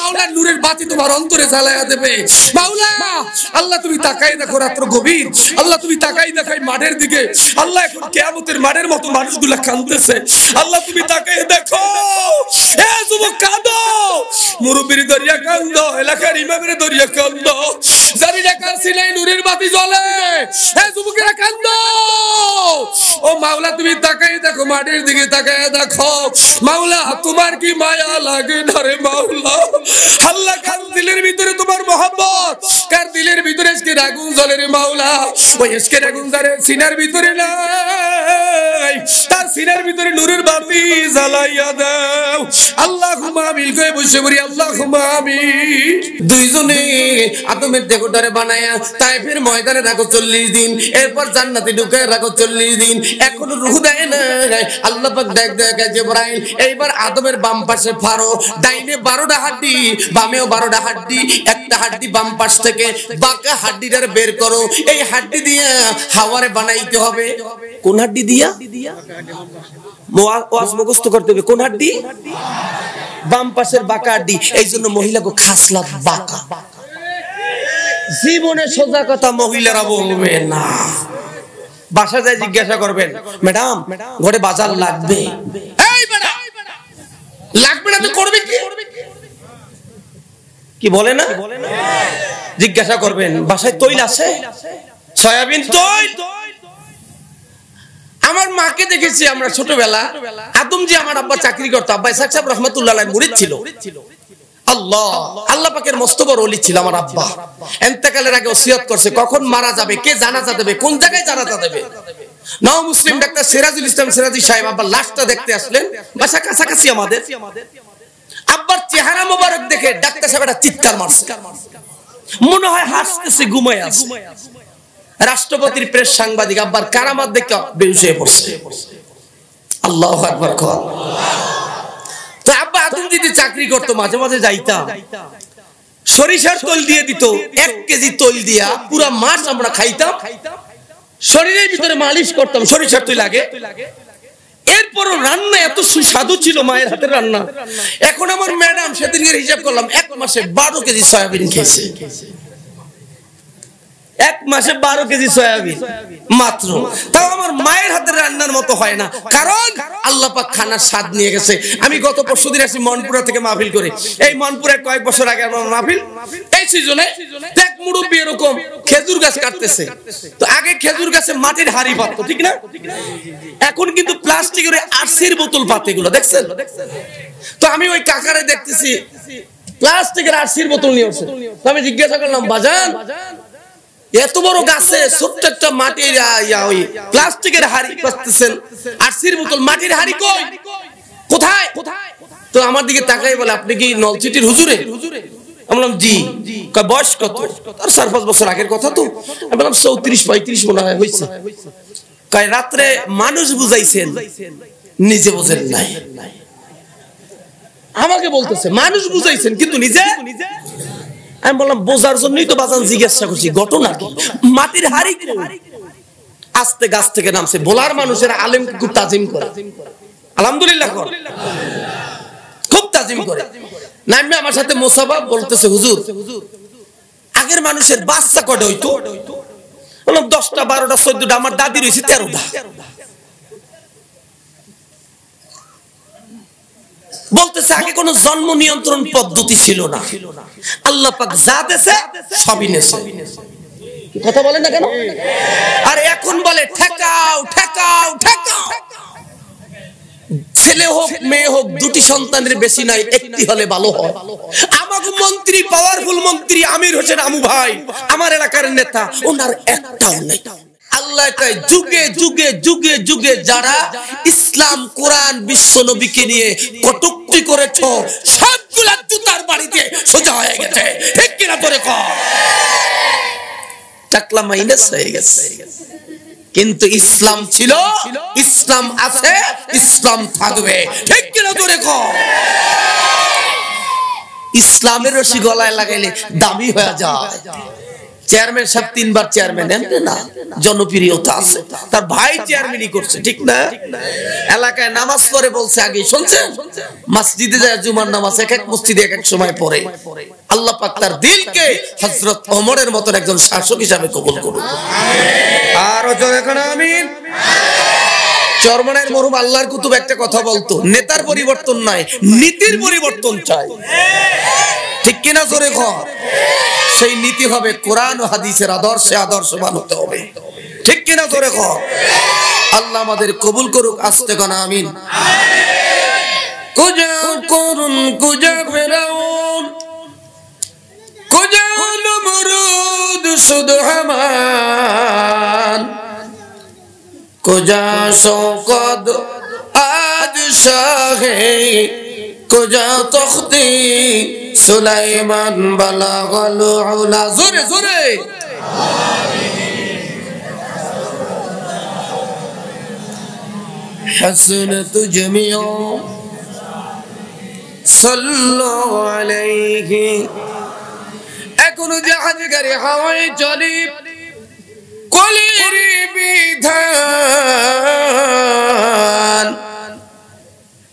মাওলা নূরের বাতি তোমার অন্তরে জ্বালায়া দেবে। মাওলা আল্লাহ তুমি তাকাই দেখো রাত্র গভীর, আল্লাহ তুমি তাকাই দেখাই মাঠের দিকে, আল্লাহ এখন কিয়ামতের মাঠের মতো মানুষগুলা কাঁদতেছে, আল্লাহ তুমি তাকাই দেখো। এ যুবক কাঁদো, মুরব্বির দরিয়া কান্দো, এলাকার ইমামের দরিয়া কান্দো, জানি না কার সিনায় নূরের বাতি জ্বলে, এ যুবকেরা কান্দো। ও মাওলা তুমি তাকাই দেখো মাঠের দিকে, তাকাই দেখো মাওলা তোমার কি মায়া লাগে না রে মাওলা। আল্লাহ কার দিলের ভিতরে তোমার মহব্বত, কার দিলের ভিতরে আজকে আগুন জ্বলে রে মাওলা, ওই আজকে আগুন জ্বলে সিনার ভিতরে নাই, তার সিনার ভিতরে নূরের বাতি জ্বালাইয়া দাও। আল্লাহুম্মা আমিন কই বসে বলি আল্লাহুম্মা আমিন। দুইজনে আদমের দেহটারে বানায়া তায়েফের ময়দানে রাখো 40 দিন, এরপর জান্নাতে ঢুকায় রাখো 40 দিন, এখনো রূহ দেয় না। আল্লাহ পাক দেখ জিবরাইল এইবার আদমের বাম পাশে ফারো, ডাইনে 12টা হাড্ডি, বামেও 12টা হাড্ডি, একটা হাড্ডি বাম পাশ থেকে বাঁকা হাড্ডিটারে বের করো, এই হাড্ডি দিয়ে হাওয়ারে বানাইতে হবে। কোন হাড্ডি দিয়া? ওয়াজ মুখস্থ করতে হবে। কোন হাড্ডি? বাম পাশের বাঁকা হাড্ডি। এই জন্য মহিলাকে খাসলাত বাঁকা, জীবনে সোজা কথা মহিলারা বলবে না। বাসা যায় জিজ্ঞাসা করবেন, ম্যাডাম ঘরে বাজার লাগবে, এই ম্যাডাম লাগবে না তো করবে কি? কি বলে না? জিজ্ঞাসা করবেন বাসায় তৈল আছে, সয়াবিন তৈল। আমার মাকে দেখেছি আমরা ছোটবেলা, আদমজি আমার আব্বা চাকরি করতো, আব্বা ইসাক সাহেব রহমাতুল্লাহ আলাইহি মুরিদ ছিল। আল্লাহ পাকের মস্ত বড় ওলি ছিল আমার আব্বা। ইন্তেকালের আগে ওসিয়ত করছে কখন মারা যাবে, কে জানাজা দেবে, কোন জায়গায় জানাজা দেবে। নও মুসলিম ডাক্তার সিরাজুল ইসলাম সিরাজি সাহেব আব্বার লাশটা দেখতে আসলেন, বাসা কাছাকাছি আমাদের। আব্বার চেহারা মোবারক দেখে ডাক্তার সাহেব একটা চিৎকার মারছে, মনে হয় হাসতেছে, ঘুমায় আছে। রাষ্ট্রপতির প্রেস সাংবাদিক আব্বার কারামাত দেখে বেহুশ হয়ে পড়ছে। আল্লাহু আকবার। তো আব্বা আদম যদি চাকরি করতো, মাঝে মাঝে যাইতাম, সরিষার তৈল দিয়ে দিত, 1 কেজি তৈল দিয়া পুরা মাস আমরা খাইতাম, শরীরের ভিতরে মালিশ করতাম সরিষার তৈল লাগে। এরপরও রান্না এত সুস্বাদু ছিল মায়ের হাতের রান্না। এখন আমার ম্যাডাম সেদিনের হিসাব করলাম 1 মাসে 12 কেজি সয়াবিন খেয়েছে। 1 মাসে 12 কেজি সয়াবিন মাত্র। তাও আমার মায়ের হাতের রান্নার মতো হয় না, কারণ আল্লাহ পাক খানার স্বাদ নিয়ে গেছে। আমি গত পরশুদিন আসি মনপুরা থেকে মাহফিল করে। এই মনপুরে কয়েক বছর আগে আমার মাহফিল, এই সিজনে এক মুরব্বি এরকম খেজুর গাছ কাটতেছে। তো আগে খেজুর গাছে মাটির হাড়ি পাততো, ঠিক না? এখন কিন্তু প্লাস্টিকের আরসির বোতল পাতে, এগুলো দেখছেন? তো আমি ওই কাকারে দেখতেছি প্লাস্টিকের আরসির বোতল নিয়ে আসছে। তো আমি জিজ্ঞাসা করলাম, বাজান এত বড় গাছে ছোট্ট একটা মাটির ওই প্লাস্টিকের হাড়ি পাততেছেন, আরসির বোতল, মাটির হাড়ি কই, কোথায়? তো আমার দিকে তাকাই বলে, আপনি কি নলছিটির হুজুরে? আমি বললাম জি। কয় বয়স কত? তার 4-5 বছর আগের কথা। তো আমি বললাম 34-35 মনে হয় হয়েছে। কয় রাত্রে মানুষ বুঝাইছেন, নিজে বোঝেন নাই। আমাকে বলতেছে মানুষ বুঝাইছেন কিন্তু নিজে। আমি বললাম বোঝার জন্যই তো বাজান জিজ্ঞাসা করছি, ঘটনা কি? মাটির হাড়ি আস্তে গাছ থেকে নামছে। বলার মানুষের আলেম খুব তাজিম করে, আলহামদুলিল্লাহ খুব তাজিম করে। নামবে আমার সাথে মোসাফা বলতেছে, হুজুর আগের মানুষের বাচ্চা কয়টা হইতো? বললাম 10টা 12টা 14টা, আমার দাদির হয়েছে 13টা। বলতেছে আগে কোনো জন্ম নিয়ন্ত্রণ পদ্ধতি ছিল না, আল্লাহ পাক যা দেছে সবই নেছে। কথা বলেন না কেন? আর এখন বলে ঠেকাও ঠেকাও ঠেকাও। ছেলে হোক মেয়ে হোক, 2টি সন্তানের বেশি নাই, 1টি হলে ভালো হয়। আমাকে মন্ত্রী, পাওয়ারফুল মন্ত্রী আমির হোসেন আমু ভাই, আমার এলাকার নেতা, ওনার একটাও নেই। আল্লাহ কয় যুগে যুগে যুগে যুগে যারা ইসলাম কোরআন বিশ্ব নবীকে নিয়ে কটূক্তি করেছো, সবগুলা জুতার বাড়িতে সোজা হয়ে গেছে। ঠিক কিনা করে কর, টাকলা মাইনাস হয়ে গেছে। কিন্তু ইসলাম ছিল, ইসলাম আছে, ইসলাম থাকবে। ঠিক কিনা করে কর। ইসলামের রশি গলায় লাগাইলে দামি হয়ে যায়। চেয়ারম্যান সাহেব 3 বার চেয়ারম্যান এমনি না, জনপ্রিয়তা আছে, তার ভাই চেয়ারম্যানই করছে, ঠিক না? এলাকায় নামাজ পড়ে বলছে, আগে শুনছেন মসজিদে যায় জুমার নামাজ এক এক মসজিদে এক এক সময় পড়ে। আল্লাহ পাক তার দিলকে হযরত ওমরের মত একজন শাসক হিসেবে কবুল করুন। আর জোরে এখন আমিন। চরমনাইয়ের মরহুম আল্লাহর কুতুব একটা কথা বলতো, নেতার পরিবর্তন নাই, নীতির পরিবর্তন চাই, ঠিক কিনা? জোরে কর। সেই নীতি হবে কোরআন ও হাদিসের আদর্শে আদর্শবান হতে হবে, ঠিক কিনা? জোরে কর। আল্লাহ আমাদের কবুল করুক, আস্তে কানা আমিন। কুজা করুন কুজা ফেরাউন, কুজা নমরুদ শুধু হামান, কুজা শওকত আজ শাহে, কুজা তখতি সুলাইমান বালাগাল উলা। জোরে জোরে হাসনাত জামিউ সাল্লু আলাইহি। এখনো জাহাজ গাড়ি হাওয়ায় চলে, কলির বিধান,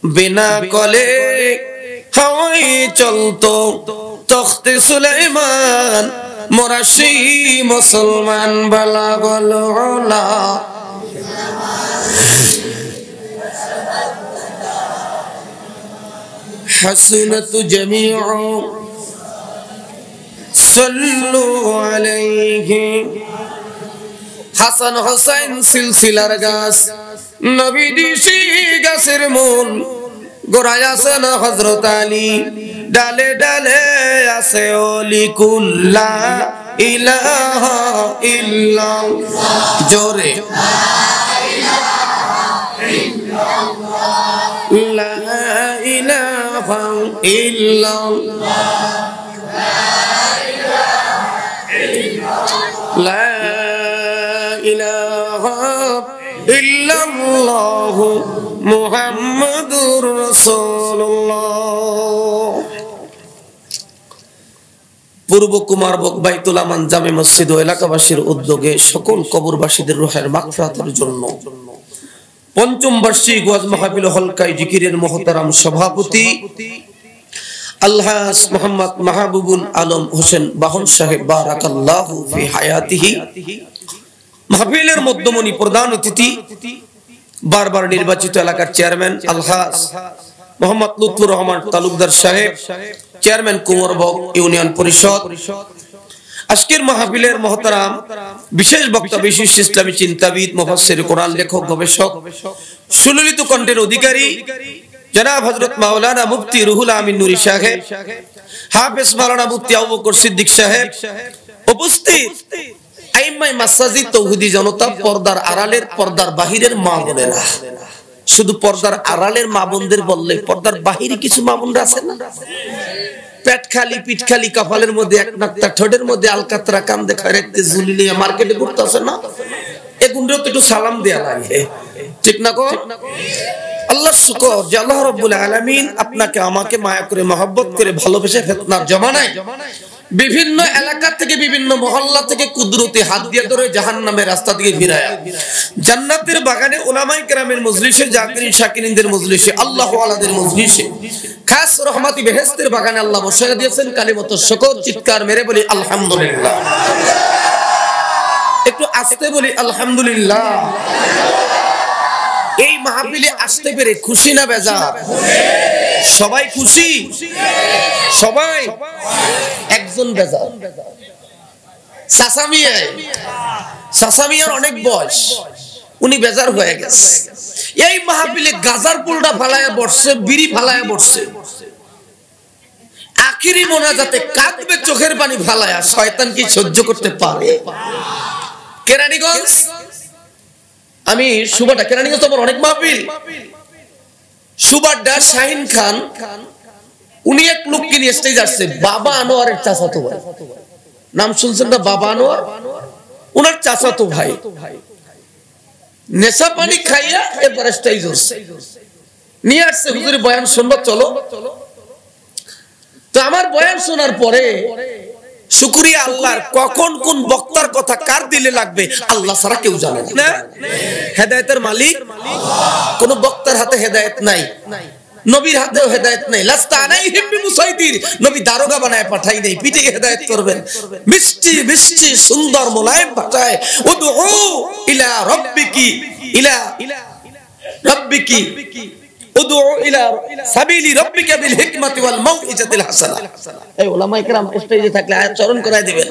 বিনা কলে হাওয়ায় চলতো তখতে সুলাইমান, মোরা সেই মুসলমান বালাগাল উলা। হাসনাত জামিউ সাল্লু আলাইহি। হাসান হোসেন সিলসিলার গাছ, নবীজি সেই গাছের মূল, গোড়ায় আছে না হযরত আলী, ডালে ডালে আছে ওলি কুল্লা ইলাহা ইল্লাল্লাহ। জোরে লা ইলাহা ইল্লাল্লাহ, লা ইলাহা ইল্লাল্লাহ মুহাম্মাদুর রাসূলুল্লাহ। পূর্ব কুমারবক বাইতুল আমান জামে মসজিদ ও এলাকাবাসীর উদ্যোগে সকল কবরবাসীদের রূহের মাগফিরাতের জন্য পঞ্চম বার্ষিক ওয়াজ মাহফিল হলকায় জিকিরের মুহতারাম সভাপতি আলহাজ মোহাম্মদ মাহবুবুল আলম হোসেন বাহন সাহেব বারাকাল্লাহু ফি হায়াতিহি, মাহফিলের মধ্যমণি প্রধান অতিথি বারবার নির্বাচিত এলাকার চেয়ারম্যান আলহাজ মোহাম্মদ লুৎফুর রহমান তালুকদার সাহেব, চেয়ারম্যান কুমারবক ইউনিয়ন পরিষদ। আজকের মাহফিলের মহতারাম বিশেষ বক্তা, বিশিষ্ট ইসলামী চিন্তাবিদ, মুফাসসির কোরআন লেখক, গবেষক, সুললিত কণ্ঠের অধিকারী জনাব হযরত মাওলানা মুফতি রুহুল আমিন নুরি সাহেব, হাফেজ মাওলানা মুফতি আবু বকর সিদ্দিক সাহেব, উপস্থিত আইম্মায়ে মাসাজিদ, তৌহিদি জনতা, পর্দার আড়ালের পর্দার বাহিরের মা বোনেরা। শুধু পর্দার আড়ালের মা বোনদের বললে, পর্দার বাহিরে কিছু মা বোনরা আছে না, পেট খালি পিঠ খালি, কপালের মধ্যে এক নাক্তা, ঠোঁটের মধ্যে আলকাতরা, কাম দেখা রেখে ঝুলি নিয়ে মার্কেটে ঘুরতে আছে না, এগুনরেও তো একটু সালাম দেয়া লাগে, ঠিক না গো? আল্লাহর শুকর যে আল্লাহ রাব্বুল আলামিন আপনাকে আমাকে মায়া করে মহব্বত করে ভালোবেসে ফিতনার জমানায় বিভিন্ন এলাকা থেকে, বিভিন্ন মহল্লা থেকে কুদরতি হাত দিয়ে ধরে জাহান্নামের রাস্তা দিকে ফিরায়া জান্নাতের বাগানে উলামায়ে কেরামের মজলিসে, জাকিরিন শাকিরিনদের মজলিসে, আল্লাহ ওয়ালাদের মজলিসে, খাস রহমতি বেহেশতের বাগানে আল্লাহ বসায় দিয়েছেন। কালিমাত শুকর চিৎকার মেরে বলি আলহামদুলিল্লাহ। একটু আস্তে বলি আলহামদুলিল্লাহ। এই মাহফিলে আসতে পেরে খুশি না বেজার? সবাই খুশি, সবাই। একজন বেজার, সাসামিয়ার অনেক বয়স, উনি বেজার হয়ে গেছে। এই মাহফিলে গাজার পুলটা ফালায়া বসছে, বিড়ি ফালায়া বসছে, আখিরি মোনাজাতে কাঁদবে চোখের পানি ফালায়া। শয়তান কি সহ্য করতে পারে? কেরানীগঞ্জ, আমি সুবাড্ডা, কেরানীগঞ্জ আমার অনেক মাহফিল, সুবাড্ডা শাহিন খান, উনি এক লোককে নিয়ে স্টেজ আসছে, বাবা আনোয়ারের চাচাতো ভাই, নাম শুনছেন না? বাবা আনোয়ার, উনার চাচাতো ভাই, নেশা পানি খাইয়া এবার স্টেজ নিয়ে আসছে, হুজুরের বয়ান শুনবো চলো। তো আমার বয়ান শোনার পরে শুকরিয়া আল্লাহর, কখন কোন বক্তার কথা কার দিলে লাগবে আল্লাহ ছাড়া কেউ জানে না। হেদায়েতের মালিক আল্লাহ। কোন বক্তার হাতে হেদায়েত নাই, নবীর হাতেও হেদায়েত নাই। লাস্তা আলাইহিম বিমুসাইতির, নবী দারোগা বানায় পাঠাই নাই, পিঠে হেদায়েত করবেন। মিষ্টি মিষ্টি সুন্দর মোলায়েম ভাষায় উদউ ইলা রাব্বিকি ইলা রাব্বিকি উদউ ইলা সাবিলি রাব্বিকা বিল হিকমাতি ওয়াল মাউইজাতিল হাসানাহ। এই উলামায়ে কেরাম স্টেজে থাকলে আয়াত চরণ করায় দিবেন।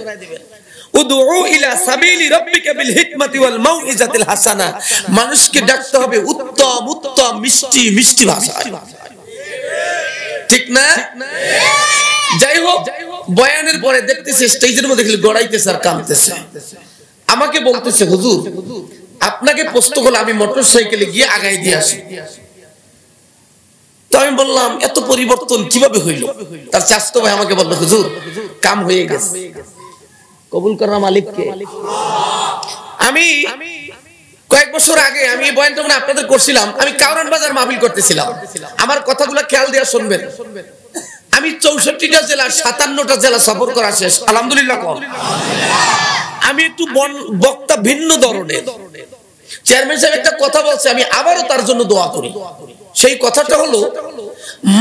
উদউ ইলা সাবিলি রাব্বিকা বিল হিকমাতি ওয়াল মাউইজাতিল হাসানাহ, মানুষকে ডাকতে হবে উত্তম উত্তম মিষ্টি মিষ্টি ভাষায়, ঠিক না? যাই হোক, বয়ানের পরে দেখতেছে স্টেজের মধ্যে দেখলে গড়াইতেছে আর কাঁদতেছে। আমাকে বলতেছে হুজুর আপনাকে প্রশ্ন করলে আমি মোটরসাইকেলে গিয়ে আগায় দিয়ে আসি। তো আমি বললাম এত পরিবর্তন কিভাবে হইল? তার চাচতো ভাই আমাকে বলল হুজুর কাম হয়ে গেছে। কবুল করার মালিককে। আমি কয়েক বছর আগে আমি বয়ানটা মানে আপনাদের করছিলাম, আমি কাউরান বাজার মাহফিল করতেছিলাম। আমার কথাগুলো খেয়াল দিয়ে শুনবেন। আমি 64টা জেলা 57টা জেলা সফর করা শেষ, আলহামদুলিল্লাহ। আমি একটু বক্তা ভিন্ন ধরনের। চেয়ারম্যান সাহেব একটা কথা বলছে, আমি আবারও তার জন্য দোয়া করি। সেই কথাটা হলো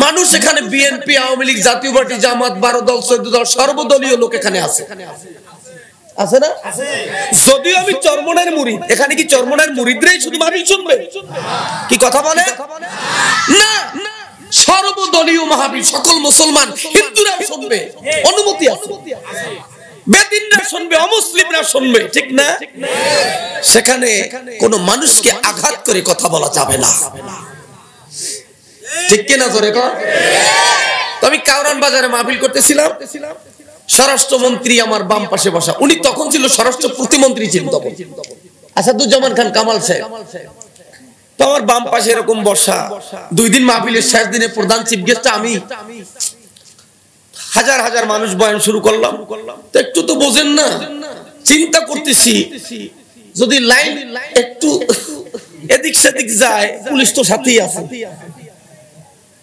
মানুষ এখানে বিএনপি, আওয়ামী লীগ, জাতীয় পার্টি, জামাত, 12 দল, 14 দল, সর্বদলীয় লোক এখানে আছে, আছে না? যদিও আমি চরমনের মুরিদ, এখানে কি চরমনের মুরিদরাই শুধু মাহফিল শুনবে? কি কথা বলে না? সর্বদলীয় মাহফিল সকল মুসলমান হিন্দুরাও শুনবে, অনুমতি আছে। বেদিনরা শুনবে, অমুসলিমরা শুনবে, ঠিক না? সেখানে কোন মানুষকে আঘাত করে কথা বলা যাবে না, ঠিক কিনা? ধরে কর। তো আমি কাউরান বাজারে মাহফিল করতেছিলাম। স্বরাষ্ট্রমন্ত্রী আমার বাম পাশে বসা, উনি তখন ছিল স্বরাষ্ট্র প্রতিমন্ত্রী ছিলেন তখন, আসাদুজ্জামান খান কামাল সাহেব। তো আমার বাম পাশে এরকম বসা। 2 দিন মাহফিলের শেষ দিনে প্রধান চিফ গেস্ট আমি। হাজার হাজার মানুষ বয়ান শুরু করলাম। তো একটু তো বোঝেন না, চিন্তা করতেছি যদি লাইন একটু এদিক সেদিক যায়, পুলিশ তো সাথেই আছে,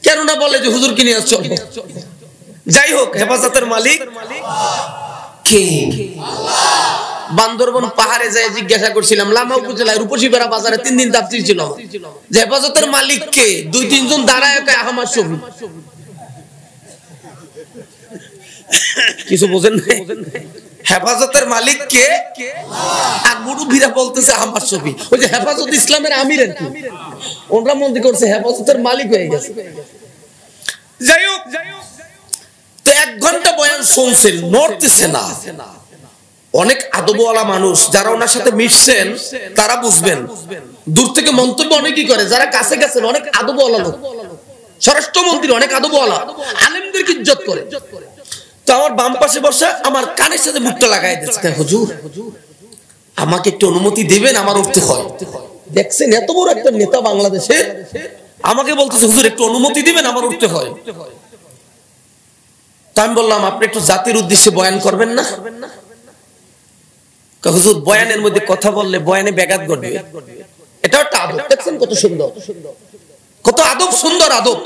কেন না বলে যে হুজুর কিনে চলবো। যাই হোক, হেফাজতের মালিক কে? বান্দরবন পাহাড়ে যায় জিজ্ঞাসা করছিলাম, লামা উপজেলায় রূপসীপাড়া বাজারে 3 দিন তাফসীর ছিল, যে হেফাজতের মালিক কে? 2-3 জন দাঁড়ায় কয় আহমদ শফি। কিছু বোঝেন না? হেফাজতের মালিক কে? আর মুরব্বীরা বলতেছে আহমদ শফি। ওই যে হেফাজত ইসলামের আমির আর কি, ওনরা মন্দির করছে হেফাজতের মালিক হয়ে গেছে। যাই হোক, তো 1 ঘন্টা বয়ান শুনছেন, নড়তেছে না। অনেক আদবওয়ালা মানুষ যারা ওনার সাথে মিশছেন তারা বুঝবেন। দূর থেকে মন্তব্য অনেকেই করে, যারা কাছে গেছেন অনেক আদবওয়ালা লোক। স্বরাষ্ট্রমন্ত্রী অনেক আদবওয়ালা, আলেমদেরকে ইজ্জত করে। তো আমার বাম পাশে বসা আমার কানের সাথে মুখটা লাগাই দিচ্ছে, হুজুর আমাকে একটু অনুমতি দিবেন, আমার উঠতে হয়। দেখছেন এত বড় একটা নেতা বাংলাদেশে, আমাকে বলতেছে হুজুর একটু অনুমতি দিবেন, আমার উঠতে হয়। তো আমি বললাম আপনি একটু জাতির উদ্দেশ্যে বয়ান করবেন না? হুজুর বয়ানের মধ্যে কথা বললে বয়ানে ব্যাঘাত ঘটবে, এটা একটা আদব। দেখছেন কত সুন্দর, কত আদব, সুন্দর আদব।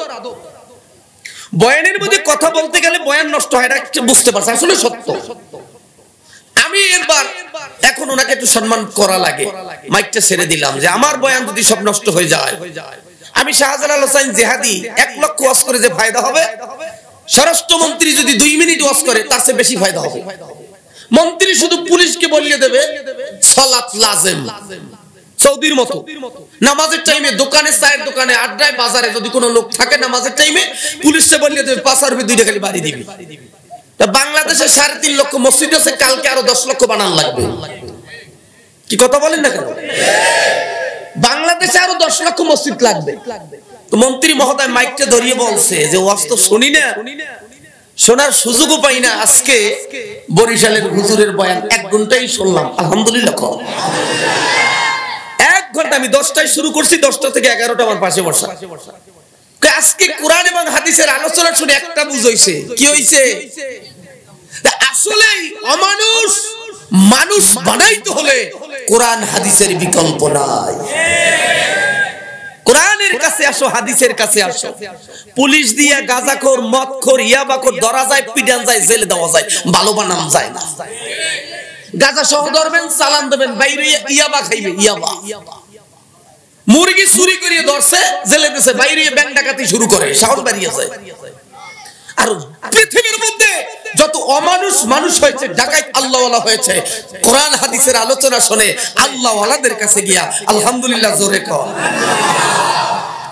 বয়ানের মধ্যে কথা বলতে গেলে বয়ান নষ্ট হয়, এটা বুঝতে পারছি, আসলে সত্য। আমি এবার এখন ওনাকে একটু সম্মান করা লাগে, মাইকটা ছেড়ে দিলাম যে আমার বয়ান যদি সব নষ্ট হয়ে যায়, আমি শাহজালাল হোসেন জেহাদি 1 লক্ষ ওয়াজ করে যে ফায়দা হবে, স্বরাষ্ট্রমন্ত্রী যদি 2 মিনিট ওয়াজ করে তার চেয়ে বেশি ফায়দা হবে। মন্ত্রী শুধু পুলিশকে বলিয়ে দেবে সালাত লাজেম, সৌদির মতো নামাজের টাইমে দোকানে, চায়ের দোকানে, আড্ডায়, বাজারে যদি কোনো লোক থাকে নামাজের টাইমে, পুলিশকে বলিয়ে দেবে 5 আর 2 খালি বাড়ি দিবি। তা বাংলাদেশে 3.5 লক্ষ মসজিদ আছে, কালকে আরো 10 লক্ষ বানান লাগবে। কি কথা বলেন না কেন? বাংলাদেশে আরো 10 লক্ষ মসজিদ লাগবে। তো মন্ত্রী মহোদয় মাইকটা ধরিয়ে বলছে যে ওয়াজ তো শুনি না, শোনার সুযোগও পাই না। আজকে বরিশালের হুজুরের বয়ান 1 ঘন্টাই শুনলাম, আলহামদুলিল্লাহ। 1 ঘন্টা, আমি 10টায় শুরু করছি, 10টা থেকে 11টা আমার পাশে বসা। আজকে কোরআন এবং হাদিসের আলোচনা শুনে একটা বুঝাইছে, কি হইছে? আসলেই অমানুষ মানুষ বানাইতে হলে কোরআন হাদিসের বিকল্প নাই। কোরআনের কাছে আসো, হাদিসের কাছে আসো। পুলিশ দিয়া গাঁজাখোর, মদখোর, ইয়াবাখোর ধরা যায়, পিটান যায়, জেলে দেওয়া যায়, ভালো বানাম যায় না। গাঁজা সহ ধরবেন, চালান দেবেন, বাইরে ইয়াবা খাইবে, ইয়াবা। মুরগি চুরি করিয়ে ধরছে, জেলে দিছে, বাইরে ব্যাংক ডাকাতি শুরু করে, সাহস বাড়িয়ে যায়। আর পৃথিবীর মধ্যে যত অমানুষ মানুষ হয়েছে, ডাকাত আল্লাহওয়ালা হয়েছে, কোরআন হাদিসের আলোচনা শুনে আল্লাহওয়ালাদের কাছে গিয়া আলহামদুলিল্লাহ জোরে কর।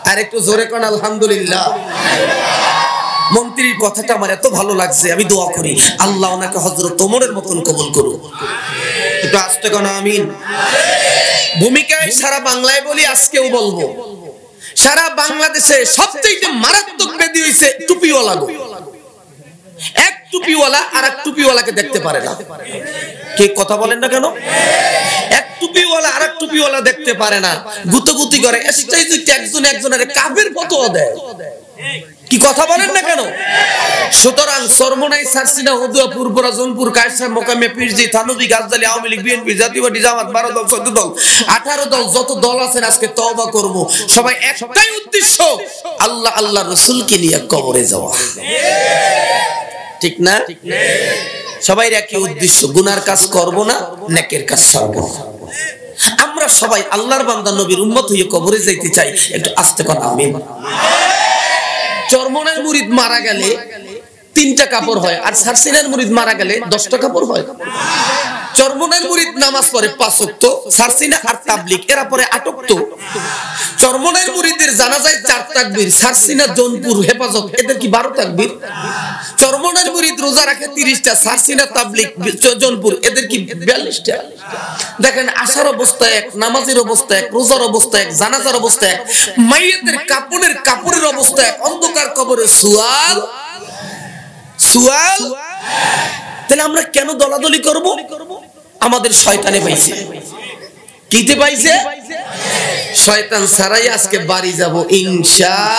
আর একটু জোরে কর আলহামদুলিল্লাহ। মন্ত্রীর কথাটা আমার এত ভালো লাগছে, আমি দোয়া করি আল্লাহ ওনাকে হযরত ওমরের মতন কবুল করুন। একটু আস্তে কোন আমিন। ভূমিকায় সারা বাংলায় বলি, আজকেও বলবো, সারা বাংলাদেশে সবচেয়ে মারাত্মক ব্যাধি হইছে টুপিওয়ালা গো। এক টুপিওয়ালা আর এক টুপিওয়ালাকে দেখতে পারে না। কে কথা বলেন না কেন? এক টুপিওয়ালা আর এক টুপিওয়ালা দেখতে পারে না, গুতগুতি করে, স্টেজে একজন একজনের কাফের ফতোয়া দেয়। কি কথা বলেন না কেন? সুতরাং সরমনাই, সারসিনা, উদয়পুর, রাজনপুর, কায়সার, মোকামে, পীরজি, থানবী, গাজদালি, আওয়ামী লীগ, বিএনপি, জাতীয় পার্টি, জামাত, 12 দল, 14 দল, 18 দল, যত দল আছেন আজকে তওবা করব। সবাই একটাই উদ্দেশ্য, আল্লাহ আল্লাহ রাসূলকে নিয়ে কবরে যাওয়া। ঠিক না? সবাই একই উদ্দেশ্য, গুনার কাজ করব না, নেকের কাজ করব। আমরা সবাই আল্লাহর বান্দা, নবীর উম্মত হয়ে কবরে যাইতে চাই। একটু আস্তে কথা আমিন। চরমনার মুরিদ মারা গেলে 3টা কাপড় হয়, আর সারসিনার মুরিদ মারা গেলে 10টা কাপড় হয়। চরমনার মুরিদ নামাজ পড়ে 5 ওয়াক্ত, সারসিনা আর তাবলীগ এরা পড়ে 8 ওয়াক্ত। চরমনার মুরিদের জানাজায় 4 তাকবীর, সারসিনা, জোনপুর, হেফাজত এদের কি 12 তাকবীর। চরমনার মুরিদ রোজা রাখে 30টা, সারসিনা, তাবলীগ, জোনপুর এদের কি 42টা। দেখেন, আসার অবস্থা এক, নামাজের অবস্থা এক, রোজার অবস্থা এক, জানাজার অবস্থা এক, মাইয়াতের কাপড়ের অবস্থা এক, অন্ধকার কবরে সুয়াল। তাহলে আমরা কেন দলাদলি করব? আমাদের শয়তানে পাইছে। কিতে পাইছে? শয়তান ছাড়াই আজকে বাড়ি যাব ইনশাআল্লাহ।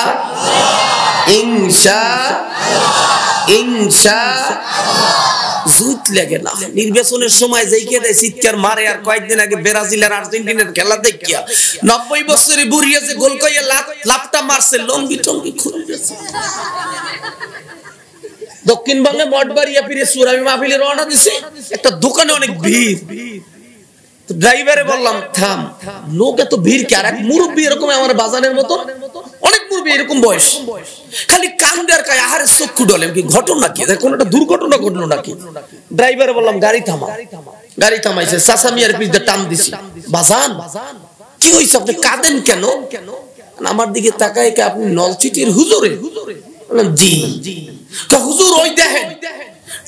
জুত লাগে না নির্বাচনের সময় যেইকে দেয় চিৎকার মারে। আর কয়েকদিন আগে ব্রাজিল আর আর্জেন্টিনার খেলা দেখিয়া 90 বছরের বুড়িয়া যে গোল কইয়া লাফটা মারছে, লঙ্গি টঙ্গি খুলে গেছে। দক্ষিণবঙ্গে মঠবাড়িয়া ফিরে সুরামি মাহফিলে রওনা দিছে, একটা দোকানে অনেক ভিড়। ড্রাইভারে বললাম থাম, লোক এত ভিড় কি? আর এক মুরব্বী এরকম আমার বাজানের মতো, অনেক মুরব্বী এরকম বয়স, খালি কান্দে আর কায়, আহারে চক্ষু ডলে। কি ঘটনা কি? কোন একটা দুর্ঘটনা ঘটলো নাকি? ড্রাইভারে বললাম গাড়ি থামা। গাড়ি থামাইছে, চাচা মিয়ার পিছনে টান দিছি। বাজান কি হইছে, আপনি কাঁদেন কেন? আমার দিকে তাকায়, কে আপনি নলছিটির হুজুরে? বললাম জি। হুজুর ওই দেখেন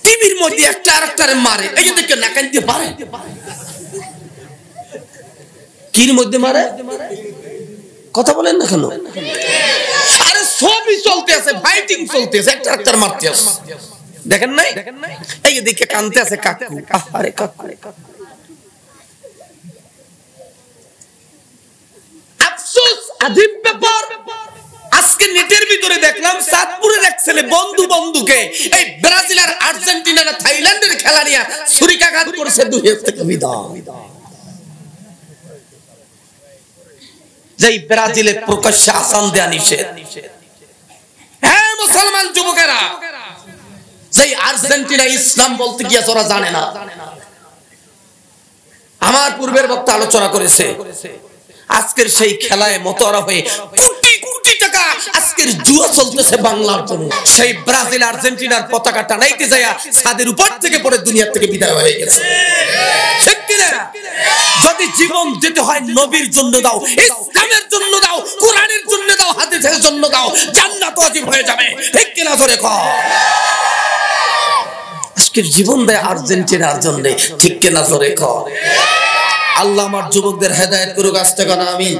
টিভির মধ্যে একটা আরেকটারে মারে, এই যে দেখে না কাঁদতে পারে। কির মধ্যে মারে? কথা বলেন না কেন? আরে সবই চলতে আছে, ফাইটিং চলতে আছে, একটা আরেকটার মারতে আছে। দেখেন নাই? এই যে দেখে কাঁদতে আছে কাকু। আরে কাকু, আফসোস, আজীব ব্যাপার। আজকে নেটের ভিতরে দেখলাম চাঁদপুরের এক ছেলে বন্ধুকে এই ব্রাজিল আর আর্জেন্টিনা না থাইল্যান্ডের খেলা নিয়ে ছুরিকাঘাত করেছে। 2 হাত থেকে বিদায়। যেই ব্রাজিলে প্রকাশ্যে আসান দেয়া নিষেধ। হ্যাঁ মুসলমান যুবকেরা, যেই আর্জেন্টিনা ইসলাম বলতে গিয়ে ওরা জানে না। আমার পূর্বের বক্তা আলোচনা করেছে, আজকের সেই খেলায় মতোয়ারা হয়ে কোটি কোটি টাকা আজকের জুয়া চলতেছে বাংলার জন্য। সেই ব্রাজিল আর্জেন্টিনার পতাকা টানাইতে যায় ছাদের উপর থেকে পড়ে দুনিয়া থেকে বিদায় হয়ে গেছে। ঠিক কিনা? যদি জীবন দিতে হয় নবীর জন্য দাও, ইসলামের জন্য দাও, কোরআনের জন্য দাও, হাদিসের জন্য দাও, জান্নাত ওয়াজিব হয়ে যাবে। ঠিক কিনা? জোরে কও। আজকের জীবন দেয় আর্জেন্টিনার জন্য। ঠিক কিনা? জোরে কও। আল্লাহ আমার যুবকদের হেদায়েত করুক। আস্তে কোন আমিন।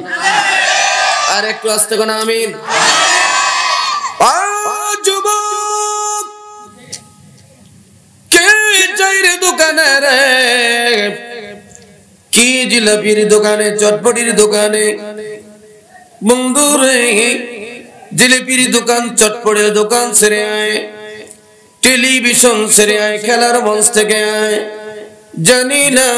আর একটু আস্তে কোন আমিন। যুবক কে যাই রে দোকানে রে, কি জিলাপির দোকানে, চটপটির দোকানে, বন্ধু রে জিলাপির দোকান, চটপটির দোকান ছেড়ে আয়, টেলিভিশন ছেড়ে আয়, খেলার মঞ্চ থেকে আয়। জানি না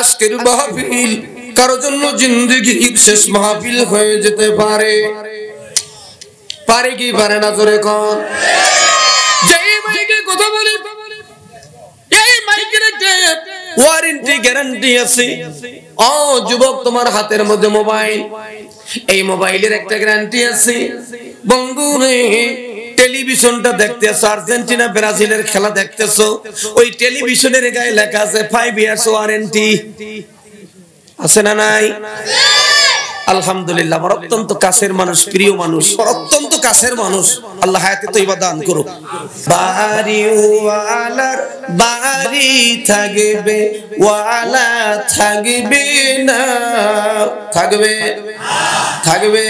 আজকের মাহফিল কারো জন্য জিন্দেগির শেষ মাহফিল হয়ে যেতে পারে, পারে কি পারে না জোরে কোন? যেই মাইকে কথা বলি এই মাইকের একটা ওয়ারেন্টি গ্যারান্টি আছে। ও যুবক, তোমার হাতের মধ্যে মোবাইল, এই মোবাইলের একটা গ্যারান্টি আছে। বন্ধু রে, টেলিভিশনটা দেখতেছো, আর্জেন্টিনা ব্রাজিলের খেলা দেখতেছো, ওই টেলিভিশনের গায়ে লেখা আছে 5 ইয়ার্স ওয়ারেন্টি, আছে না নাই? আলহামদুলিল্লাহ, আমার অত্যন্ত কাছের মানুষ, প্রিয় মানুষ, অত্যন্ত কাছের মানুষ, আল্লাহ হায়াতে তৈবা দান করুক। বাড়িওয়ালার বাড়ি থাকবে, ওয়ালা থাকবে না, থাকবে থাকবে।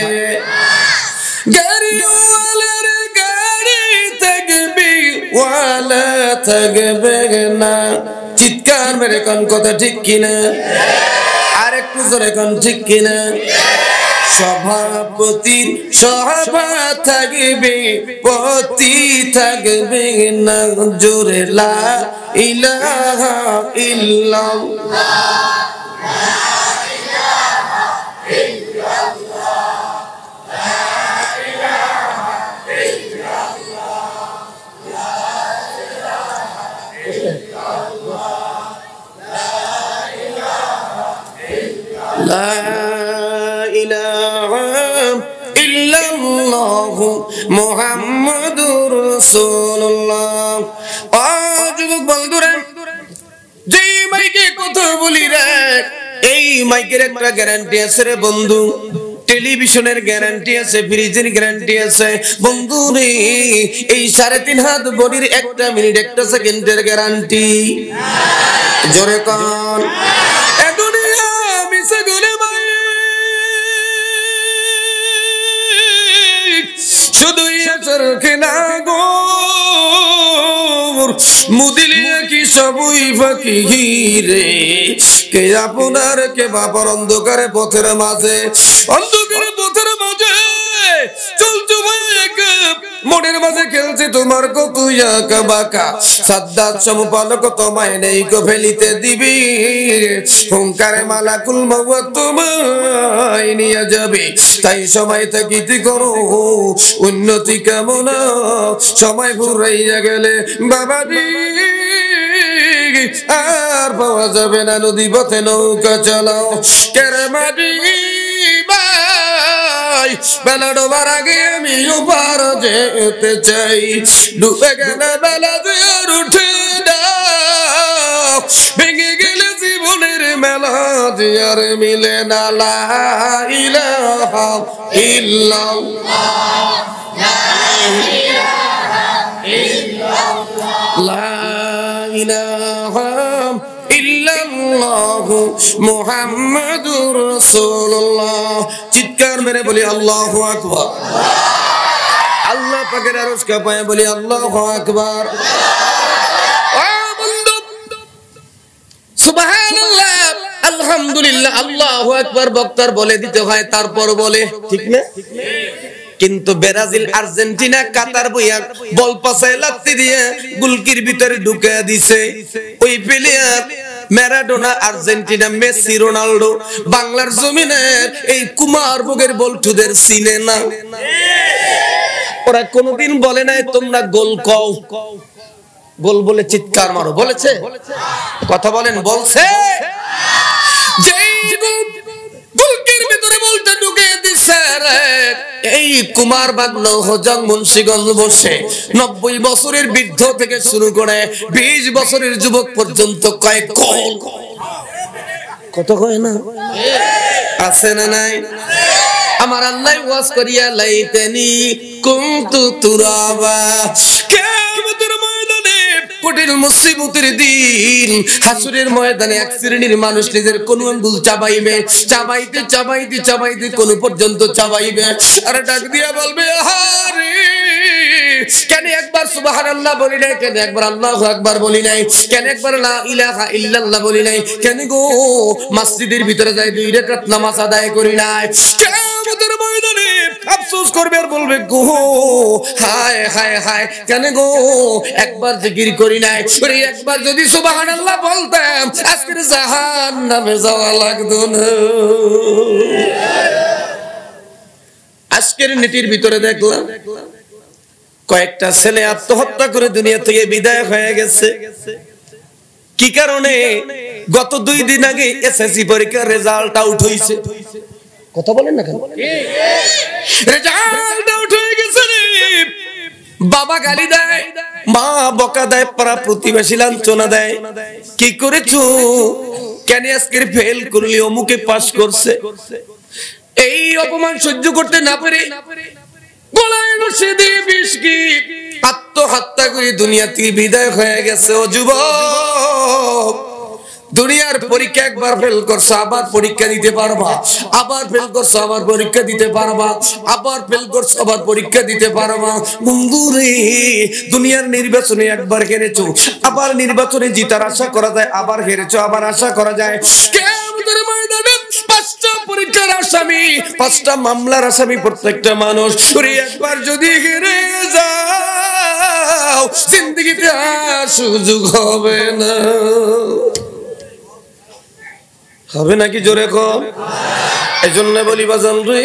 গাড়িওয়ালার গাড়ি থাকবে, ওয়ালা থাকবে না। চিৎকার মেরে কোন কথা ঠিক কিনা? আর একটু জোরে কোন ঠিক কিনা? সভাপতির সভা থাকবে, পতি থাকবে না, জোরে লা ইলাহা ইল্লাল্লাহ। লা ইলাহা ইল্লাল্লাহ মুহাম্মাদুর রাসূলুল্লাহ। যুবক বন্ধুরা, যেই মাইকে কথা বলি রে, এই মাইকের একটা গ্যারান্টি আছে রে বন্ধু। টেলিভিশনের গ্যারান্টি আছে, ফ্রিজের গ্যারান্টি আছে বন্ধু রে। এই 3.5 হাত বডির 1 মিনিট 1 সেকেন্ডের গ্যারান্টি, জোরে কোন? মুদিলিয়া কি সবই ফাঁকি রে, কে আপনার কে বাবার অন্ধকারে পথের মাঝে, অন্ধকারে পথের মাঝে চলছো ভাই একা, মনের মাঝে খেলছে তোমার কত আঁকা বাঁকা। সাদ্দাত সমপালক তোমায় নেই কো ফেলিতে দিবি, হুঙ্কারে মালাকুল মওত তোমায় নিয়ে যাবে। তাই সময় থাকিতে করো উন্নতি কামনা, সময় ফুরাইয়া গেলে বাবাজি আর পাওয়া যাবে না। নদী পথে নৌকা চালাও কেরমাটি ভাই, বেলা ডোবার আগে আমি ওপার যেতে চাই। ডুবে গেলে বেলা আর উঠে দাও, ভেঙে গেলে জীবনের মেলা যে আর মিলে না। লা ইলাহা ইল্লাল্লাহ, লা ইলাহা ইল্লাল্লাহ মুহাম্মাদুর রাসূলুল্লাহ। চিৎকার মেরে বলি আল্লাহু আকবার। আল্লাহ পাকের আরশ কাঁপায় বলি আল্লাহু আকবার। সুবহানাল্লাহ, আলহামদুলিল্লাহ, আল্লাহু আকবার বক্তার বলে দিতে হয়, তারপর বলে, ঠিক না? কিন্তু ব্রাজিল, আর্জেন্টিনা, কাতার বইয়া বল পাশায় লাত্তি দিয়ে গুলকির ভিতরে ঢুকে দিছে। ওই player Maradona, Argentina, Messi, Ronaldo বাংলার জমিনে এই কুমার ভোগের বল্টুদের চিনে না। ওরা কোনোদিন বলে নাই তোমরা গোল কও, গোল বলে চিৎকার মারো, বলেছে? কথা বলেন, বলছে? গুলকির ভিতরে বলতে ঢুকে দিছে এই কুমার বাগলো হজং মুন্সিগঞ্জ বসে 90 বছরের বৃদ্ধ থেকে শুরু করে 20 বছরের যুবক পর্যন্ত কয়েক গোল, কত কয় না আছে না নাই? আমার আল্লাহ ওয়াজ করিয়া লাইতেনি কুনতু তুরাবা, কিয়ামতের ময়দানে কঠিন মুসিবতের দিন, হাসরের ময়দানে এক শ্রেণীর মানুষ নিজের কোন আঙ্গুল চাবাইবে, চাবাইতে চাবাইতে চাবাইতে কোন পর্যন্ত চাবাইবে, আর ডাক দিয়া বলবে আরে কেন একবার সুবহানাল্লাহ বলি নাই, কেন একবার আল্লাহু আকবার বলি নাই, কেন একবার লা ইলাহা ইল্লাল্লাহ বলি নাই, কেন গো মসজিদের ভিতরে যাই 2 রাকাত নামাজ আদায় করি নাই। কিয়ামতের ময়দানে আফসোস করবে আর বলবে গো হায় হায় হায় কেন গো একবার জিকির করি নাই, একবার যদি সুবহানাল্লাহ বলতাম আজকের জাহান্নামে যাওয়া লাগতো না। আজকের নীতির ভিতরে দেখলাম কয়েকটা ছেলে আত্মহত্যা করে দুনিয়া থেকে বিদায় হয়ে গেছে। কি কারণে? গত 2 দিন আগে এসএসসি পরীক্ষার রেজাল্ট আউট হইছে। কথা বলেন না কেন? রেজাল্ট আউট হয়ে গেছে রে। বাবা গালি দেয়, মা বকা দেয়, পাড়া প্রতিবেশী লাঞ্ছনা দেয়। কি করেছো? কেন আজকে ফেল করলি? অমুকে পাস করছে। এই অপমান সহ্য করতে না পারে গলায় রশি দিয়ে বিষ কি আত্মহত্যা করে দুনিয়া থেকে বিদায় হয়ে গেছে। ও যুবক, দুনিয়ার পরীক্ষা একবার ফেল করছো, আবার পরীক্ষা দিতে পারবা, আবার ফেল করছো, আবার পরীক্ষা দিতে পারবা, আবার ফেল করছো, আবার পরীক্ষা দিতে পারবা। বন্ধুরে, দুনিয়ার নির্বাচনে একবার হেরেছো, আবার নির্বাচনে জিতার আশা করা যায়, আবার হেরেছো, আবার আশা করা যায়। কিয়ামতের ময়দানে 5টা পরীক্ষার আসামি, 5টা মামলার আসামি প্রত্যেকটা মানুষ। একবার যদি হেরে যাও জিন্দেগিতে আর সুযোগ হবে না। হবে নাকি জোরে কম? এজন্য বলি বাজান রে,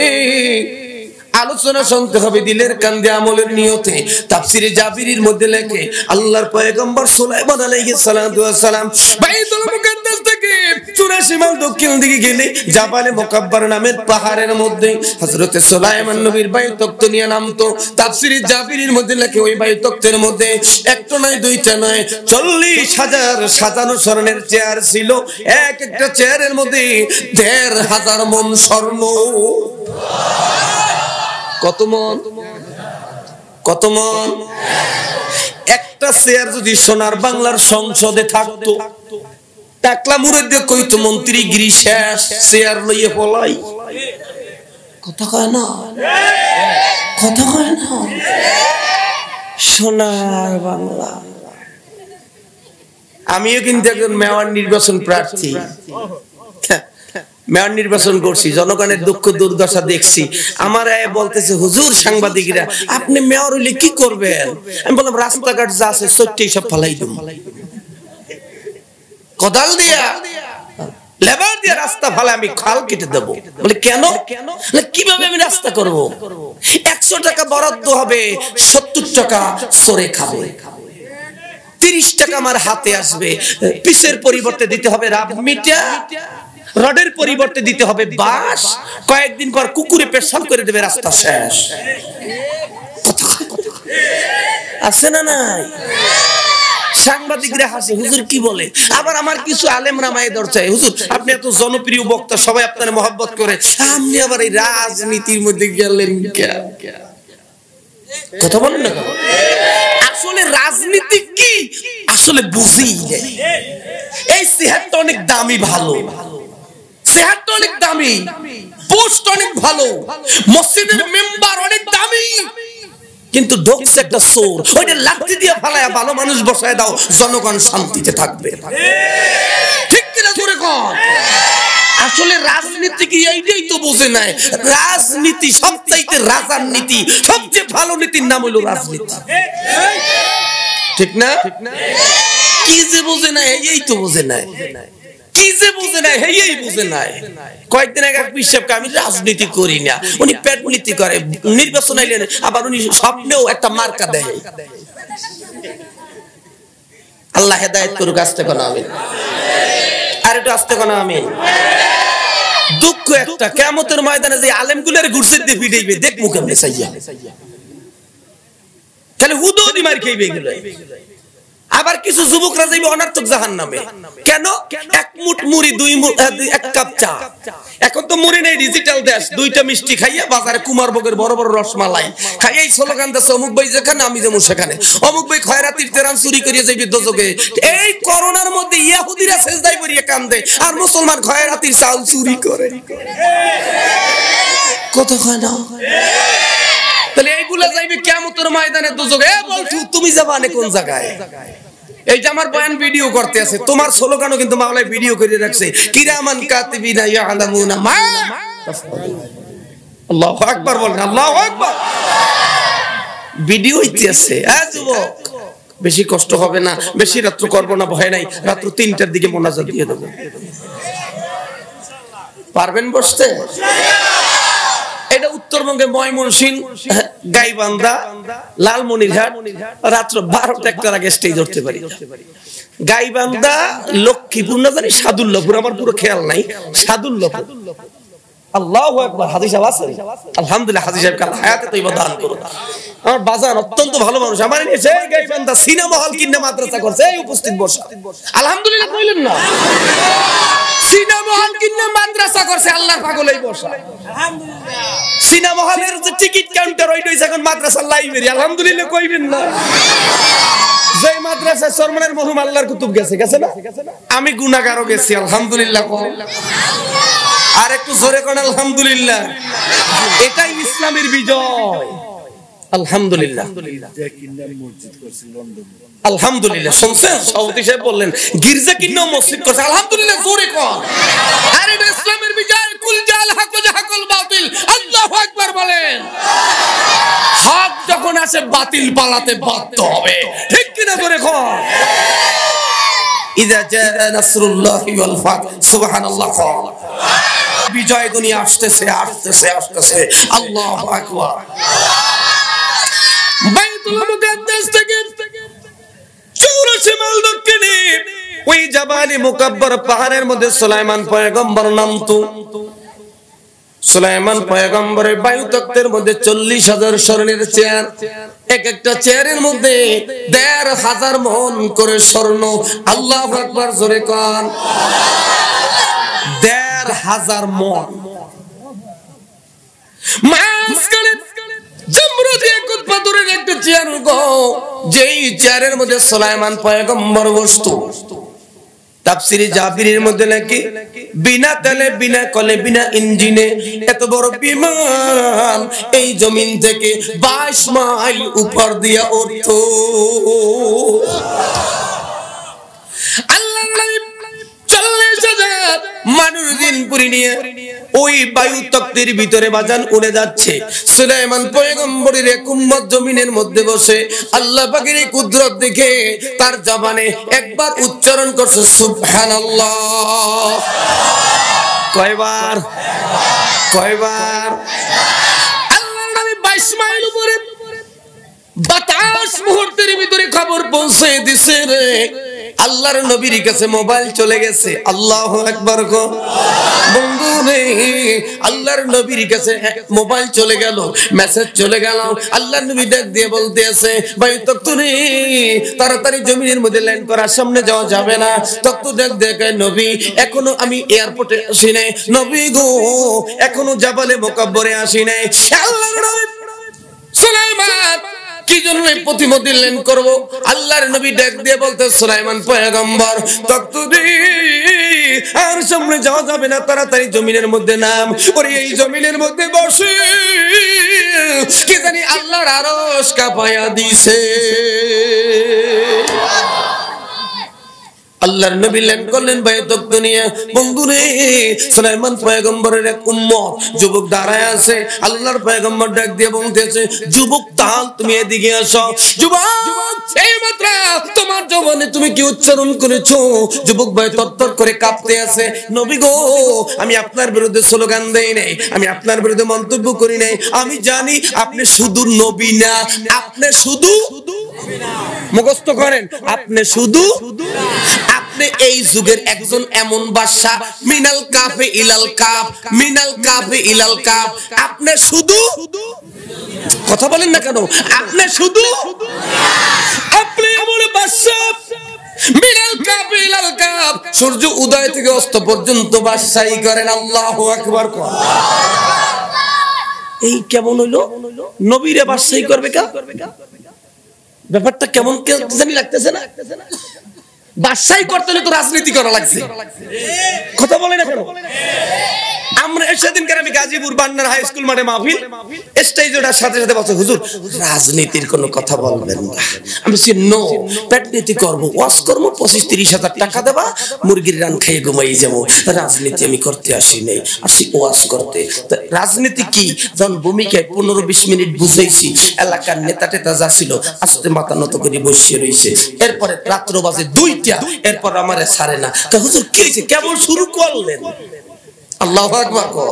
আলোচনা শুনতে হবে দিলের কান দিয়ে, আমলের নিয়তে। তাফসিরে জাবিরির মধ্যে লেখে আল্লাহর পয়গম্বর সুলাইমান আলাইহিস সালাতু ওয়াস সালাম বাইতুল মুকাদ্দাস থেকে 84 মাইল দক্ষিণ দিকে গেলে জাবালে মুকাব্বার নামের পাহাড়ের মধ্যে হযরত সুলাইমান নবীর বাইতুক্ত নিয়ে নামতো। তাফসিরে জাবিরির মধ্যে লেখে ওই বাইতুক্তের মধ্যে একটা নয়, দুইটা নয়, 40,000 সাজানো স্বর্ণের চেয়ার ছিল। এক একটা চেয়ারের মধ্যে 1,500 মণ স্বর্ণ। কত মন? কত মন? একটা চেয়ার যদি সোনার বাংলার সংসদে থাকতো, টাকলা মুরিদ কইতো মন্ত্রীগিরি শেষ, চেয়ার লইয়ে পলাই। কথা কয় না? কথা কয় না? সোনার বাংলা। আমিও কিন্তু একজন মেয়র নির্বাচন প্রার্থী। মেয়র নির্বাচন করছি, জনগণের দুঃখ দুর্দশা দেখছি। আমার বলতেছে হুজুর সাংবাদিকরা আপনি মেয়র হইলে কি করবেন? আমি বললাম রাস্তাঘাট যা আছে সত্যি সব ফালাই দেব, কোদাল দিয়া লেবার দিয়ে রাস্তা ফালে আমি খাল কেটে দেব। বলে কেন? কিভাবে আমি রাস্তা করব? 100 টাকা বরাদ্দ হবে, 70 টাকা সরে খাবে, 30 টাকা আমার হাতে আসবে। পিসের পরিবর্তে দিতে হবে রাবমিটা, রডের পরিবর্তে দিতে হবে বাঁশ, কয়েকদিন পর কুকুরে পেশাব করে দেবে, রাস্তা শেষ। আছে না নাই? সাংবাদিকরা হাসে, হুজুর কি বলে? আবার আমার কিছু আলেমরা মায়ে দরচায়, হুজুর আপনি এত জনপ্রিয় বক্তা, সবাই আপনার মহব্বত করে, আপনি আবার এই রাজনীতির মধ্যে গেলেন কেন? কথা বলেন না? আসলে রাজনীতি কি আসলে বুঝি নাই। এই চেহারাটা অনেক দামি, ভালো চেহারাটা অনেক দামি, পোস্ট অনেক ভালো, মসজিদের মেম্বার অনেক দামি, কিন্তু ঢোকছে একটা চোর, ওইটা লাঠি দিয়ে ফালায়া ভালো মানুষ বসায় দাও, জনগণ শান্তিতে থাকবে। ঠিক কিনা জোরে কর? আসলে রাজনীতি কি এইটাই তো বোঝে নাই। রাজনীতি সবচাইতে রাজার নীতি, সবচেয়ে ভালো নীতির নাম হলো রাজনীতি। ঠিক না? কি যে বোঝে না এই তো বোঝে নাই, কি যে বোঝে না এই বোঝে নাই। কয়েকদিন আগে পিসাবকে আমি রাজনীতি করি না, উনি পেট নীতি করে, নির্বাচন আইলেন আবার উনি স্বপ্নেও একটা মার্কা দেয়। আল্লাহ হেদায়েত করুক। আসতে কোন আমিন। আর একটু আসতে কোন আমিন। দুঃখ একটা, কিয়ামতের ময়দানে যে আলেমগুলোর ঘুরছে দিয়ে পিটাইবে, দেখবো কেমনে চাইয়া, তাহলে হুদুদি মার খাইবে এগুলো। আবার কিছু যুবকরা যাইবে অনার্থক জাহান্নামে। কেন? এক মুঠ মুড়ি, এক কাপ চা। এখন তো মুড়ি নেই, ডিজিটাল দেশ। 2টা মিষ্টি খাইয়া বাজারে কুমারভোগের বড় বড় রসমালাই খাইয়া এই স্লোগান দিচ্ছে, অমুক ভাই যেখানে আমি যেমন সেখানে, অমুক ভাই খয়রাতির তেরাম চুরি করিয়া যাইবে দোজকে। এই করোনার মধ্যে ইহুদিরা সেজদায় পড়িয়া কান্দে, আর মুসলমান খয়রাতির চাউল চুরি করে। কত হয় না? তাহলে এইগুলা যাইবে কিয়ামতের ময়দানে দোজকে। এ বলছু তুমি যাবানে কোন জায়গায়? এই যে আমার বয়ান ভিডিও করতে আছে, তোমার স্লোগানও কিন্তু মাওলায় ভিডিও করে রাখছে, কিরামান কাতিবিনা ইয়ালামুনা মা। আল্লাহু আকবার বলেন, আল্লাহু আকবার। ভিডিও হইতেছে। যুবক বেশি কষ্ট হবে না, বেশি রাত্র করবো না, ভয় নাই, রাত্র 3টার দিকে মোনাজাত দিয়ে দেবো। পারবেন বসতে? এটা উত্তরবঙ্গে ময়মনসিংহ, গাইবান্ধা, লালমনিরহাট রাত্র 12টার আগে স্টেজ ধরতে পারি। গাইবান্ধা, লক্ষ্মীপুর না জানি সাদুল্লাহপুর, আমার পুরো খেয়াল নাই, সাদুল্লাহপুর। আল্লাহু আকবার। হাজী সাহেব আছে? আলহামদুলিল্লাহ, হাজী সাহেবকে আল্লাহ হায়াতে তৈয়বা দান করুন। আমার বাজার অত্যন্ত ভালো মানুষ, আমার নিয়ে গাইবান্ধা সিনেমা হল কিনে মাদ্রাসা করছে, এই উপস্থিত বসা। আলহামদুলিল্লাহ কইলেন না? সিনেমা হল কিনে মাদ্রাসা করছে, আল্লাহর পাগল এই বসা। আলহামদুলিল্লাহ। সিনেমা হলের যে টিকিট কাউন্টার ওইটা হইছে এখন মাদ্রাসার লাইব্রেরি। আলহামদুলিল্লাহ কইবেন না? যে মাদ্রাসায় সরমানের মরহুম আল্লাহর কুতুব গেছে, গেছে না? আমি গুনাহগারও গেছি, আলহামদুলিল্লাহ। আর একটু জোরে কোন আলহামদুলিল্লাহ। এটাই ইসলামের বিজয়। আলহামদুলিল্লাহ, আলহামদুলিল্লাহ। শুনছেন সভাপতি সাহেব বললেন গির্জা কিনা মসজিদ করছে, আলহামদুলিল্লাহ জোরে কোন। আর এটা ইসলামের বিজয়। কুল জাল হক জাহাকুল বাতিল, আল্লাহু আকবার বলেন। হক যখন আসে বাতিল পালাতে বাধ্য হবে, ঠিক কিনা জোরে কোন। ইযা জাআ নাসরুল্লাহি ওয়াল ফাত, সুবহানাল্লাহ। বিজয় দুনিয়া আসতেছে, আসতেছে, আসতেছে। আল্লাহু আকবার। বাইতুল মুকাদ্দাস থেকে 84 মাইল দক্ষিণে ওই জাবালি মুকাব্বার পাহাড়ের মধ্যে সুলাইমান পয়গম্বর নামতো। সুলাইমান পয়গম্বরের বায়ু তক্তের মধ্যে 40,000 স্বর্ণের চেয়ার, এক একটা চেয়ারের মধ্যে 1,500 মণ করে স্বর্ণ। আল্লাহু আকবার জোরে কোন। 1,500 মণ। মাঝখানে জামরুদ ইয়াকুত পাথরের একটা চেয়ার গো, যেই চেয়ারের মধ্যে সুলাইমান পয়গম্বর বসতো। তাফসীরে জাবিরের মধ্যে নাকি বিনা তেলে, বিনা কলে, বিনা ইঞ্জিনে এত বড় বিমান এই জমিন থেকে 22 মাইল উপর দিয়া উঠতো। আল্লাহর নবী 40,000 মানুষ দিন পুরি নিয়ে ওই বায়ু তক্তের ভিতরে বাজান উড়ে যাচ্ছে। সুলাইমান পয়গম্বরের এক উম্মত জমিনের মধ্যে বসে আল্লাহ পাকের এই কুদরত দেখে তার জবানে একবার উচ্চারণ করছে সুবহানাল্লাহ। কয়বার? কয়বার? আল্লাহর নবী 22 মাইল উপরে বাতাস মুহূর্তের ভিতরে খবর পৌঁছে দিছে রে। আল্লাহর নবীর কাছে মোবাইল চলে গেছে। আল্লাহু আকবার গো বন্ধু রে, আল্লাহর নবীর কাছে মোবাইল চলে গেল, মেসেজ চলে গেল। আল্লাহর নবী ডাক দিয়ে বলতে আছে, ভাই তক্তুরে তাড়াতাড়ি জমিনের মধ্যে ল্যান্ড করার, সামনে যাওয়া যাবে না। তক্তু ডাক দেখে, নবী এখনো আমি এয়ারপোর্টে আসি নাই, নবী গো এখনো জাবালে মুকাব্বরে আসি নাই। আল্লাহর নবী সুলাইমান কি জন্য প্রতিমধ্যে ল্যান্ড করব? আল্লাহর নবী ডাক দিয়ে বলতে, সুলাইমান পয়গম্বর তক্তুরে আর সামনে যাওয়া যাবে না, তাড়াতাড়ি জমিনের মধ্যে নাম। ওরে এই জমিনের মধ্যে বসে কি জানি আল্লাহর আরশ কাঁপায়া দিছে। আল্লাহর নবী ল্যান্ড করলেন বায়তুক দুনিয়া। বন্ধুরে সুলাইমান পয়গম্বরের এক উম্মত যুবক দাঁড়ায় আছে। আল্লাহর পয়গম্বর ডাক দিয়ে বলতেছে, যুবক তাল তুমি এদিকে আসো। যুবক এই মাত্র তোমার জবানে তুমি কি উচ্চারণ করেছো? যুবক ভাই তরতর করে কাঁপতে আছে। নবী গো আমি আপনার বিরুদ্ধে স্লোগান দেই নাই, আমি আপনার বিরুদ্ধে মন্তব্য করি নাই। আমি জানি আপনি শুধু নবী না, আপনি শুধু মুখস্থ করেন, আপনি শুধু, আপনি এই যুগের একজন এমন বাদশা, মিনাল কাফে ইলাল কাফ, মিনাল কাফে ইলাল কাফ। আপনি শুধু, কথা বলেন না কেন? আপনি শুধু, আপনি এমন বাদশা মিনাল কাফে ইলাল কাফ, সূর্য উদয় থেকে অস্ত পর্যন্ত বাদশাহী করেন। আল্লাহু আকবার। এই কেমন হইলো? নবীরে বাদশাহী করবে কা? ব্যাপারটা কেমন জানি লাগতেছে না? বাদশাহী করতে হলে তো রাজনীতি করা লাগছে। কথা বলে না কেন? আমরা সেদিনকার আমি গাজীপুর বান্নার হাই স্কুল মাঠে মাহফিল স্টেজ ওঠার সাথে সাথে বলছে হুজুর রাজনীতির কোনো কথা বলবেন না। আমি বলছি নো, পেটনীতি করবো, ওয়াজ করবো, 25-30 হাজার টাকা দেবা, মুরগির রান খেয়ে ঘুমাই যাবো। রাজনীতি আমি করতে আসি নাই, আসি ওয়াজ করতে। রাজনীতি কি যখন ভূমিকায় 15-20 মিনিট বুঝাইছি, এলাকার নেতা টেতা যা ছিল আস্তে মাথা নত করে বসিয়ে রয়েছে। এরপরে রাত্র বাজে 2টা, এরপর আমারে ছাড়ে না। হুজুর কি হয়েছে, কেমন শুরু করলেন? আল্লাহু আকবার কো,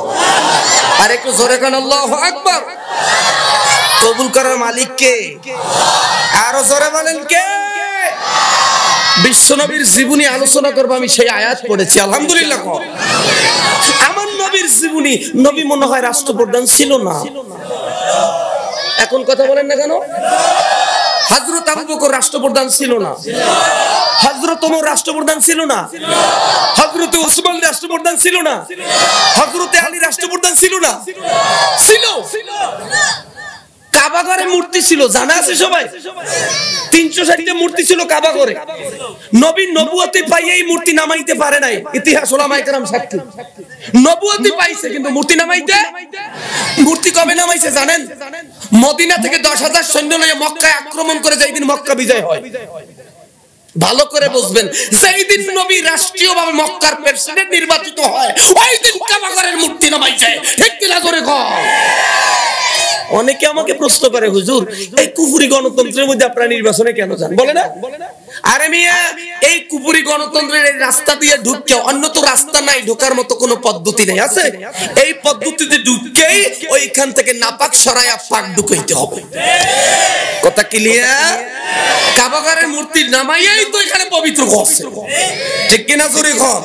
আর একটু জোরে কান আল্লাহু আকবার। কবুল করার মালিক কে? আরো জোরে বলেন কে? বিশ্বনবীর জীবনী আলোচনা করব, আমি সেই আয়াত পড়েছি আলহামদুলিল্লাহ। আমার নবীর জীবনী, নবী মনে হয় রাষ্ট্রপ্রধান ছিল না। এখন কথা বলেন না কেন? হযরত আবু বকর রাষ্ট্রপ্রধান ছিল না, হযরত ওমর রাষ্ট্রপ্রধান ছিল না, হযরত ওসমান রাষ্ট্রপ্রধান ছিল না, হযরত আলী রাষ্ট্রপ্রধান ছিল না? ছিল। কাবা ঘরে মূর্তি ছিল, জানা আছে সবাই? 360টা মূর্তি ছিল কাবা ঘরে। নবী নবুয়তি পাইয়ে এই মূর্তি নামাইতে পারে নাই, ইতিহাস ওলামায়ে কেরাম সাক্ষী। নবুয়তি পাইছে কিন্তু মূর্তি নামাইতে, মূর্তি কবে নামাইছে জানেন? মদিনা থেকে 10,000 সৈন্য নিয়ে মক্কায় আক্রমণ করে যেই দিন মক্কা বিজয় হয়। ভালো করে বুঝবেন, যেই দিন নবী রাষ্ট্রীয়ভাবে মক্কার প্রেসিডেন্ট নির্বাচিত হয়, ওই দিন কাবা ঘরের মূর্তি নামাইছে। ঠিক কি না জোরে কও? অনেকে আমাকে প্রশ্ন করে হুজুর এই কুফরি গণতন্ত্রের মধ্যে আপনারা নির্বাচনে কেন যান, বলে না? আরে মিয়া, এই কুফরি গণতন্ত্রের এই রাস্তা দিয়ে ঢুকতে অন্য তো রাস্তা নাই, ঢোকার মতো কোনো পদ্ধতি নাই, আছে? এই পদ্ধতিতে ঢুককেই ওইখান থেকে নাপাক সরায়া পাক ঢুকাইতে হবে। কথা ক্লিয়ার? কাবা ঘরের মূর্তি নামাইয়াই তো এখানে পবিত্র করছে। ঠিক কিনা জোরে কর?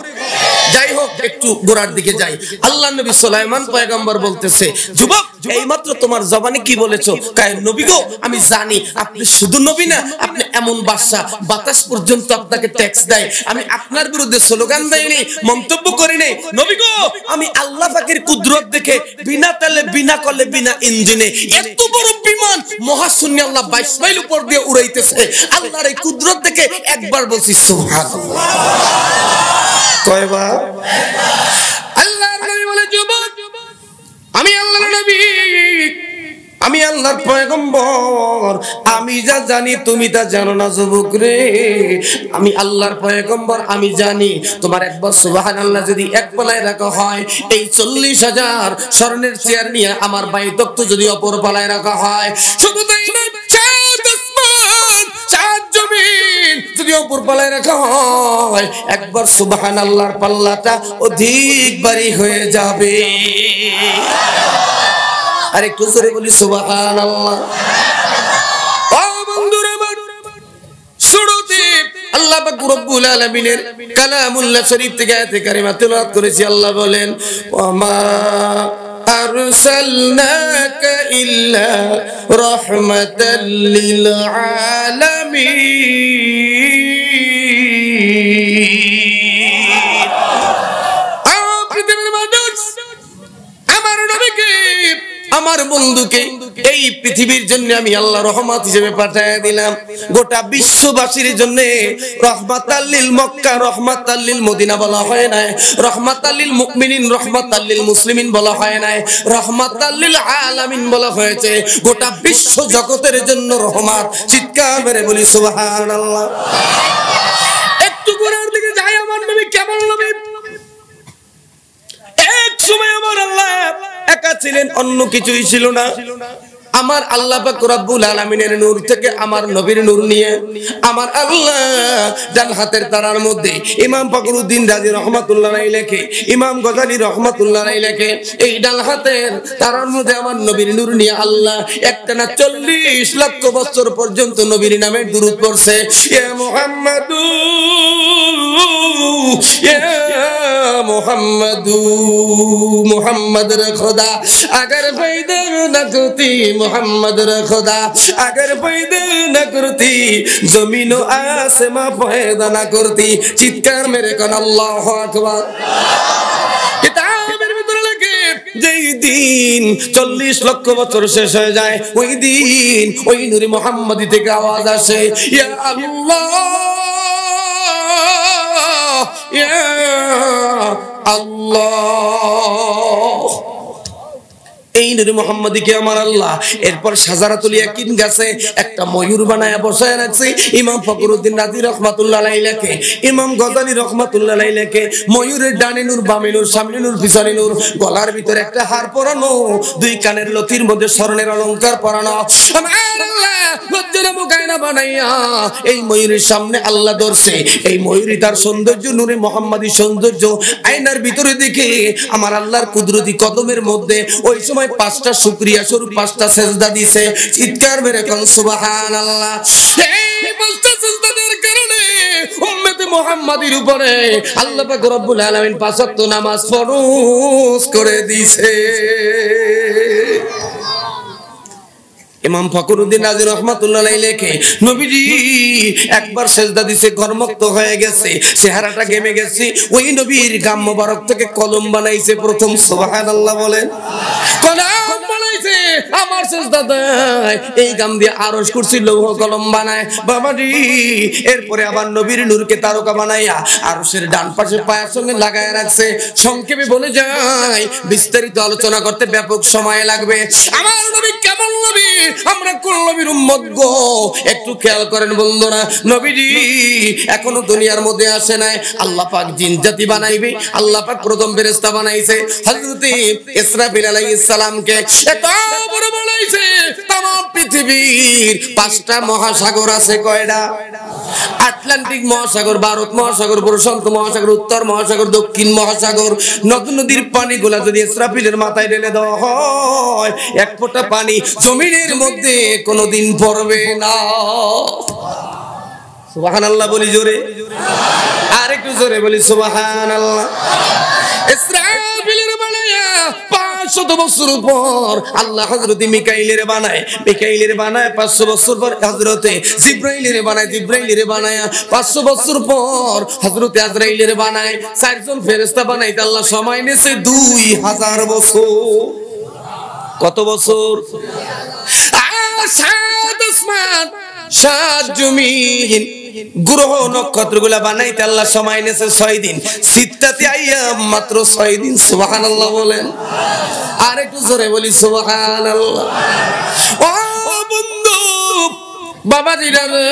যাই হোক, একটু গোড়ার দিকে যাই। আল্লাহ নবী সুলাইমান পয়গম্বর বলতেছে, যুবক এইমাত্র তোমার জবানে কি বলেছো? কায় নবী গো, আমি জানি আপনি শুধু নবী না, আপনি এমন বাদশা, বাতাস পর্যন্ত আপনাকে ট্যাক্স দেয়। আমি আপনার বিরুদ্ধে স্লোগান দেইনি, মন্তব্য করিনি। নবী গো, আমি আল্লাহ পাকের কুদরত দেখে বিনা তেলে, বিনা কলে, বিনা ইঞ্জিনে এত বড় বিমান মহাশূন্যে আল্লাহ 22 মাইল উপর দিয়ে উড়াইতেছে। আল্লাহর এই কুদরত দেখে একবার বলছি সুবহানাল্লাহ। কয়বার? আল্লাহর নবী বলে, যুবক আমি আল্লাহর নবী, আমি আল্লাহর পয়গম্বর, আমি যা জানি তুমি তা জানো না যুবক রে। আমি আল্লাহর পয়গম্বর, আমি জানি তোমার একবার সুবহানাল্লাহ যদি এক পালায় রাখা হয়, এই 40,000 স্বর্ণের চেয়ার নিয়ে আমার বাইতক্ত যদি অপর পালায় রাখা হয়, শুধু তাই না, চাঁদ আসমান, চাঁদ জমিন যদি অপর পালায় রাখা হয়, একবার সুবহানাল্লাহর পাল্লাটা অধিক ভারী হয়ে যাবে। আর একটু জোরে বলি সুবহানাল্লাহ। ও বন্ধুরা আমার, শুরুতে আল্লাহ পাক রব্বুল আলামিনের কালামুল্লাহ শরীফ থেকে আয়াতে কারিমা তেলাওয়াত করেছি। আল্লাহ বলেন, ওয়ামা আরসালনাকা ইল্লা রাহমাতাল লিল আলামিন। পৃথিবীর মানুষ আমার নবীকে, আমার বন্ধুকে এই পৃথিবীর জন্য আমি আল্লাহ রহমত হিসেবে পাঠিয়ে দিলাম। গোটা বিশ্ববাসীর জন্য রহমাতাল লিল মক্কা, রহমাতাল লিল মদিনা বলা হয় না, রহমাতাল লিল মুমিনিন, রহমাতাল লিল মুসলিমিন বলা হয় না, রহমাতাল লিল আলামিন বলা হয়েছে। গোটা বিশ্ব জগতের জন্য রহমত। চিৎকার মেরে বলি সুবহানাল্লাহ। একটু গোড়ার দিকে যাই, আমার নবী কেমন নবী? এক সময় আমার আল্লাহ একা ছিলেন, অন্য কিছুই ছিল না। আমার আল্লাহ পাক রব্বুল আলামিনের নূর থেকে আমার নবীর নূর নিয়ে আমার আল্লাহ ডান হাতের তারার মধ্যে ইমাম ফখরুদ্দিন রাজি রহমাতুল্লাহ আলাইহি লেখে, ইমাম গজালি রহমাতুল্লাহ আলাইহি লেখে, এই ডান হাতের তারার মধ্যে আমার নবীর নূর নিয়ে আল্লাহ একটানা 40 লক্ষ বছর পর্যন্ত নবীর নামে দুরূদ পড়ছে। ইয়া মুহাম্মাদু, ইয়া মুহাম্মাদু, মুহাম্মদ রে খোদা अगर पैदा न करती मोहम्मद रे खुदा, अगर पैदा न करती जमीन व आसमां पैदा न करती। चित्कार मेरे कन अल्लाहु আকবার। কিতাবের ভিতরে লেখে যেই দিন 40 লক্ষ বছর শেষ হয়ে যায়, ওই দিন ওই নূরে মুহাম্মদি থেকে আওয়াজ আসে, ইয়া আল্লাহ, ইয়া আল্লাহ, এই নূরে মুহাম্মাদিকে আমার আল্লাহ এরপর শাজারাতুল ইয়াকিন গাছে একটা ময়ূর বানায়া বসায় রাখছে। ইমাম ফখরুদ্দিন রাজি রাহমাতুল্লাহ আলাইহিকে, ইমাম গজালি রাহমাতুল্লাহ আলাইহিকে ময়ূরের ডানে নূর, বামে নূর, সামনে নূর, পিছনে নূর, গলার ভিতরে একটা হার পরানো, দুই কানের লতির মধ্যে স্বর্ণের অলংকার পরানো। আমার আল্লাহ লজ্জার মুকায়না বানাইয়া এই ময়ূরের সামনে আল্লাহ ধরছে। এই ময়ূরী তার সৌন্দর্য, নূরে মুহাম্মাদি সৌন্দর্য আয়নার ভিতরে দেখে আমার আল্লাহর কুদরতি কদমের মধ্যে ওই সময় 5টা শুকরিয়া স্বরূপ 5টা সেজদা দিছে। চিৎকার মেরে কোন সুবহানাল্লাহ। এই বলতে সেজদার কারণে উম্মতে মুহাম্মাদির উপরে আল্লাহ পাক রব্বুল আলামিন 5 ওয়াক্ত নামাজ ফরজ করে দিয়েছে। ইমাম ফখরুদ্দিন রাজি রাহমাতুল্লাহ আলাইহি নবীজি একবার সিজদা দিছে, গর্মক্ত হয়ে গেছে, চেহারাটা ঘেমে গেছে। ওই নবীর গাম মোবারক থেকে কলম বানাইছে প্রথম। সুবহানাল্লাহ বলেন। কলম বানাইছে আমার সিজদা দেয়, এই গাম দিয়ে আরশ কুরসি লৌহ কলম বানায় বাবাজি। এরপরে আবার নবীর নূরকে তারকা বানাইয়া আরশের ডান পাশে পায়ের সঙ্গে লাগায় রাখছে। সংক্ষেপে বলে যায়, বিস্তারিত আলোচনা করতে ব্যাপক সময় লাগবে। আমার নবী কেমন নবী, আমরা কোন নবীর উম্মত গো, একটু খেয়াল করেন বন্ধুরা। নবীজি এখনো দুনিয়ার মধ্যে আসে নাই, আল্লাহ পাক জিন জাতি বানাইবে। আল্লাহ পাক প্রথম ফেরেশতা বানাইছে হযরত ইসরাফিল আলাইহিস সালামকে। এত বড় বানাইছে, तमाम পৃথিবীর 5টা মহাসাগর আছে। কয়টা? আটলান্টিক মহাসাগর, ভারত মহাসাগর, প্রশান্ত মহাসাগর, উত্তর মহাসাগর, দক্ষিণ মহাসাগর। নদীর পানিগুলা যদি ইসরাফিলের মাথায় ঢেলে দেওয়া হয়, এক ফোঁটা পানি জমিনের মধ্যে কোনোদিন পড়বে না। সুবহানাল্লাহ বলি জোরে, আর একটু জোরে বলি সুবহানাল্লাহ। ইসরাফিলের বানায়া 500 বছর পর আল্লাহ হযরত মিকাইলের বানায়, মিকাইলের বানায় 500 বছর পর হযরত জিবরাইলের বানায়, জিবরাইলের বানায় 500 বছর পর হযরত আজরাইলের বানায়। 4 জন ফেরেশতা বানাইতে আল্লাহ সময় নিয়েছে 2000 বছর। কত বছর? 7 আসমান 7 জমিন গ্রহ নক্ষত্রগুলা বানাইতে আল্লাহ সময় নিয়েছে 6 দিন। সিত্তাতি আইয়াম, মাত্র 6 দিন। সুবহানাল্লাহ বলেন, আর একটু জোরে বলি সুবহানাল্লাহ। ও বন্ধু বাবাজিরা রে,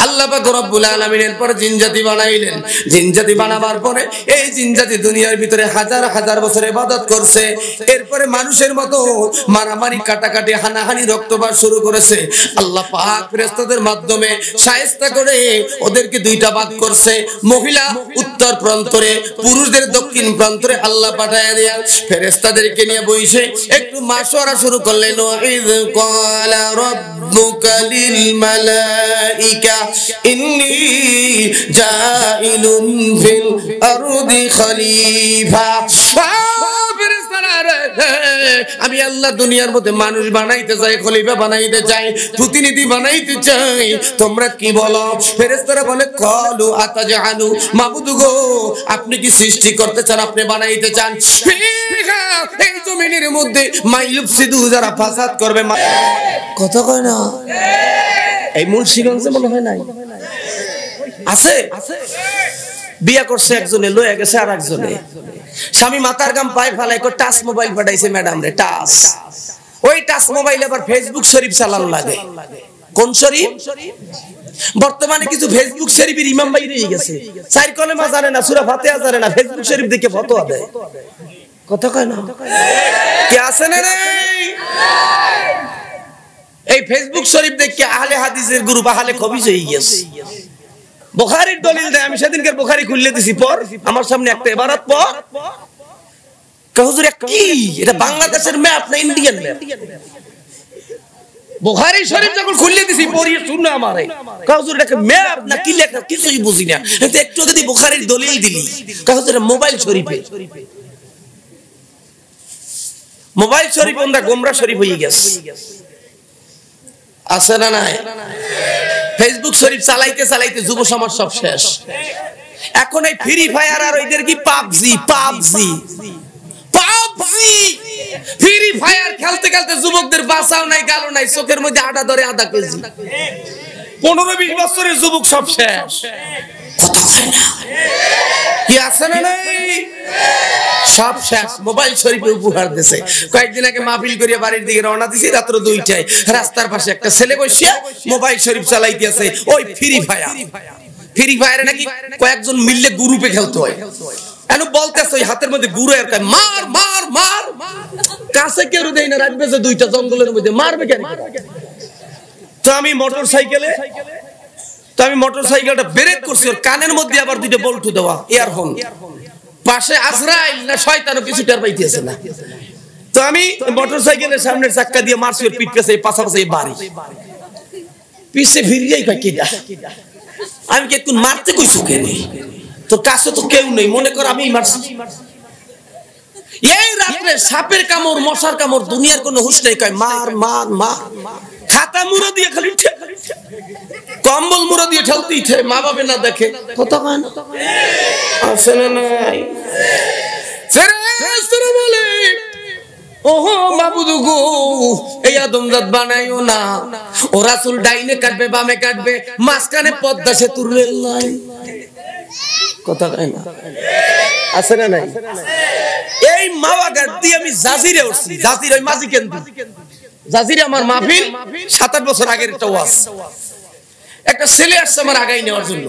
আল্লাহ পাক রব্বুল আলামিন এরপর জিনজাতি বানাইলেন। জিনজাতি বানাবার পরে এই জিনজাতি দুনিয়ার ভিতরে হাজার হাজার বছর ইবাদত করছে। এরপরে মানুষের মতো মারামারি, কাটাকাটি, হানাহানি, রক্তপাত শুরু করেছে। আল্লাহ পাক ফেরেশতাদের মাধ্যমে শায়েস্তা করে ওদেরকে 2টা ভাগ করছে। মহিলা উত্তর প্রান্তরে, পুরুষদের দক্ষিণ প্রান্তরে আল্লাহ পাঠায় দিয়া ফেরেশতাদেরকে নিয়ে বইসে একটু মাশওয়ারা শুরু করলেন। ইয ক্বালা রাব্বুকা লিল মালাইকা ইন্নী জাইলুন ফিল আরদি খলিফা। আমি আল্লাহ দুনিয়ার মধ্যে মানুষ বানাইতে চাই, খলিফা বানাইতে চাই, প্রতিনিধি বানাইতে চাই। তোমরা কি বলো? ফেরেশতারা বলে ক্বালু আতাজআলু, মাবুদ গো আপনি কি সৃষ্টি করতে চান, আপনি বানাইতে চান? এই জমিনের মধ্যে মাইয়ুফসিদু, যারা ফাসাদ করবে। কথা কয় না? এই মুন্সিগঞ্জে মনে হয় নাই, আছে? বিয়া করছে একজনে, লয়ে গেছে আর একজনে। স্বামী মাথার গাম পায়ে ফেলাই টাচ মোবাইল পাঠাইছে ম্যাডাম রে, টাচ। ওই টাচ মোবাইল আবার ফেসবুক শরীফ চালানো লাগে। কোন শরীফ? বর্তমানে কিছু ফেসবুক শরীফের ইমাম ভাই রয়ে গেছে, 4 কলেমা জানে না, সূরা ফাতিহা জানে না, ফেসবুক শরীফ দেখে ফতোয়া দেয়। কথা কয় না? কে আছে না রে? এই ফেসবুক শরীফ দেখে আহলে হাদিসের গ্রুপ আহলে খবিস হয়ে গেছে। বুখারীর দলিল দেয়। আমি সেদিনকার বুখারী খুলে দিছি, পর আমার সামনে একটা ইবারত পর হুজুর কি এটা বাংলাদেশের ম্যাপ না ইন্ডিয়ান ম্যাপ? বুখারী শরীফ যখন খুলে দিছি পড়িয়ে শুনো আমারে, হুজুর এটা ম্যাপ না কি লেখা কিছুই বুঝি না। কিন্তু একটু যদি বুখারীর দলিল দিলি, হুজুর মোবাইল শরীফে, মোবাইল শরীফ ওন্দা গোমরা শরীফ হয়ে গেছে। আছে না নাই? ফেসবুক শরীফ চালাইতে চালাইতে যুব সমাজ সব শেষ। এখন এই ফ্রি ফায়ার আর ওইদের কি PUBG, PUBG, PUBG, free fire খেলতে খেলতে যুবকদের বাঁচাও নাই, গালও নাই, চোখের মধ্যে আটা ধরে আধা কেজি। 15-20 বছরের যুবক সব শেষ। কথা হয় না? কি আছে না নাই? সব শেষ। মোবাইল শরীফে উপহার দিয়েছে। কয়েকদিন আগে মাহফিল করিয়া বাড়ির দিকে রওনা দিছি, রাত্র 2টায়। রাস্তার পাশে একটা ছেলে বসে মোবাইল শরীফ চালাইতেছে, ওই ফ্রি ফায়ার। ফ্রি ফায়ারে নাকি কয়েকজন মিললে গ্রুপে খেলতে হয়। এন বলতেছে ওই হাতের মধ্যে গুরু আর কয় মার মার মার। কাছে কেউ দেয় না, রাখবে যে 2টা জঙ্গলের মধ্যে মারবে কেন? তো আমি মোটরসাইকেলটা ব্রেক করছি, ওর কানের মধ্যে আবার 2টা বল্টু দেওয়া ইয়ারফোন। পাশে আজরাইল না শয়তানও কিছু টের পাইতেছে না। তো আমি মোটরসাইকেলের সামনের চাক্কা দিয়ে মারছি ওর পিঠ পেছে, পাশাপাশি বাড়ি পিছে ফিরিয়াই কয় কিডা। আমি কি একটু মারতে কইছো কেন? তোর কাছে তো কেউ নেই, মনে কর আমি মারছি। এই রাত্রে সাপের কামড়, মশার কামড়, দুনিয়ার কোনো হুঁশ নেই। কয় মার মার মার। খাতা মুড়ো দিয়ে খালি কম্বল মুড়ো দিয়ে ঠেলতেই থাকে, মা বাবা না দেখে। কথা কয় না? আছে না নাই? ফেরেশতারা বলে ওহো মাবুদ গো, এই আদমজাত বানাইও না। ও রাসূল ডাইনে কাটবে বামে কাটবে, মাঝখানে পদ্মা সেতুর রেল লাইন। কথা কয় না? আছে না নাই? এই মাওয়াঘাট দিয়ে আমি জাজিরে উঠছি। জাজির ওই মাঝি কেন্দ্র জাজিরে আমার মাহফিল 7-8 বছর আগের একটা ওয়াজ। একটা ছেলে আসছে আমার আগাই নেওয়ার জন্য।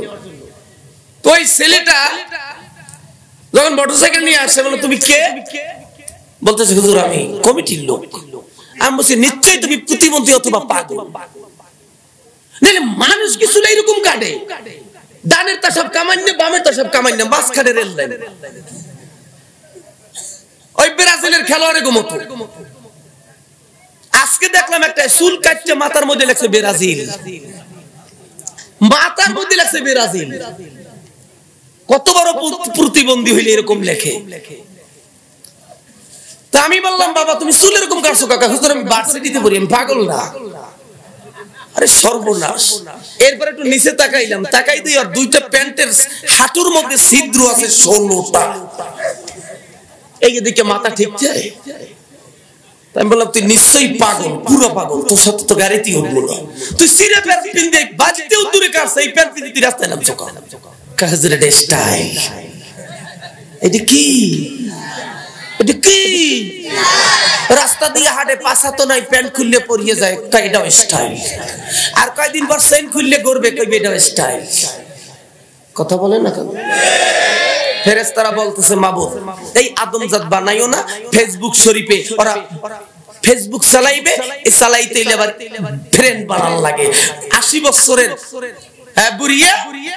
তো ওই ছেলেটা যখন মোটরসাইকেল নিয়ে আসছে, বলে তুমি কে? বলতেছে হুজুর আমি কমিটির লোক। আমি বলছি নিশ্চয়ই তুমি প্রতিমন্ত্রী অথবা পাগল। নাহলে মানুষ কিছু এরকম কাটে, ডানের তা সব কামান্য, বামের তা সব কামান্য, মাঝখানে রেল লাইন। ওই ব্রাজিলের খেলোয়াড়ের মতো। আজকে দেখলাম একটা চুল কাটতে মাথার মধ্যে লেখছে ব্রাজিল, মাথার মধ্যে লেখছে ব্রাজিল। কত বড় প্রতিবন্ধী হইলে এরকম লেখে? তা আমি বললাম বাবা তুমি চুল এরকম কাটছো কাকা? হুজুর আমি ভার্সিটিতে পড়ি, আমি পাগল না। আরে সর্বনাশ। এরপর একটু নিচে তাকাইলাম, তাকাই দিই আর 2টা প্যান্টের হাঁটুর মধ্যে ছিদ্র আছে 16টা। এই দিকে মাথা ঠিক যায়। আমি বললাম তুই নিশ্চয়ই পাগল, পুরো পাগল, তোর সাথে তো গাড়িতেই উঠবো না। তুই সিরে প্যান্ট পিনতে বাজতেও দূরে কাটছে, এই প্যান্ট পিনতে তুই রাস্তায় নামছো কেন? কাজের এটা স্টাইল। এটা কি? এটা কি? রাস্তা দিয়ে হাঁটে, পাছা তো নাই, প্যান্ট খুললে পরিয়ে যায়, কয় এটাও স্টাইল। আর কয়দিন পর চেইন খুললে গড়বে, কইবে এটাও স্টাইল। কথা বলেন না কেন? ফেরেশতারা বলতেছে মাবুদ এই আদমজাত বানাইও না। ফেসবুক শরীফে ওরা ফেসবুক চালাইবে, এই চালাইতে আবার ফ্রেন্ড বানান লাগে। 80 বছরের বুড়িয়া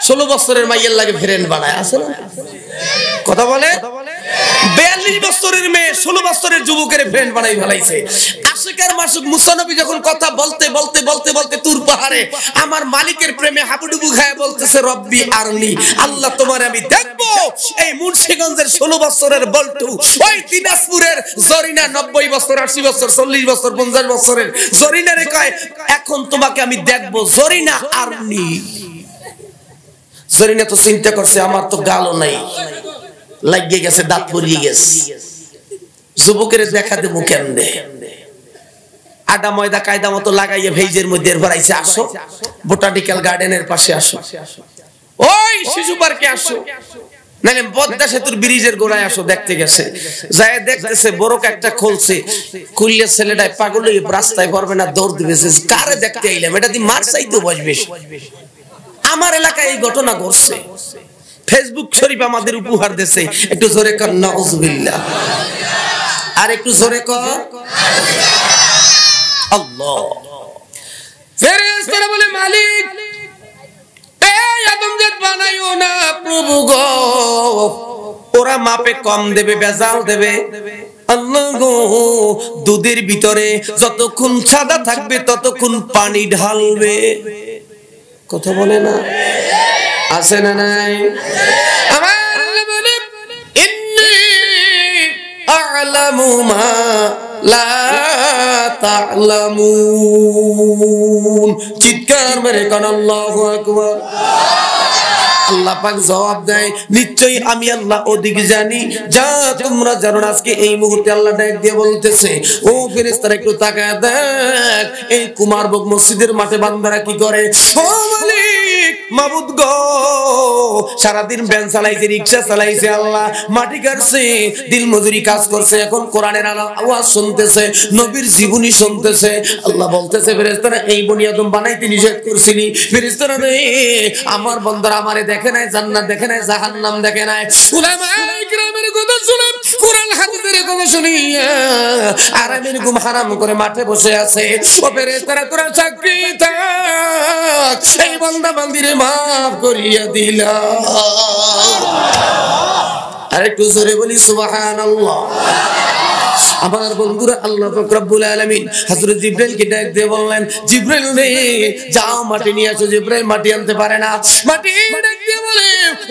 16 বছরের মাইয়ের লাগে ফ্রেন্ড বানায়। আছে না? কথা বলে 42 বছরের মেয়ে 16 বছরের যুবকের ফ্রেন্ড বানাই ফেলাইছে। আশিকার মাসুক মুসা নবী যখন কথা বলতে বলতে বলতে বলতে তুর পাহাড়ে আমার মালিকের প্রেমে হাবুডুবু খায় বলতেছে রব্বি আরনি, আল্লাহ তোমার আমি দেখবো। এই মুন্সিগঞ্জের 16 বছরের বল্টু, ওই দিনাজপুরের জরিনা 90 বছর 80 বছর 40 বছর 50 বছরের জরিনারে কয় এখন তোমাকে আমি দেখবো জরিনা আরনি। জরিনা তো চিন্তা করছে আমার তো গালও নাই, লাগিয়ে গেছে, দাঁত পড়িয়ে গেছে, যুবকের দেখা দেবো কেমনে? আডা ময়দা কায়দা মতো লাগাইয়ে ভেজের মধ্যে ভরাইছে, আসো বোটানিক্যাল গার্ডেনের পাশে আসো, ওই শিশু পার্কে আসো, নাহলে পদ্মা সেতুর ব্রিজের গোড়ায় আসো। দেখতে গেছে, যায় দেখতেছে বড়ক একটা খুলছে, খুললে ছেলেটাই পাগল হয়ে রাস্তায় পড়বে না, দৌড় দিবে। কারে দেখতে আইলাম? এটা তুই মার চাইতে বসবে। আমার এলাকায় এই ঘটনা ঘটছে। ফেসবুক শরীফ আমাদের উপহার দিয়েছে। একটু জোরে কর নাউজুবিল্লাহ, আর একটু জোরে কর আল্লাহ। ফেরেশতারা বলে মালিক এই আদমজাত বানাইও না প্রভু গো, ওরা মাপে কম দেবে, বেজাল দেবে। আল্লাহ গো দুধের ভিতরে যতক্ষণ সাদা থাকবে ততক্ষণ পানি ঢালবে। কথা বলে না? আছে না নাই? আমার আল্লাহ বলে ইন্নী আ'লামু মা লা তা'লামুন। চিৎকার মেরে কোন আল্লাহু আকবার। আল্লাহ পাক জবাব দেয় নিশ্চয়ই আমি আল্লাহ অধিক জানি যা তোমরা জানো না। আজকে এই মুহূর্তে আল্লাহ ডাক দিয়ে বলতেছে ও ফেরেশতারা একটু তাকায় দেখ এই কুমারবগ মসজিদের মাঠে বান্দারা কি করে। ও মালিক মাবুদ গো সারাদিন ভ্যান চালাইছে, রিকশা চালাইছে, আল্লাহ মাটি কাটছে, দিন মজুরি কাজ করছে, এখন কোরআনের আওয়াজ শুনতেছে, নবীর জীবনী শুনতেছে। আল্লাহ বলতেছে ফেরেশতারা এই বনি আদম বানাইতে নিষেধ করছিনি। ফেরেশতারা রে আমার বান্দারা আমারে দেখে নাই, জান্নাত দেখে নাই, জাহান্নাম দেখে নাই। উলামায়ে কিরামের কথা শুনে, কোরআন হাদিসের কথা শুনিয়া আরামের ঘুম হারাম করে মাঠে বসে আছে। ও ফেরেশতারা তোরা সাক্ষী থাক, এই বান্দা বান্দিরে মাফ করিয়া দিলা। আরেকটু জোরে বলি সুবহানাল্লাহ। আমার বন্ধুরা, আল্লাহ পাক রব্বুল আলামিন হযরত জিবরাইলকে ডাক দিয়ে বললেন, জিবরাইল রে যাও মাটি নিয়ে আসো। জিবরাইল মাটি আনতে পারে না। মাটি ডাক দিয়ে বলে,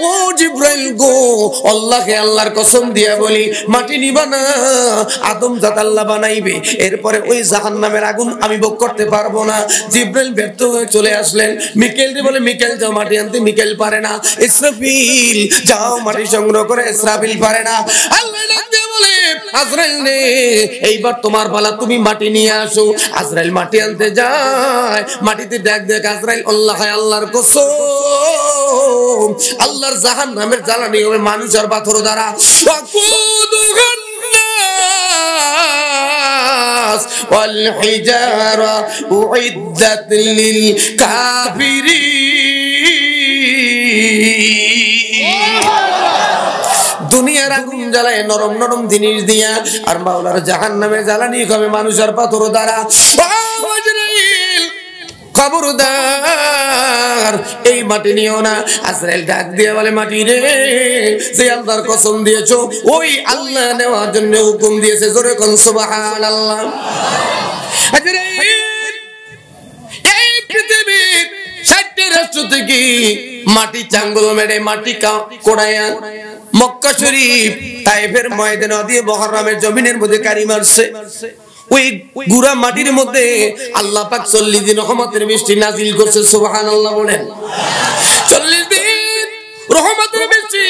ও জিবরাইল গো, আল্লাহকে আল্লাহর কসম দিয়ে বলি মাটি নিবা না, আদম জাত আল্লাহ বানাইবে, এরপরে ওই জাহান্নামের আগুন আমি ভোগ করতে পারবো না। জিবরাইল ব্যর্থ হয়ে চলে আসলেন। মিকাইল রে বলে, মিকাইল যাও মাটি আনতে। মিকাইল পারে না। ইসরাফিল যাও মাটি সংগ্রহ করে। ইসরাফিল পারে না। আল্লাহ ডাক দিয়ে বলে, আজরাইল রে এইবার তোমার পালা, তুমি মাটি নিয়ে আসো। আজরাইল মাটি আনতে যায়, মাটিতে ডাক দেখ আজরাইল, আল্লাহ আল্লাহর কসম, আল্লাহর জাহান্নামের জ্বালানি হবে মানুষ আর পাথর দ্বারা। ওয়াল হিজারা উইদ্দাত লিল কাফিরিন। দুনিয়ার আগুন জ্বালায় নরম নরম জিনিস দিয়া, আর মাওলার জাহান্নামে জ্বালানি হবে মানুষ আর পাথর দ্বারা। খবরদার এই মাটি নিও না। আজরাইল ডাক দিয়ে বলে, মাটি রে যে আল্লাহর কসম দিয়েছো ওই আল্লাহ নেওয়ার জন্য হুকুম দিয়েছে। জোরে কোন সুবহানাল্লাহ। এই পৃথিবীর 60টি রাষ্ট্র থেকে মাটি চাঙ্গল মেরে মাটি কোড়ায়া মক্কা শরীফ তায়েফের ময়দানে দিয়ে মুহররমের জমিনের মধ্যে কারি মারছে। ওই গুড়া মাটির মধ্যে আল্লাহ পাক 40 দিন রহমতের বৃষ্টি নাজিল করছে। সুবহানাল্লাহ বলেন। 40 দিন রহমতের বৃষ্টি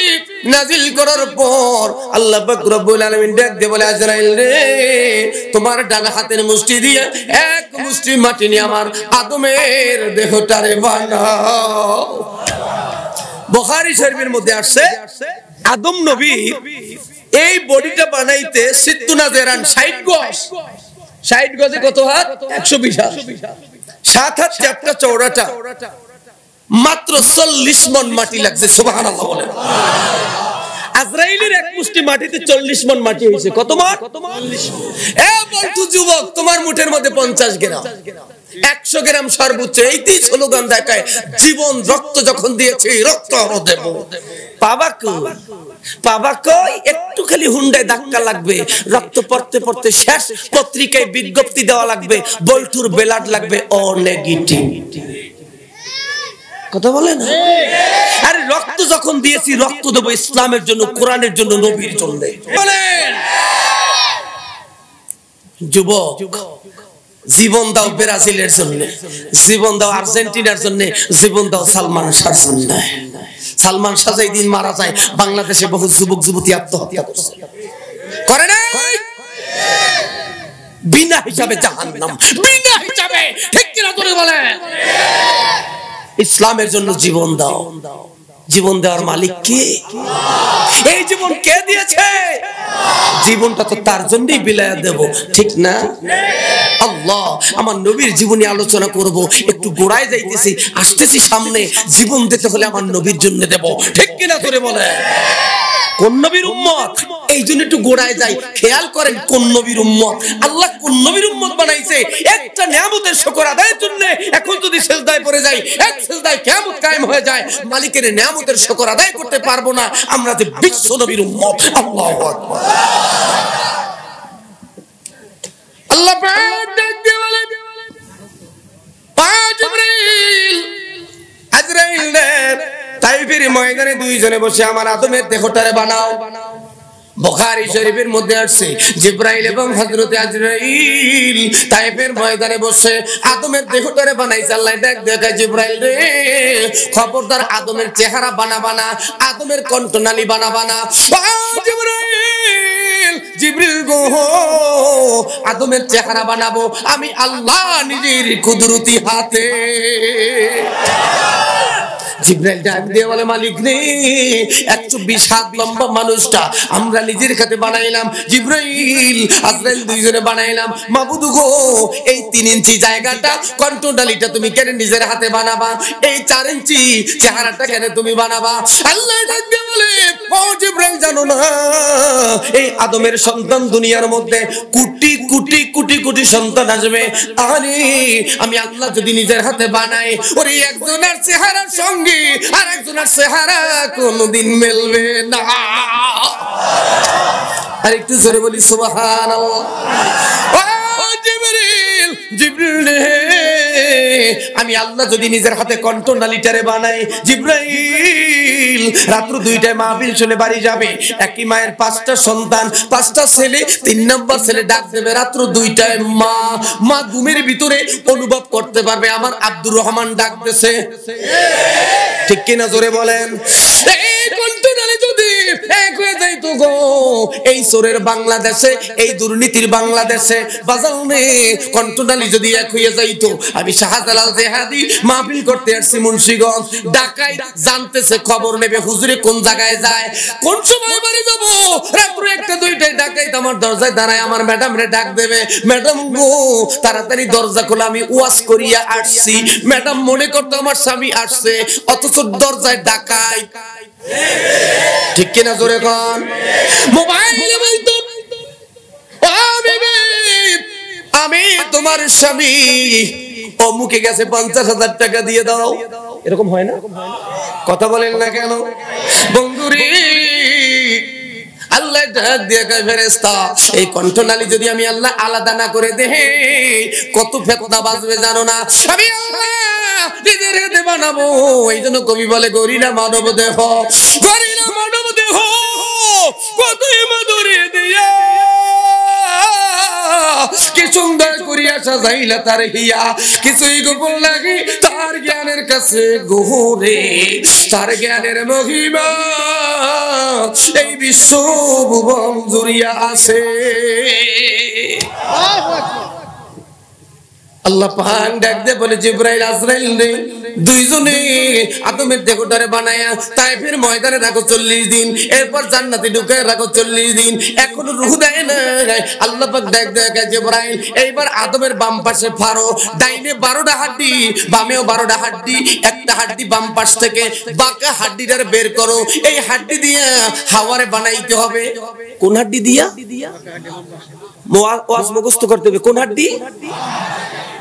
নাজিল করার পর আল্লাহ পাক রব্বুল আলামিন ডাক দিয়ে বলে, আজরাইল রে তোমার ডান হাতের মুষ্টি দিয়ে এক মুষ্টি মাটি নিয়ে আমার আদমের দেহটারে বানাও। বুখারী শরীফের মধ্যে আসছে, আদম নবীর এই বডিটা বানাইতে 60 গজ। 60 গজে কত হাত? 120 হাত। 7 হাত চ্যাপ্টা চওড়াটা, মাত্র 40 মণ মাটি লাগছে। সুবহানাল্লাহ বলেন। আজরাইলের এক মুষ্টি মাটিতে 40 মণ মাটি হয়েছে। কত মণ? 40 মণ। এ বলতু যুবক, তোমার মুঠের মধ্যে 50 গ্রাম, 100 গ্রাম সর্বোচ্চ। এইতেই স্লোগান দেখায়, জীবন রক্ত যখন দিয়েছে রক্ত আরো দেব। পাবা কই একটু খালি হুন্ডায় ধাক্কা লাগবে, রক্ত পড়তে পড়তে শেষ, পত্রিকায় বিজ্ঞপ্তি দেওয়া লাগবে, বল্টুর ব্লাড লাগবে ও নেগেটিভ। কথা বলে না? আরে রক্ত যখন দিয়েছি রক্ত দেব ইসলামের জন্য, কোরআনের জন্য, নবীর জন্য। বলেন যুবক, জীবন দাও ব্রাজিলের জন্য, জীবন দাও আর্জেন্টিনার জন্য, জীবন দাও সালমান শাহর জন্য। সালমান শাহ যেই দিন মারা যায়, বাংলাদেশে বহু যুবক যুবতী আত্মহত্যা করছে। করে না? বিনা হিসাবে জাহান্নাম, বিনা হিসাবে। ঠিক কিনা তোরে বলে? ইসলামের জন্য জীবন দাও। জীবন দেওয়ার মালিক কে? এই জীবন কে দিয়েছে? জীবনটা তো তার জন্যই বিলায়া দেব, ঠিক না? আল্লাহ, আমার নবীর জীবনী আলোচনা করব, একটু গোড়ায় যাইতেছি, আসতেছি সামনে। জীবন দিতে হলে আমার নবীর জন্য দেব, ঠিক কিনা তোরে বলে? কোন নবীর উম্মত? এই জন্য একটু গোড়ায় যাই, খেয়াল করেন কোন নবীর উম্মত, আল্লাহ কোন নবীর উম্মত বানাইছে। একটা নিয়ামতের শুকর আদায়ের জন্য এখন যদি সিজদায় পড়ে যাই, এক সিজদায় কিয়ামত কায়েম হয়ে যায়, মালিকের নিয়ামতের শুকর আদায় করতে পারবো না। আমরা যে বিশ্ব নবীর উম্মত। আল্লাহু আকবার। আল্লাহ পাক ডাক দিয়ে বলে, জিবরাইল, আজরাইল তাইফের ময়দানে দুইজনে বসে আমার আদমের দেহটারে বানাও। বুখারী শরীফের মধ্যে আসছে, জিবরাইল এবং হযরত আজরাইল তাইফের ময়দানে বসে আদমের দেহটারে বানাইছে। আল্লাহ ডাক দেখায়, জিবরাইল রে খবরদার আদমের চেহারা বানাবা না, আদমের কণ্ঠনালী বানাবা না। জিবরাইল, জিবরিল গো, আদমের চেহারা বানাবো আমি আল্লাহ নিজের কুদরতি হাতে। জিবরাইল ডাক দিয়ে বলে মালিক রে 120 হাত লম্বা মানুষটা আমরা নিজের হাতে বানাইলাম, জিবরাইল আজরাইল দুইজনে বানাইলাম, মাবুদ গো এই 3 ইঞ্চি জায়গাটা কণ্ঠনালীটা তুমি কেন নিজের হাতে বানাবা, এই 4 ইঞ্চি চেহারাটা কেন তুমি বানাবা? আল্লাহ ডাক দিয়ে বলে ও জিবরাইল জানো না এই আদমের সন্তান দুনিয়ার মধ্যে কোটি কোটি কোটি কোটি সন্তান আসবে, আরে আমি আল্লাহ যদি নিজের হাতে বানাই ওরে একজনের চেহারার সঙ্গে আর একজনের চেহারা কোনদিন মিলবে না। আর একটু জোরে বলি সুবহানাল্লাহ। ও জিবরিল, জিবরিল আমি আল্লাহ যদি নিজের হাতে কণ্ঠনালীটারে বানাই, জিবরাইল রাত্র 2টায় মাহফিল শুনে বাড়ি যাবে, একই মায়ের 5টা সন্তান 5টা ছেলে, 3 নম্বর ছেলে ডাক দেবে রাত্র 2টায় মা, মা ঘুমের ভিতরে অনুভব করতে পারবে আমার আব্দুর রহমান ডাক দিছে, ঠিক কিনা জোরে বলেন? এই কণ্ঠনালী যদি এক হয়ে যাইতো গো এই চোরের বাংলাদেশে, এই দুর্নীতির বাংলাদেশে বাজারে কণ্ঠনালী যদি এক হয়ে যাইতো, আমি শাহজালাল জেহাদি মাহফিল করতে আসছি মুন্সিগঞ্জ, ডাকাই জানতেছে খবর নেবে হুজুরে কোন জায়গায় যায়, কোন সময় বাড়ি যাব, রাত্র 1টা 2টায় ডাকাই আমার দরজায় দাঁড়ায়, আমার ম্যাডাম রে ডাক দেবে, ম্যাডাম গো তাড়াতাড়ি দরজা খোলা আমি ওয়াজ করিয়া আসছি, ম্যাডাম মনে করতো আমার স্বামী আসছে, অথচ দরজায় ডাকাই, ঠিক কিনা জোরে কোন? মোবাইলে বলতো আমি তোমার স্বামী অমুকে গেছে 50,000 টাকা দিয়ে দাও, এরকম হয় না? কথা বলেন না কেন বন্ধুরে? আল্লাহ ডাক দিয়ে কয় ফেরেশতা এই কণ্ঠনালী যদি আমি আল্লাহ আলাদা না করে দেই কত ফিতনা বাজবে জানো না? আমি আল্লাহ নিজের হাতে বানাবো, এইজন্য কবি বলে গরিলা মানব দেহ, গরিলা মানব দেহ কত মধুরে দিয়া কি সুন্দর করিয়া সাজাইলা তার হিয়া, কিছুই গোপন লাগে তার জ্ঞানের কাছে গোহরে, তার জ্ঞানের মহিমা এই বিশ্ব ভুবন জুড়িয়া আছে। আল্লাহ পাক ডাক দে বলে জিবরাইল আজরাইল রে দুইজনে আদমের দেহটারে বানায়া তায়েফের ময়দানে রাখো 40 দিন, এরপর জান্নাতে ঢুকায় রাখো 40 দিন, এখনো রূহ দেয় না। আল্লাহ পাক ডাক দেয় জিবরাইল এইবার আদমের বাম পাশে ফারো, ডাইনে 12টা হাড্ডি, বামেও 12টা হাড্ডি, একটা হাড্ডি বাম পাশ থেকে বাঁকা হাড্ডিটারে বের করো, এই হাড্ডি দিয়া হাওয়ারে বানাইতে হবে। কোন হাড্ডি দিয়া? ওয়াজ মুখস্থ করতে হবে। কোন হাড্ডি?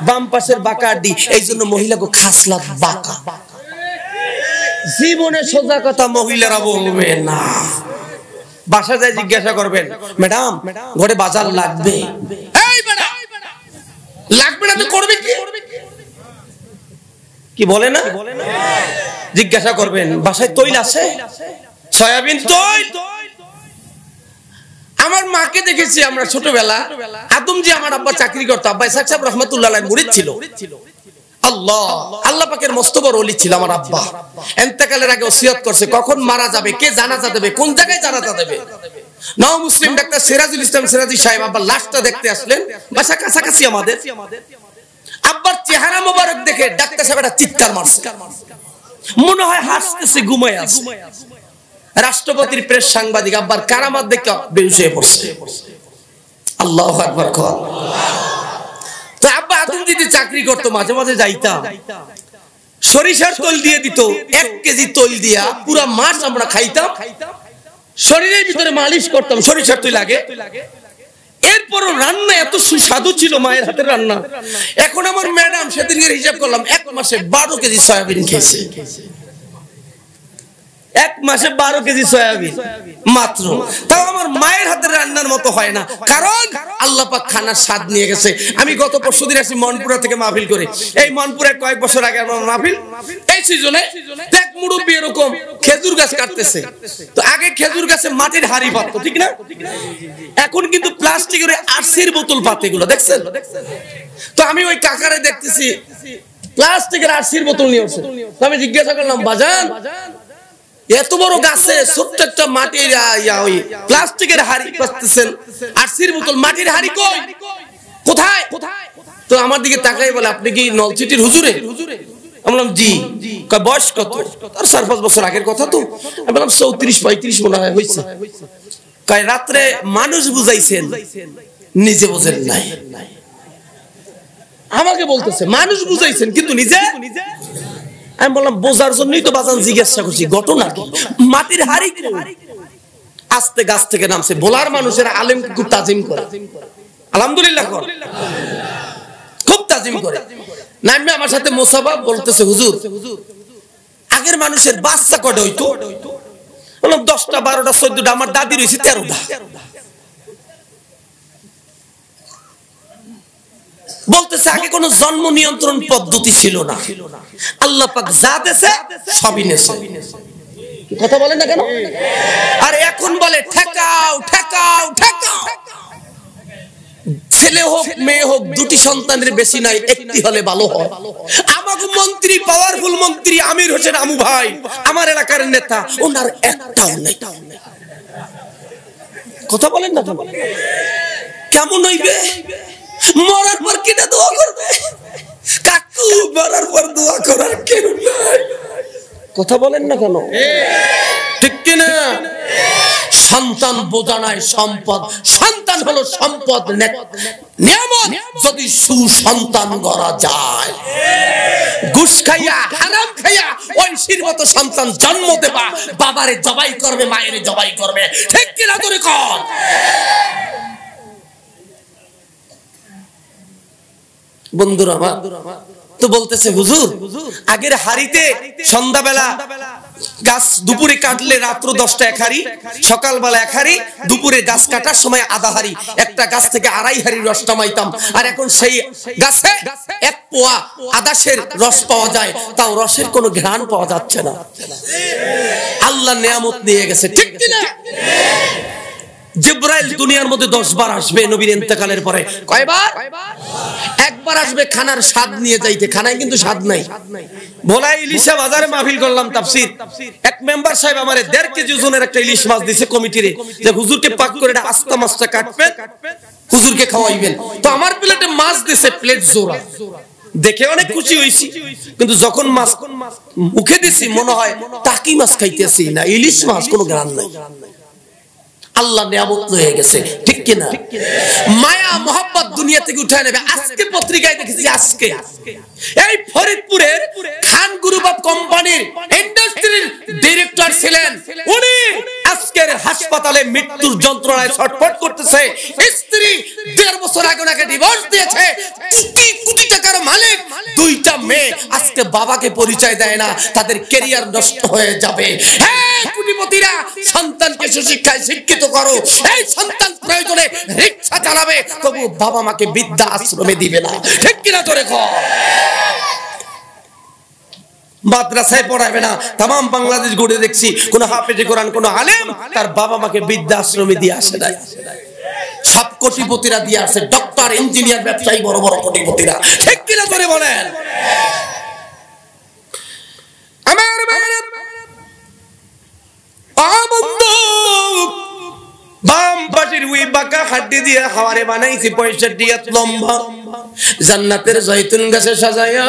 বাম পাশের বাঁকা হাড্ডি, এই জন্য মহিলাকে খাসলাত বাঁকা, জীবনে সোজা কথা মহিলারা বলবে না। বাসা যায় জিজ্ঞাসা করবেন ম্যাডাম ঘরে বাজার লাগবে, এই ম্যাডাম লাগবে না তো করবে কি? কি বলে না? জিজ্ঞাসা করবেন বাসায় তৈল আছে, সয়াবিন তৈল। আমার মাকে দেখেছি আমরা ছোটবেলা, আদম জি আমার আব্বা চাকরি করতো, আব্বা ইসহাক সাহেব রাহমাতুল্লাহ আলাইহি মুরিদ ছিল। আল্লাহ পাকের মস্ত বড় ওলি ছিল আমার আব্বা। ইন্তেকালের আগে ওসিয়ত করছে কখন মারা যাবে, কে জানাজা দেবে, কোন জায়গায় জানাজা দেবে। নও মুসলিম ডাক্তার সিরাজুল ইসলাম সিরাজি সাহেব আব্বার লাশটা দেখতে আসলেন, বাসা কাছাকাছি আমাদের। আব্বার চেহারা মোবারক দেখে ডাক্তার সাহেব একটা চিৎকার মারছে, মনে হয় হাসতেছে, ঘুমায় আছে। রাষ্ট্রপতির প্রেস সাংবাদিক আব্বার কারামাত দেখে বেহুশ হয়ে পড়ছে। আল্লাহু আকবার। তো আব্বা আদম যদি চাকরি করতো মাঝে মাঝে যাইতাম, সরিষার তৈল দিয়ে দিত, 1 কেজি তৈল দিয়া পুরো মাস আমরা খাইতাম, শরীরের ভিতরে মালিশ করতাম সরিষার তৈল লাগে। এরপরও রান্না এত সুস্বাদু ছিল মায়ের হাতের রান্না। এখন আমার ম্যাডাম সেদিনের হিসাব করলাম 1 মাসে 12 কেজি সয়াবিন খেয়েছে, 1 মাসে 12 কেজি সয়াবিন মাত্র। তাও আমার মায়ের হাতের রান্নার মতো হয় না, কারণ আল্লাহ পাক খানার স্বাদ নিয়ে গেছে। আমি গত পরশুদিন আসি মনপুরা থেকে মাহফিল করে, এই মনপুরে কয়েক বছর আগে আমার মাহফিল, এই সিজনে এক মুরব্বি এরকম খেজুর গাছ কাটতেছে। তো আগে খেজুর গাছে মাটির হাড়ি পাততো, ঠিক না? এখন কিন্তু প্লাস্টিকের আরসির বোতল পাতে, এগুলো দেখছেন? তো আমি ওই কাকারে দেখতেছি প্লাস্টিকের আরসির বোতল নিয়ে আসছে। আমি জিজ্ঞাসা করলাম বাজান এত বড় গাছে ছোট্ট একটা মাটির ওই প্লাস্টিকের হাড়ি পাচ্ছেন, আরসির বোতল, মাটির হাড়ি কই, কোথায়? তো আমার দিকে তাকাই বলে আপনি কি নলছিটির হুজুরে? আমি বললাম জি। কয় বয়স কত? তার 4-5 বছর আগের কথা তো। আমি বললাম 34-35 মনে হয় হয়েছে। কয় রাত্রে মানুষ বুঝাইছেন, নিজে বোঝেন নাই। আমাকে বলতেছে মানুষ বুঝাইছেন কিন্তু নিজে। আমি বললাম বোঝার জন্যই তো বাজান জিজ্ঞাসা করছি, ঘটনা কি? মাটির হাড়ি আস্তে গাছ থেকে নামছে। বলার মানুষের আলেম খুব তাজিম করে, আলহামদুলিল্লাহ খুব তাজিম করে। নামে আমার সাথে মোসাফা বলতেছে হুজুর আগের মানুষের বাচ্চা কটা হইতো? বললাম 10টা 12টা 14টা, আমার দাদি রয়েছে 13টা। বলতেছে আগে কোনো জন্ম নিয়ন্ত্রণ পদ্ধতি ছিল না, আল্লাহ পাক যা দেছে সবই নেছে। কথা বলেন না কেন? আর এখন বলে ঠেকাও ঠেকাও ঠেকাও। ছেলে হোক মেয়ে হোক দুটি সন্তানের বেশি নাই, একটি হলে ভালো হয়। আমাকে মন্ত্রী, পাওয়ারফুল মন্ত্রী আমির হোসেন আমু ভাই, আমার এলাকার নেতা, ওনার একটাও নেই। কথা বলেন না কেমন হইবে? মরার পর কিনা দোয়া করবে? কাকু মরার পর দোয়া করার কেউ নাই। কথা বলেন না কেন? ঠিক কিনা? সন্তান বোঝা নাই সম্পদ, সন্তান হলো সম্পদ নিয়ামত। যদি সুসন্তান গড়া যায়, ঘুষ খাইয়া হারাম খাইয়া ঐশীর মতো সন্তান জন্ম দেবা, বাবারে জবাই করবে, মায়ের জবাই করবে। ঠিক কিনা করে কর? বন্ধুরা আমার তো বলতেছে হুজুর আগের হাড়িতে সন্ধ্যাবেলা গাছ দুপুরে কাটলে রাত্র 10টা 1 হাড়ি, সকালবেলা 1 হাড়ি, দুপুরে গাছ কাটার সময় আধা হাড়ি, একটা গাছ থেকে 2.5 হাড়ি রস নামাইতাম। আর এখন সেই গাছে 1 পোয়া আদাশের রস পাওয়া যায়, তাও রসের কোনো ঘ্রাণ পাওয়া যাচ্ছে না। আল্লাহ নিয়ামত নিয়ে গেছে। ঠিক কিনা? জিবরাইল দুনিয়ার মধ্যে 10 বার আসবে নবীর ইন্তেকালের পরে। কয়বার? একবার আসবে খানার স্বাদ নিয়ে যাইতে, খানায় কিন্তু স্বাদ নাই। ভোলা ইলিশা বাজারে মাহফিল করলাম তাফসীর, এক মেম্বার সাহেব আমারে 1.5 কেজি ওজনের একটা ইলিশ মাছ দিছে কমিটিরে, যে হুজুরকে পাক করে এটা আস্তা মাছটা কাটবেন, হুজুরকে খাওয়াইবেন। তো আমার প্লেটে মাছ দিছে, প্লেট জোড়া। দেখে অনেক খুশি হইছি, কিন্তু যখন মাছ মুখে দিছি মনে হয় টাকি মাছ খাইতেছি না, ইলিশ মাছ, কোনো গান নাই। আল্লাহ নিয়ামত হয়ে গেছে। ঠিক কিনা? মায়া মোহাব্বত দুনিয়া থেকে উঠায় নেবে। আজকে পত্রিকায় দেখেছি, আজকে এই ফরিদপুরের খান গ্রুপ অফ কোম্পানির ইন্ডাস্ট্রির ডিরেক্টর ছিলেন উনি, আজকের হাসপাতালে মৃত্যুর যন্ত্রণায় ছটফট করতেছে। স্ত্রী 1.5 বছর আগে ওনাকে ডিভোর্স দিয়েছে, কোটি কোটি টাকার মালিক, 2টা মেয়ে আজকে বাবাকে পরিচয় দেয় না, তাদের ক্যারিয়ার নষ্ট হয়ে যাবে। কোটিপতিরা সন্তানকে সুশিক্ষায় শিক্ষিত করো, এই সন্তান প্রয়োজনে রিকশা চালাবে, তবু বাবা মাকে বিদ্যা আশ্রমে দিবে না। ঠিক কিনা তোরে কর? মাদ্রাসায় পড়াবে না। তাম বাংলাদেশ ঘুরে দেখছি কোন হাফেজে কোরআন, কোন আলেম তার বাবা মাকে বিদ্যা আশ্রমে দিয়ে আসে নাই। সব কোটিপতিরা দিয়ে আসে, ডক্টর, ইঞ্জিনিয়ার, ব্যবসায়ী, বড় বড় কোটিপতিরা। ঠিক কিনা তোরে বলেন? আমার বাম পাশের ওই বাঁকা হাড্ডি দিয়ে হাওয়ারে বানাইছি 65 লম্বা, জান্নাতের জয়তুন গাছে সাজায়া,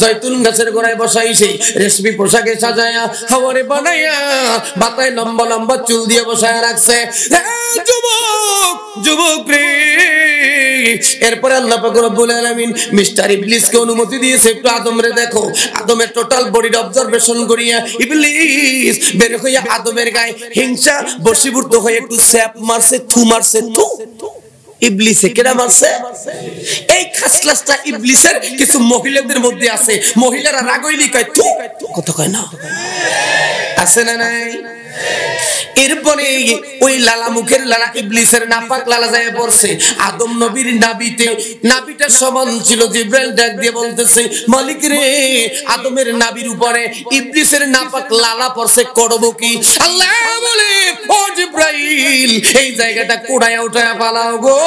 জয়তুন গাছের গোড়ায় বসাইছি, রেশমি পোশাকে সাজায়া, হাওয়ারে বানাইয়া, বাতায় লম্বা লম্বা চুল দিয়ে বসায় রাখছে। যুবক যুবক রে, এরপরে আল্লাহ পাক রব্বুল আলামিন মিস্টার ইবলিসকে অনুমতি দিয়েছে, একটু আদমরে দেখো। আদমের টোটাল বডির অবজারভেশন করিয়া ইবলিস বের হইয়া আদমের গায়ে হিংসা বশীভূত হয়ে একটু স্যাপ মারছে, থু মারছে। থু ইবলিসে কেডা মারছে? এই খাসলাসটা ইবলিসের কিছু মহিলাদের মধ্যে আছে। মহিলারা রাগ হইলেই কয় থু, কথা কয় না? আছে না নাই? এরপরে ওই লালা মুখের লালা ইবলিসের নাপাক লালা যায় পড়ছে আদম নবীর নাভিতে। নাভিটা সমান ছিল। জিবরাইল ডাক দিয়ে বলতেছে, মালিক রে, আদমের নাভির উপরে ইবলিসের নাপাক লালা পড়ছে, করব কি? আল্লাহ বলে, ও জিবরাইল, এই জায়গাটা কোড়ায়া উঠায়া পালাও গো,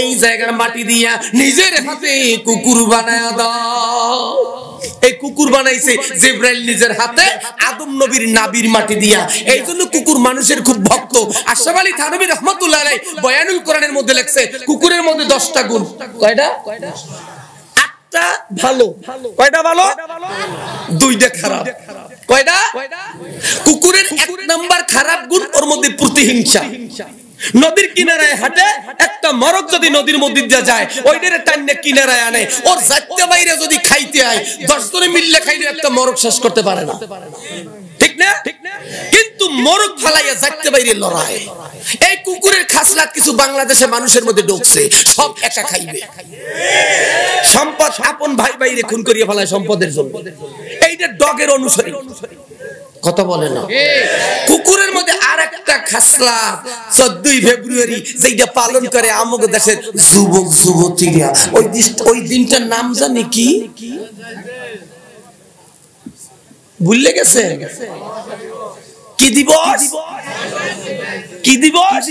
এই জায়গার মাটি দিয়া নিজের হাতে কুকুর বানায়া দাও। এই কুকুর বানাইছে জিবরাইল নিজের হাতে আদম নবীর নাভির মাটি দিয়া। এই জন্য কুকুর মানুষের খুব ভক্ত। আশরাফ আলী থানভী রাহমাতুল্লাহ আলাইহি বয়ানুল কোরআনের মধ্যে লেখছে কুকুরের মধ্যে 10টা গুণ। কয়টা? 8 একটা ভালো। কয়টা ভালো? দুইটা খারাপ। কয়টা? কুকুরের এক নাম্বার খারাপ গুণ ওর মধ্যে প্রতিহিংসা। নদীর কিনারায় হাঁটে, একটা মরক যদি নদীর মধ্যে দিয়ে যায় ওইটারে টাইনে কিনারায় আনে, ওর যাইতে বাইরে যদি খাইতে হয় 10 জনে মিললে খাইলে একটা মরক শেষ করতে পারে না, ঠিক না? কিন্তু মরক ফালাইয়া যাইতে বাইরে লড়াই। এই কুকুরের খাসলাত কিছু বাংলাদেশে মানুষের মধ্যে ঢুকছে, সব একা খাইবে, সম্পদ আপন ভাই বাইরে খুন করিয়া ফেলায় সম্পদের জন্য। এইটা ডগের অনুসারী, কথা বলে না। কুকুরের মধ্যে আরেকটা খাসলাত 14 ফেব্রুয়ারি যেটা পালন করে আমাদের দেশের যুবক যুবতীরা, ওই দিনটার নাম জানি কি? ভুলে গেছে? কি দিবস? কি দিবস?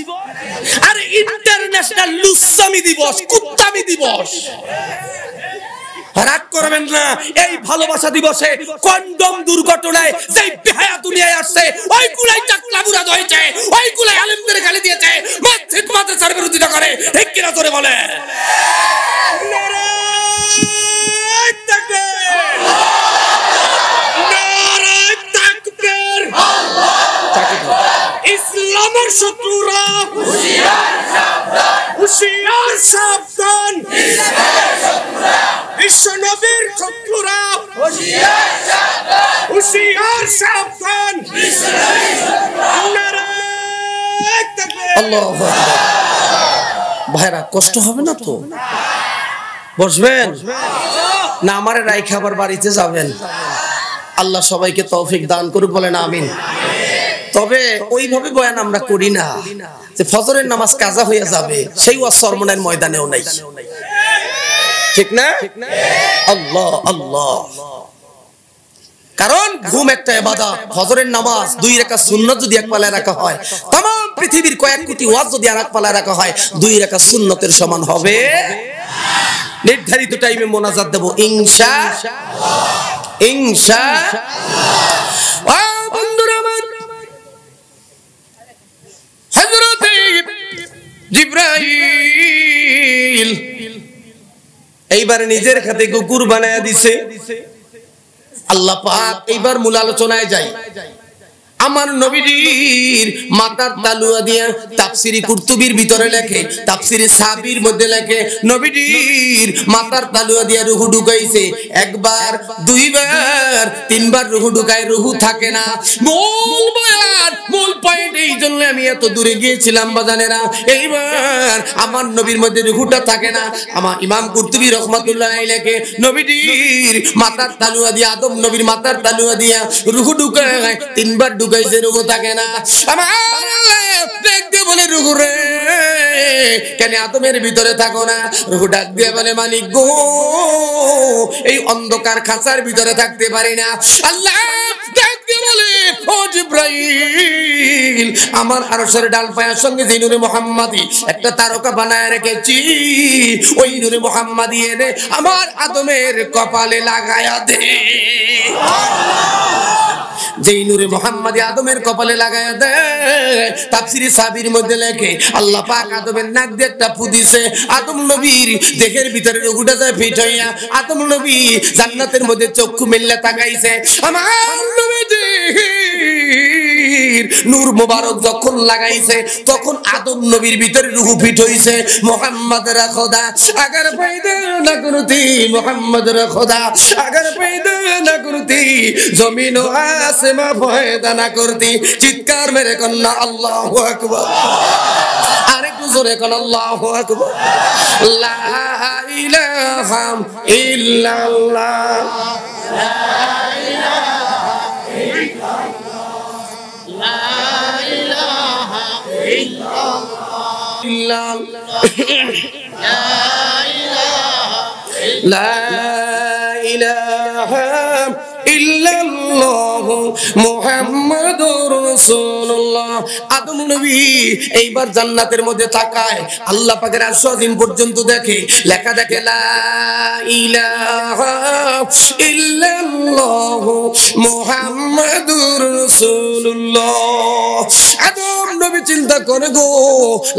আরে ইন্টারন্যাশনাল লুচ্চামি দিবস, কুত্তামি দিবস। রাগ করবেন না, এই ভালোবাসা দিবসে কন্ডম দুর্ঘটনায় যেই বেহায়া দুনিয়ায় আসছে ওইগুলাই টাকলা বুড়া হয়েছে, ওইগুলাই আলেমদের গালি দিয়েছে, মসজিদ মাদ্রাসার বিরোধিতা করে, ঠিক কিনা জোরে বলে? নারায়ে তাকবীর, নারায়ে তাকবীর। ইসলামের শত্রুরা হুঁশিয়ার সাবধান, হুঁশিয়ার সাবধান। বিশ্ব নবীর শত্রুরা হুঁশিয়ার সাবধান, হুঁশিয়ার সাবধান। নারায়ে তাকবীর। আল্লাহু আকবার। ভাইরা কষ্ট হবে না তো? বসবেন না আমারে রাইখা আবার বাড়িতে যাবেন? আল্লাহ সবাইকে তৌফিক দান করুক, বলেন আমিন। তবে ওইভাবে বয়ান আমরা করি না যে ফজরের নামাজ কাজা হয়ে যাবে, সেই ওয়াজ সরমনের ময়দানেও নাই, ঠিক না? আল্লাহ আল্লাহ। কারণ ঘুম একটা ইবাদত, ফজরের নামাজ 2 রাকাত সুন্নাত যদি এক পালায় রাখা হয়, तमाम পৃথিবীর কয়েক কোটি ওয়াজ যদি আর এক পালায় রাখা হয় 2 রাকাত সুন্নাতের সমান হবে। নির্ধারিত টাইমে মোনাজাত দেব ইনশাআল্লাহ, ইনশাআল্লাহ। বন্ধুরা আমার, হযরত জিবরাইল এইবার নিজের হাতে কুকুর বানায়া দিছে। আল্লাহ পাক এইবার মূল আলোচনায় যাই। আমার নবীজির মাথার তালুয়া দিয়া তাফসিরে কুরতুবির ভিতরে লেখে, তাফসিরে সাবির মধ্যে লেখে, নবীজির মাথার তালুয়া দিয়া রূহ ঢুকাইছে। একবার, দুইবার, তিনবার রূহ ঢুকায়, রূহ থাকে না। মূল বয়ান, মূল পয়েন্ট, এই জন্য আমি এত দূরে গিয়েছিলাম বাজানেরা। এইবার আমার নবীর মধ্যে রূহটা থাকে না। আমার ইমাম কুরতুবি রহমাতুল্লাহ আলাইহি লেখে, নবীজির মাথার তালুয়া দিয়া, আদম নবীর মাথার তালুয়া দিয়া রূহ ঢুকায়, তিনবার ঢুকাইছে, রূহ থাকে না। আমার দেখতে বলে, রূহ রে কেন আদমের ভিতরে থাকো না? রূহ ডাক দিয়ে বলে, মালিক গো, এই অন্ধকার খাঁচার ভিতরে থাকতে পারি না। আল্লাহ ডাক দিয়ে বলে, ও জিবরাইল, আমার আরশের ডাল পায়ার সঙ্গে যে নূরে মুহাম্মাদি একটা তারকা বানায় রেখেছি, ওই নূরে মুহাম্মাদি এনে আমার আদমের কপালে লাগায়া দে। যেই নূরে মুহাম্মাদি আদমের কপালে লাগায়া দেয়, তাফসিরে সাবির মধ্যে লেখে, আল্লাহ পাক আদমের নাক দিয়ে একটা ফু দিছে, আদম নবীর দেহের ভিতরে রূহটা যায় ফিট হইয়া, আদম নবী জান্নাতের মধ্যে চক্ষু মেললে তাকাইছে। আমার নবীজির নূর মোবারক যখন লাগাইছে, তখন আদম নবীর ভিতরে রূহ ফিট হইছে। মোহাম্মদ রা খোদা अगर पैदा न करती, मोहम्मद रा खुदा अगर पैदा न करती, जमीन व आसमां पैदा न करती। चित्कार मेरे कन्ना अल्लाहु अकबर, आरेकटू जोरे कन अल्लाहु अकबर। ला इलाहा इल्लल्लाह, ला इलाहा इल्लल्लाह, ला इलाहा इल्लल्लाह, لا إله إلا الله محمد মুহাম্মাদুর রাসূলুল্লাহ। আদম নবী এইবার জান্নাতের মধ্যে তাকায়, আল্লাহ পাকের আরশ আজিম পর্যন্ত দেখে, লেখা দেখে লা ইলাহা ইল্লাল্লাহ মুহাম্মাদুর রাসূলুল্লাহ। আদম নবী চিন্তা করে গো,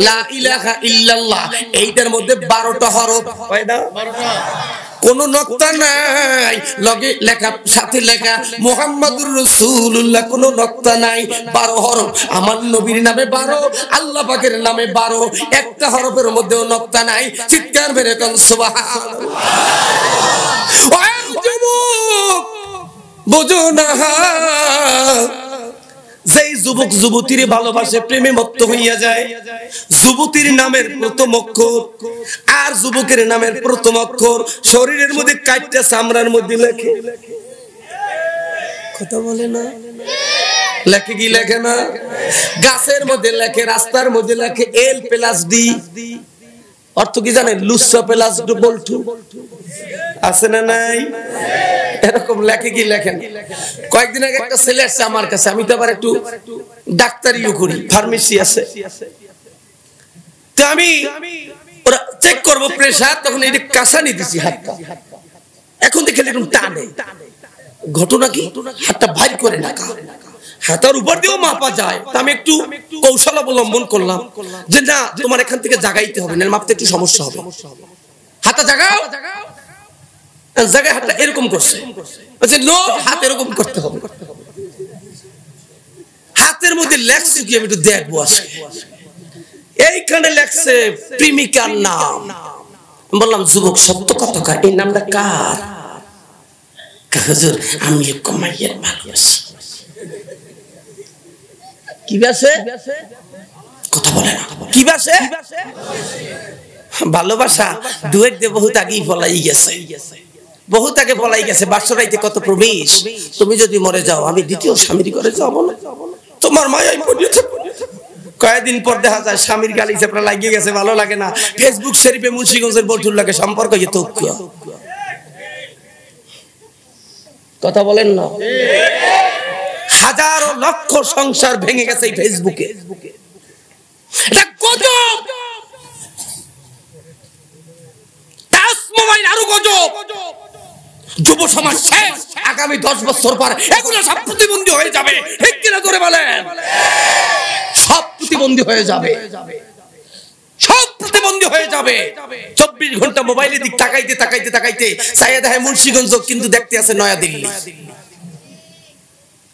লা ইলাহা ইল্লাল্লাহ এইটার মধ্যে 12টা হরফ, কয়টা? 12টা। কোন নক্তা নাই, লগে লেখা, সাথে লেখা মুহাম্মাদুর রাসূলুল্লাহ, কোন নক্তা নাই, 12 হরফ। আমার নবীর নামে 12, আল্লাহ পাকের নামে 12, একটা হরফের মধ্যেও নক্তা নাই। চিৎকার মেরে কোন সুবহানাল্লাহ। বুঝো না, যেই যুবক যুবতীর ভালোবাসে, প্রেমে মত্ত হইয়া যায়, যুবতীর নামের প্রথম অক্ষর আর যুবকের নামের প্রথম অক্ষর শরীরের মধ্যে কাটটা চামড়ার মধ্যে লেখে। কথা বলে না? লেখে কি লেখে না? গাছের মধ্যে লেখে, রাস্তার মধ্যে লেখে L+D। অর্থ কি জানেন? লুসা প্লাস বল্টু আছে না নাই? এরকম লেখে কি লেখেন? কয়েকদিন আগে একটা ছেলে আসছে আমার কাছে, আমি তো আবার একটু ডাক্তারিও করি, ফার্মেসি আছে, তো আমি ওরা চেক করবো প্রেসার, তখন এই কাঁসানি দিছি হাতটা, এখন দেখে এরকম টানে। ঘটনা কি? হাতটা ভাই করে না, হাতার উপর দিয়েও মাপা যায়। আমি একটু কৌশল অবলম্বন করলাম যে না, তোমার এখান থেকে জাগাইতে হবে, না মাপতে একটু সমস্যা হবে, হাতটা জাগাও। জায়গায় হাতটা এরকম করছে, নো, হাত এরকম করতে হবে। হাতের মধ্যে লেখছে কি আমি একটু দেখবো আজকে। এইখানে লেখছে প্রেমিকার নাম। বললাম যুবক সত্য কথা, এই নামটা কার? হুজুর আমি এক মাইয়ের ভালোবাসি। কি বাসে? কথা বলে না, কি বাসে? ভালোবাসা দুয়ের দিয়ে বহুত আগেই পলাই গেছে, বহুত আগে পলাই গেছে। বাসরাইতে কত প্রবেশ। তুমি যদি মরে যাও, আমি দ্বিতীয় স্বামীর ঘরে যাব না, তোমার মায়াই পড়িয়ে থাকবো। কয়েকদিন পর দেখা যায় স্বামীর গালি চাপড়া লাগিয়ে গেছে, ভালো লাগে না। ফেসবুক শরীফে মুন্সিগঞ্জের বলটুর লাগে সম্পর্ক যেত। কথা বলেন না? হাজারো লক্ষ সংসার ভেঙে গেছে এই ফেসবুকে। এটা গজব, মোবাইল আরো গজব। যুব সমাজ শেষ, আগামী 10 বছর পর এগুলো সব প্রতিবন্ধী হয়ে যাবে। ঠিক কিনা করে বলেন? সব প্রতিবন্ধী হয়ে যাবে, সব প্রতিবন্ধী হয়ে যাবে। 24 ঘন্টা মোবাইলের দিক তাকাইতে তাকাইতে তাকাইতে চাইয়া দেখে মুন্সিগঞ্জ, কিন্তু দেখতে আছে নয়া দিল্লি।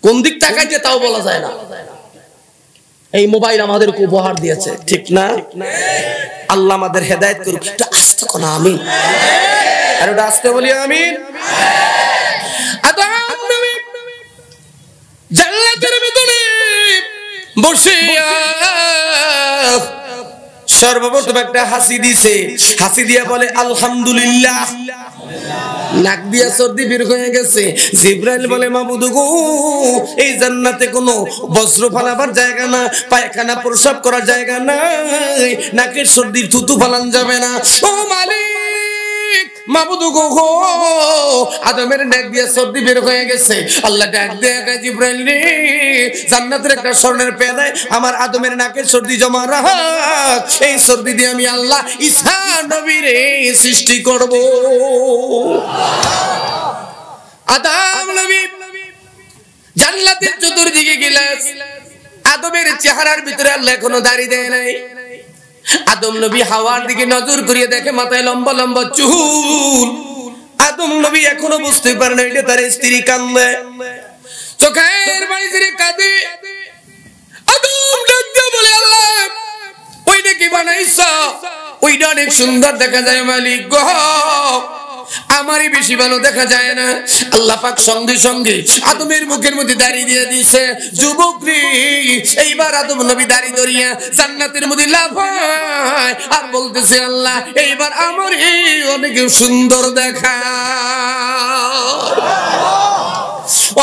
কোন দিক তাকাইতে তাও বলা যায় না। এই মোবাইল আমাদেরকে উপহার দিয়েছে, ঠিক না? আল্লাহ আমাদের হেদায়েত করুক। একটু আস্তে কোন আমিন, আর ওটা আস্তে বলি আমিন। আদম নবী জান্নাতের ভিতরে বসে সর্বপ্রথম একটা হাসি দিছে, হাসি দিয়া বলে আলহামদুলিল্লাহ। নাক দিয়া সর্দি বের হয়ে গেছে। জিবরাইল বলে মাবুদ গো, এই জান্নাতে কোনো বস্ত্র ফালাবার জায়গা না, পায়খানা প্রসাব করার জায়গা নাই, নাকের সর্দি থুতু ফালান যাবে না। ও মালিক, মাবুদ গো, আদমের নাক দিয়া সর্দি বের হয়ে গেছে। আল্লাহ ডাক দেয়া কয় জিবরাইল রে, জান্নাতের একটা স্বর্ণের পেয়ালায় আমার আদমের নাকের সর্দি জমা রাখ, এই সর্দি দিয়ে আমি আল্লাহ ঈসা নবীরে সৃষ্টি করব। আদম নবী জান্নাতের চতুর্দিকে গেলেন। আদমের চেহারার ভিতরে আল্লাহ এখনো দাড়ি দেয় নাই। আদম নবী হাওয়ার দিকে নজর করিয়ে দেখে মাথায় লম্বা লম্বা চুল। আদম নবী এখনো বুঝতে পারে না এটা তার স্ত্রী কান্দে, চোখের পানি ছেড়ে কাঁদে। আদম ডাকতে বলে আল্লাহ, ওইটা কি বানাইছো? ওইটা অনেক সুন্দর দেখা যায় মালিক গো, আমারই বেশি ভালো দেখা যায় না। আল্লাহ পাক সঙ্গে সঙ্গে আদমের মুখের মধ্যে দাড়ি দিয়ে দিয়েছে। যুবক রে, এইবার আদম নবী দাড়ি ধরিয়া জান্নাতের মধ্যে লাফায় আর বলতেছে আল্লাহ, এইবার আমারই অনেক সুন্দর দেখা।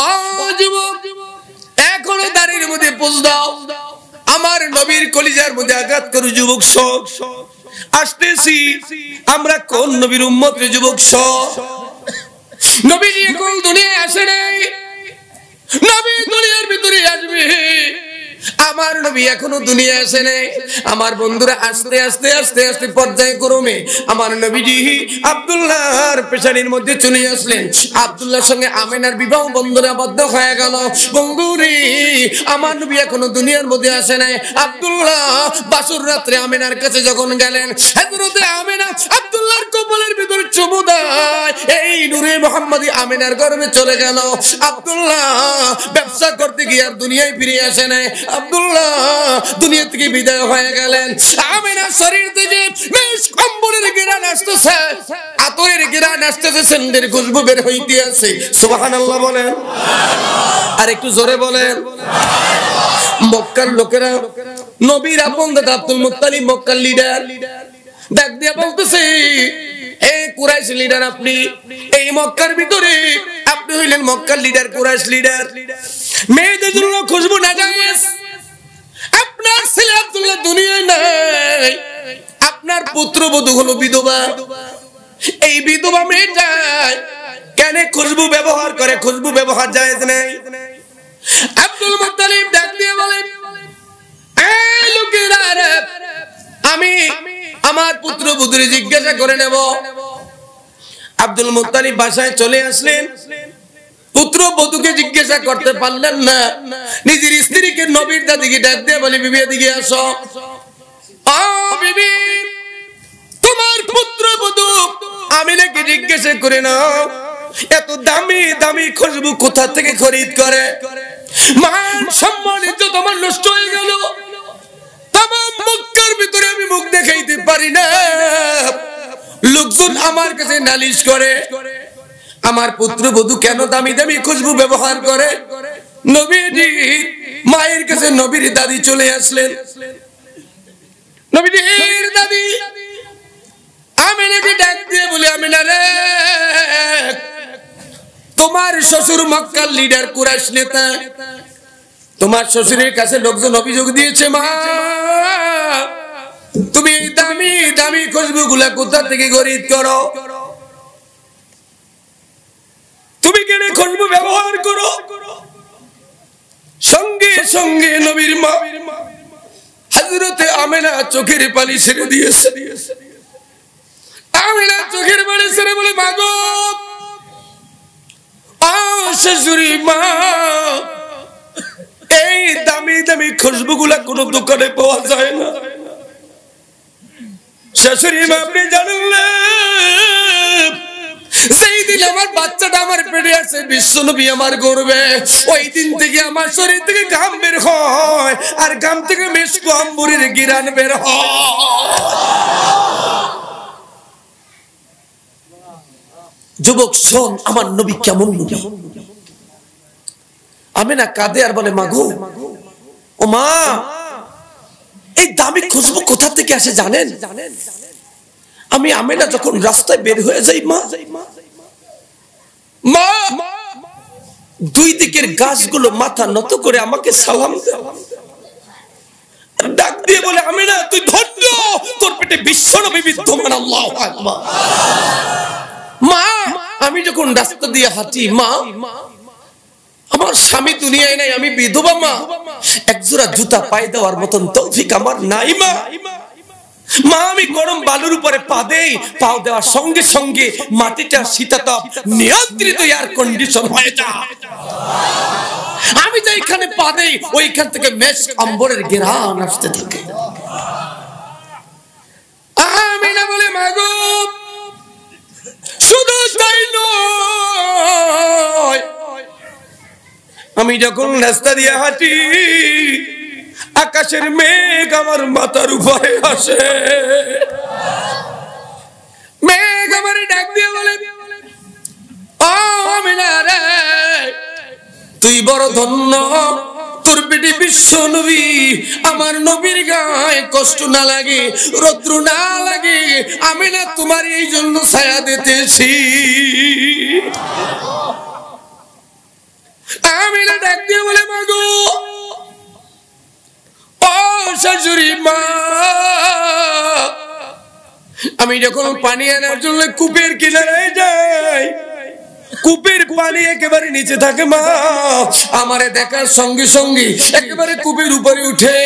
ও যুবক, এখনো দাড়ির মধ্যে পোজ দাও, আমার নবীর কলিজার মধ্যে আঘাত করো যুবক। সব আসতেছি, আমরা কোন নবীর উম্মত রে যুবক? সব নবী নিয়ে কোন দুনিয়ায় আসে নাই, নবী দুনিয়ার ভিতরে আসবে। আমার নবী এখনো দুনিয়া আসে নাই। আমার বন্ধুরা আস্তে আস্তে আস্তে আস্তে পর্যায়ক্রমে আমার নবীজি আব্দুল্লাহর পেশানির মধ্যে চলে আসলেন। আব্দুল্লাহর সঙ্গে আমেনার বিবাহ বন্ধনে আবদ্ধ হয়ে গেল। বন্ধুরে, আমার নবী এখনো দুনিয়ার মধ্যে আসে নাই। আব্দুল্লাহ বাসর রাত্রে আমেনার কাছে যখন গেলেন, হযরতে আমেনা আব্দুল্লাহর কপালের ভিতর চুমু দেয়। এই নূরে মুহাম্মদী আমেনার গর্ভে চলে গেল। আব্দুল্লাহ ব্যবসা করতে গিয়ে আর দুনিয়ায় ফিরে আসে নাই। আব্দুল্লাহ দুনিয়া থেকে বিদায় হয়ে গেলেন। আমেনার শরীর থেকে বেশ কম্বলের ঘ্রাণ আসতেছে, আতরের ঘ্রাণ আসতেছে, সেন্টের খুশবু বের হইতে আছে। সুবহানাল্লাহ বলেন, আর একটু জোরে বলেন। মক্কার লোকেরা নবীর আপন দাদা আব্দুল মুত্তালিব মক্কার লিডার ডাক দিয়ে বলতেছে, এই কুরাইশ লিডার আপনি, এই মক্কার ভিতরে আপনি হইলেন মক্কার লিডার, কুরাইশ লিডার। মেয়েদের জন্য খুশবু না জায়েজ। আপনার ছেলে আব্দুল্লাহ দুনিয়ায় নাই, আপনার পুত্রবধূ হলো বিধবা। এই বিধবা মেয়েটা কেন খুশবু ব্যবহার করে? খুশবু ব্যবহার জায়েজ নাই। আব্দুল মুত্তালিব ডাক দিয়ে বলেন, এই লোকেরা, আমি আমার পুত্রবধূকে জিজ্ঞাসা করে নেব। আব্দুল মুত্তালিব বাসায় চলে আসলেন। পুত্রবধূকে জিজ্ঞাসা করতে পারলেন না। নিজের স্ত্রীকে নবীর দাদিকে ডাক দিয়ে বলে, বিবি এদিকে আসো। ও বিবি, তোমার পুত্রবধূ আমিনাকে জিজ্ঞাসা করে নাও, এত দামি দামি খুশবু কোথা থেকে খরিদ করে? মান সম্মান ইজ্জত আমার নষ্ট হয়ে গেল। তামাম মক্কার ভিতরে আমি মুখ দেখাইতে পারি না। লোকজন আমার কাছে নালিশ করে, আমার পুত্রবধূ কেন দামি দামি খুশবু ব্যবহার করে। নবীজি মায়ের কাছে নবীর দাদি চলে আসলেন। নবীর দাদি আমিনাকে ডাক দিয়ে বলে, আমিনা রে, তোমার শ্বশুর মক্কার লিডার, কুরাইশ নেতা, তোমার শ্বশুরের কাছে লোকজন অভিযোগ দিয়েছে, মা তুমি এই দামি দামি খুশবু গুলা কোথা থেকে খরিদ করো? তুমি কেন খুশবু ব্যবহার করো? সঙ্গে সঙ্গে নবীর মা হযরতে আমেনা চোখের পানি ছেড়ে দিয়েছে। আমেনা চোখের পানি ছেড়ে বলে, মা গো, শাশুড়ি মা, এই দামি দামি খুশবু গুলা কোন দোকানে পাওয়া যায় না। শাশুড়ি মা, আপনি জানেন না, সেই দিন আমার বাচ্চাটা আমার পেটে আছে, বিশ্বনবী আমার গর্বে, ওই দিন থেকে আমার শরীর থেকে ঘাম বের হয়, আর ঘাম থেকে মিশকু আম্বুরের ঘ্রাণ বের হয়। যুবক শোন, আমার নবী কেমন নবী। আমেনা কাঁদে আর বলে, মা গো, ও মা, এই দামি খুশবু কোথা থেকে আসে জানেন? আমি আমেনা যখন রাস্তায় বের হয়ে যাই, মা দুই দিকের গাছগুলো মাথা নত করে আমাকে সালাম দেয়, ডাক দিয়ে বলে, আমেনা তুই ধন্য, তোর পেটে বিশ্বনবী বিদ্যমান। আল্লাহু আকবার। মা আমি যখন রাস্তা দিয়ে হাঁটি, মা আমার স্বামী দুনিয়ায় নাই, আমি বিধবা মা, একজোড়া জুতা পায়ে দেওয়ার মতন তৌফিক আমার নাই। মা আমি গরম বালুর উপরে পা দেই, পাও দেওয়ার সঙ্গে সঙ্গে মাটিটা শীতাতাপ নিয়ন্ত্রিত এয়ার কন্ডিশন হয়ে যায়। আমি যেখানে পা দেই ওইখান থেকে মেশ আম্বরের ঘ্রাণ আসতে থাকে। আমিনা বলে, মা গো, শুধু তাই নয়, আমি যখন রাস্তা দিয়ে হাঁটি, আকাশের মেঘ আমার মাথার উপরে আসে। মেঘ আমার ডাক দিয়ে বলে, ও আমিনা রে, তুই বড় ধন্য, তোর পেটে বিশ্ব নবী। আমার নবীর গায়ে কষ্ট না লাগে, রৌদ্র না লাগে, আমিনা তোমার এই জন্য ছায়া দিতেছি। আমিনা ডাক দিয়ে বলে, মা গো, ও শাশুড়ি মা, আমি যখন পানি আনার জন্য কূপের কিনারে যাই, কূপের পানি একেবারে নিচে থাকে মা, আমারে দেখার সঙ্গে সঙ্গে একেবারে কূপের উপরে উঠে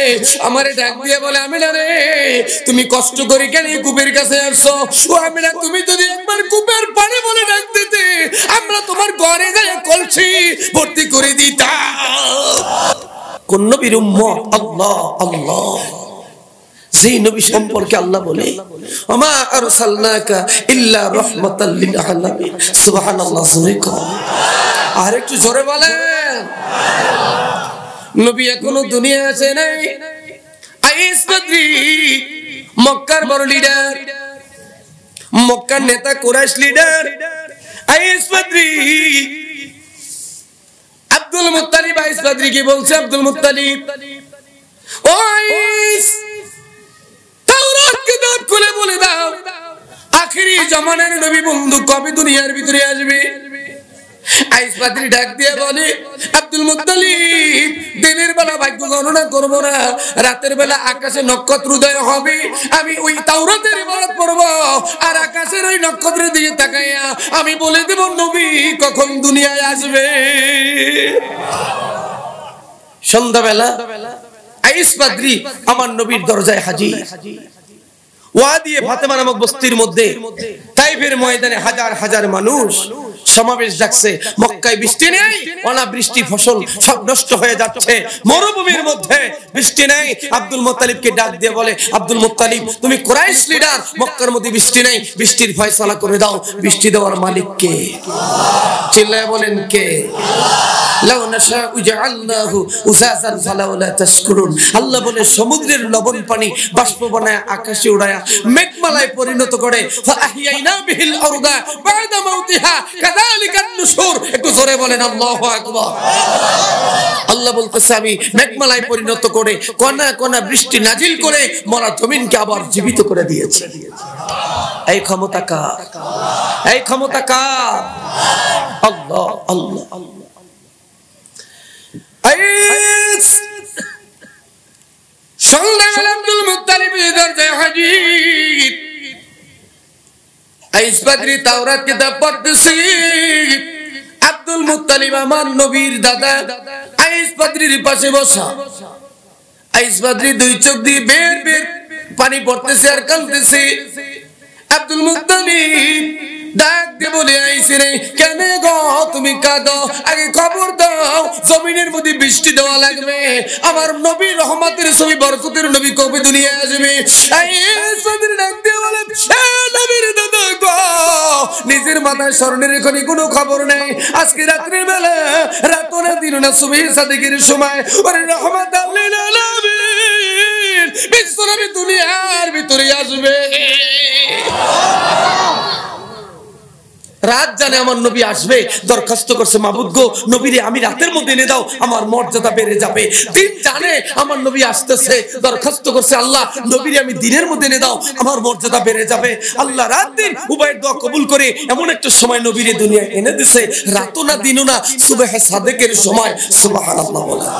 আমারে ডাক দিয়ে বলে, আমিনা রে তুমি কষ্ট করে কেন এই কূপের কাছে আসছো? ও আমিনা, তুমি যদি একবার কূপের পানি বলে ডাক দিতে, আমরা তোমার ঘরে যাই কলসি ভর্তি করে দিতাম। কোন নবীর উম্মত? আল্লাহ আল্লাহ। যেই নবী সম্পর্কে আল্লাহ বলে, ওমা আরসালনাকা ইল্লা রাহমাতাল লিল আলামিন। সুবহানাল্লাহ। আর একটু জোরে বলেন। নবী এখনো দুনিয়া আসে নাই। আইস বদরি মক্কার বড় লিডার, মক্কার নেতা, কুরাইশ লিডার আইস বদরি। আব্দুল মুত্তালিব আইস বদরি কি বলছে? আব্দুল মুত্তালিব, ও আইস, তাওরাত কিতাব খুলে বলে দাও আখেরি জামানার নবী বন্ধু কবে দুনিয়ার ভিতরে আসবে? আইস বদরি ডাক দিয়ে বলে, আব্দুল মুত্তালিব, দিনের বেলা ভাগ্য গণনা করব না, রাতের বেলা আকাশে নক্ষত্র উদয় হবে, আমি ওই তাওরাতের ইবাদত করব, আর আকাশের ওই নক্ষত্রের দিকে তাকাইয়া আমি বলে দেব নবী কখন দুনিয়ায় আসবে। সন্ধ্যাবেলা আইস বদরি আমার নবীর দরজায় হাজির। ওয়াদি ফাতেমা নামক বস্তির মধ্যে তাইফের ময়দানে হাজার হাজার মানুষ সমাবেশ ডাকছে। মক্কায় বৃষ্টি নেই, অনাবৃষ্টি, ফসল সব নষ্ট হয়ে যাচ্ছে, মরুভূমির মধ্যে বৃষ্টি নেই। আব্দুল মুত্তালিবকে ডাক দিয়ে বলে, আব্দুল মুত্তালিব, তুমি কুরাইশ লিডার, মক্কার মধ্যে বৃষ্টি নেই, বৃষ্টির ফয়সালা করে দাও। বৃষ্টি দেওয়ার মালিক কে? চিল্লায় বলেন কে? লাউ নাশাউ জাআলনাহু উজাজান ফালাউলা তাশকুরুন। আল্লাহ বলে, সমুদ্রের লবণ পানি বাষ্প বানায় আকাশে উড়ায়া মেঘমালায় পরিণত করে, ফাআহিয়াইনা বিহিল আরদা বাদা মাউতিহা কাযালিকান নুশুর। একটু জোরে বলেন আল্লাহু আকবার। আল্লাহ বলতেছে, আমি মেঘমালায় পরিণত করে কণা কণা বৃষ্টি নাজিল করে মরা জমিনকে আবার জীবিত করে দিয়েছি। এই ক্ষমতা কার? এই ক্ষমতা কার? আল্লাহ আল্লাহ আল্লাহ। আব্দুল মুত্তালিব দরজায় হাজির। আইস বদরি তাওরাত কিতাব পড়তেছে। আব্দুল মুত্তালিব আমার নবীর দাদা আইস বদরির পাশে বসা। আইস বদরি দুই চোখ দিয়ে বের বের পানি পড়তেছে আর কাঁদতেছে। আব্দুল মুত্তালিব ডাক দিয়ে বলে, আইস রে, কেন গো তুমি কাঁদো? আগে খবর দাও, জমিনের মধ্যে বৃষ্টি দেওয়া লাগবে, আমার নবী রহমতের ছবি বরকতের নবী কবে দুনিয়ায় আসবে? আইস বদরি ডাক দিয়ে বলে, নবীর দাদা গো, নিজের মাথায় স্মরণের এখনই কোনো খবর নেই। আজকে রাত্রির বেলা, রাত না দিন না, সুবহে সাদিকের সময় ওরে রহমাতাল লিল আলামিন বিশ্বনবী দুনিয়ার ভিতরে আসবে। রাত জানে আমার নবী আসবে, দরখাস্ত করছে, মাবুদ গো, নবীরে আমি রাতের মধ্যে এনে দাও, আমার মর্যাদা বেড়ে যাবে। দিন জানে আমার নবী আসতেছে, দরখাস্ত করছে, আল্লাহ নবীরে আমি দিনের মধ্যে এনে দাও, আমার মর্যাদা বেড়ে যাবে। আল্লাহ রাত দিন উভয়ের দোয়া কবুল করে এমন একটা সময় নবীরে দুনিয়ায় এনে দিছে, রাতও না দিনও না, সুবহে সাদেকের সময়। সুবহানাল্লাহ বলেন।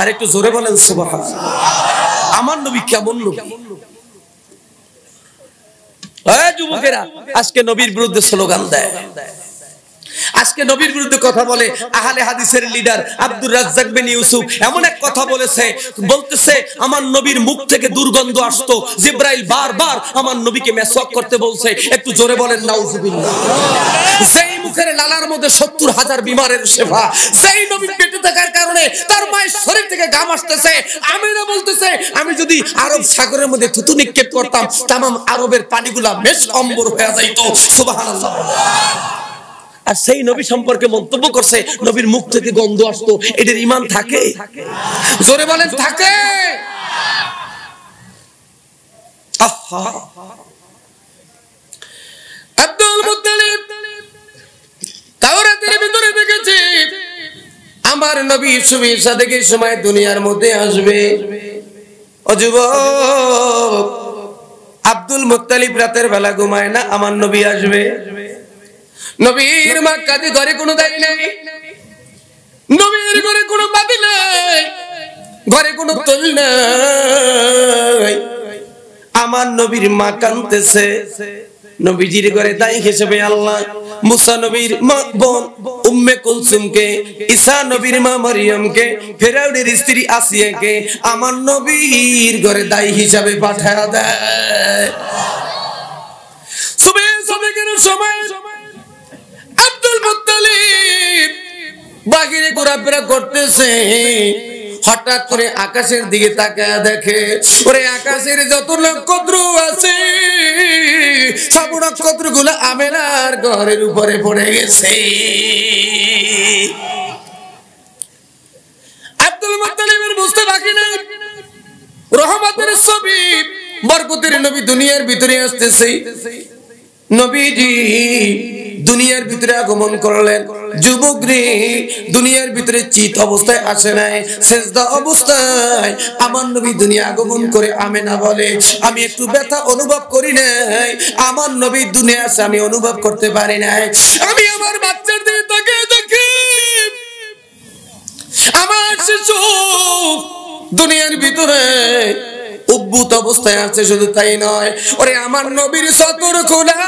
আর একটু জোরে বলেন সুবহানাল্লাহ। আমার নবী কেমন নবী? যুবকেরা আজকে নবীর বিরুদ্ধে স্লোগান দেয়, আজকে নবীর বিরুদ্ধে কথা বলে। আহলে হাদিসের লিডার আব্দুর রাজ্জাক বিন ইউসুফ এমন এক কথা বলেছে, বলতেছে আমার নবীর মুখ থেকে দুর্গন্ধ আসতো, জিবরাইল বারবার আমার নবীকে মেসওয়াক করতে বলছে। একটু জোরে বলেন নাউজুবিল্লাহ। যেই মুখের লালার মধ্যে 70,000 বিমারের শেফা, যেই নবী পেটে থাকার কারণে তার মায়ের শরীর থেকে ঘাম আসতেছে। আমিনা বলতেছে, আমি যদি আরব সাগরের মধ্যে থুতু নিক্ষেপ করতাম, তামাম আরবের পানিগুলা বেশ অম্বর হয়ে যাইতো। সুবহানাল্লাহ। আর সেই নবী সম্পর্কে মন্তব্য করছে, নবীর মুখ থেকে গন্ধ আসতো। এদের ঈমান থাকে? জোরে বলেন থাকে? আব্দুল মুত্তালিব তাওরাতের ভিতরে দেখেছে আমার নবী সুবহে সাদেকের সময় দুনিয়ার মধ্যে আসবে। ও যুবক, আব্দুল মুত্তালিব রাতের বেলা ঘুমায় না, আমার নবী আসবে। নবীর মক্কাতে ঘরে কোনো দাড়ি নাই, নবীর ঘরে কোনো বাতি নাই, ঘরে কোনো তৈল নাই। আমার নবীর মা কাঁদতেছে, নবীজির ঘরে দাই হিসেবে আল্লাহ মুসা নবীর মা বোন উম্মে কুলসুমকে, ঈসা নবীর মা মরিয়মকে, ফেরাউনের স্ত্রী আসিয়াকে আমার নবীর ঘরে দায়ী হিসাবে পাঠায়া দেয়। সুবহানাল্লাহ সময় আব্দুল মুত্তালিব বাহিরে ঘোরাফেরা করতেছে, হঠাৎ করে আকাশের দিকে তাকায় দেখে ওরে আকাশের যত নক্ষত্র আছে সব নক্ষত্রগুলো আমেনার ঘরের উপরে পড়ে গেছে। আব্দুল মুত্তালিবের বুঝতে বাকি নাই, রহমতের ছবি বরকতের নবী দুনিয়ার ভিতরে আসতেছে। নবীজি দুনিয়ার ভিতরে আগমন করলেন, যুবক রে দুনিয়ার ভিতরে চিত অবস্থায় আসে নাই, সেজদা অবস্থায় আমার নবী দুনিয়া আগমন করে আমেনা বলে আমি একটু ব্যথা অনুভব করি নাই, আমার নবী দুনিয়া আসে আমি অনুভব করতে পারি নাই। আমি আমার বাচ্চার দিকে তাকিয়ে দেখি আমার শিশু দুনিয়ার ভিতরে উদ্ভূত অবস্থায় আছে। শুধু তাই নয়, ওরে আমার নবীর সতর খোলা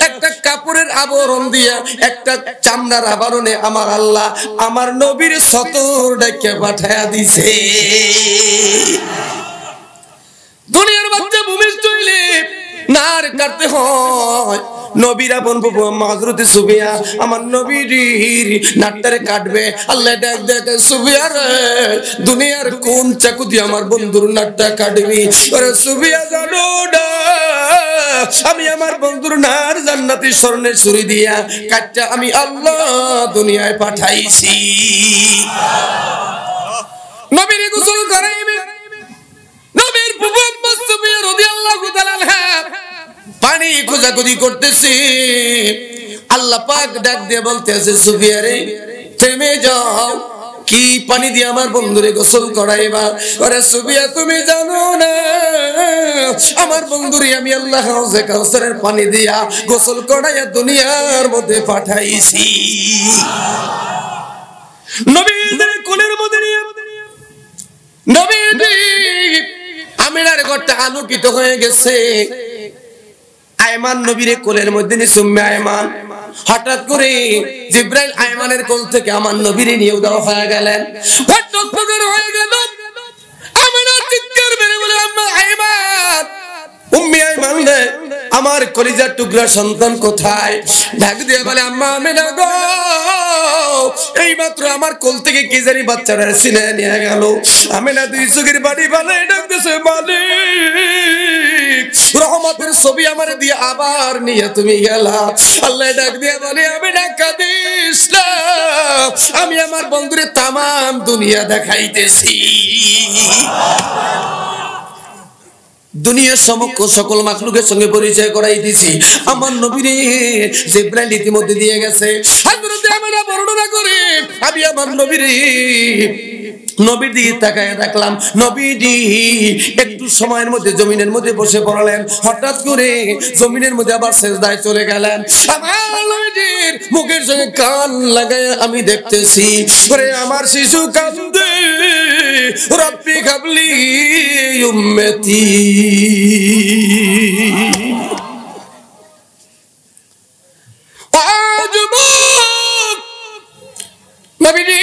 একটা কাপড়ের আবরণ দিয়া একটা চামড়ার আবরণে আমার আল্লাহ আমার নবীর সতর ডেকে পাঠায়া দিছে। দুনিয়ার বাচ্চা ভূমিষ্ঠ হইলে নার কাটতে হয়, নবীর আপন হযরত সুফিয়া আমার নবীর নাটটারে কাটবে, আল্লাহ ডাক দেয় সুফিয়া রে দুনিয়ার কোন চাকু দিয়ে আমার বন্ধুর নাটটা কাটবি? ওরে সুফিয়া জানো না আমি আমার বন্ধুর নার জান্নাতি স্বর্ণের ছুরি দিয়া কাটটা আমি আল্লাহ দুনিয়ায় পাঠাইছি। নবীর গোসল করাইবে, নবীর ফুফু আম্মা সুফিয়া রাদিয়াল্লাহু তাআলা আনহা পানি খোঁজাখুঁজি করতেছে। আল্লাহ পাক ডাক দিয়ে বলতেছে সুফিয়া রে থেমে যাও, কি পানি দিয়ে আমার বন্ধুরে গোসল করাইবা? ওরে সুফিয়া তুমি জানো না আমার বন্ধুরে আমি আল্লাহ হাউজে কাউসারের পানি দিয়া গোসল করাইয়া দুনিয়ার মধ্যে পাঠাইছি। নবীদের কোলের মধ্যে নিয়ে নবীজি আমিনার ঘরটা আলোকিত হয়ে গেছে। আয়মান নবীর কোলের মধ্যে নিয়ে সুম্মে আয়মান, হঠাৎ করে জিবরাইল আয়মানের কোল থেকে আমার নবীরে নিয়ে উধাও হয়ে গেলেন। হঠাৎ হয়ে গেল আমিনা চিৎকার মেরে বলে আম্মা আয়মান, উম্মে আয়মান রে আমার কলিজার টুকরা সন্তান কোথায়? ডাক দিয়ে বলে আম্মা আমিনা গো এইমাত্র আমার কোল থেকে কি জানি বাচ্চারা ছিনে নিয়ে গেল। আমিনা দুই চোখের বাড়ি বানাই ডাকতেছে মালিক রহমতের ছবি আমার দিয়ে আবার নিয়ে তুমি গেলা। আল্লাহ ডাক দিয়ে বলে আমিনা কাঁদিস না, আমি আমার বন্ধুরে তামাম দুনিয়া দেখাইতেছি। দুনিয়ার সমগ্র সকল মাখলুকের সঙ্গে পরিচয় করাই দিছি। আমার নবীরে জিবরাইল ইতিমধ্যে দিয়ে গেছে। হযরত আমিনা বর্ণনা করে আমি আমার নবীরে নবীর দিকে তাকায় দেখলাম নবীজি একটু সময়ের মধ্যে জমিনের মধ্যে বসে পড়লেন, হঠাৎ করে জমিনের মধ্যে আবার সেজদায় চলে গেলেন। আমার নবীজির মুখের সঙ্গে কান লাগায় আমি দেখতেছি ওরে আমার শিশু কান্দে রব্বি হাবলি উম্মতি। নবীজি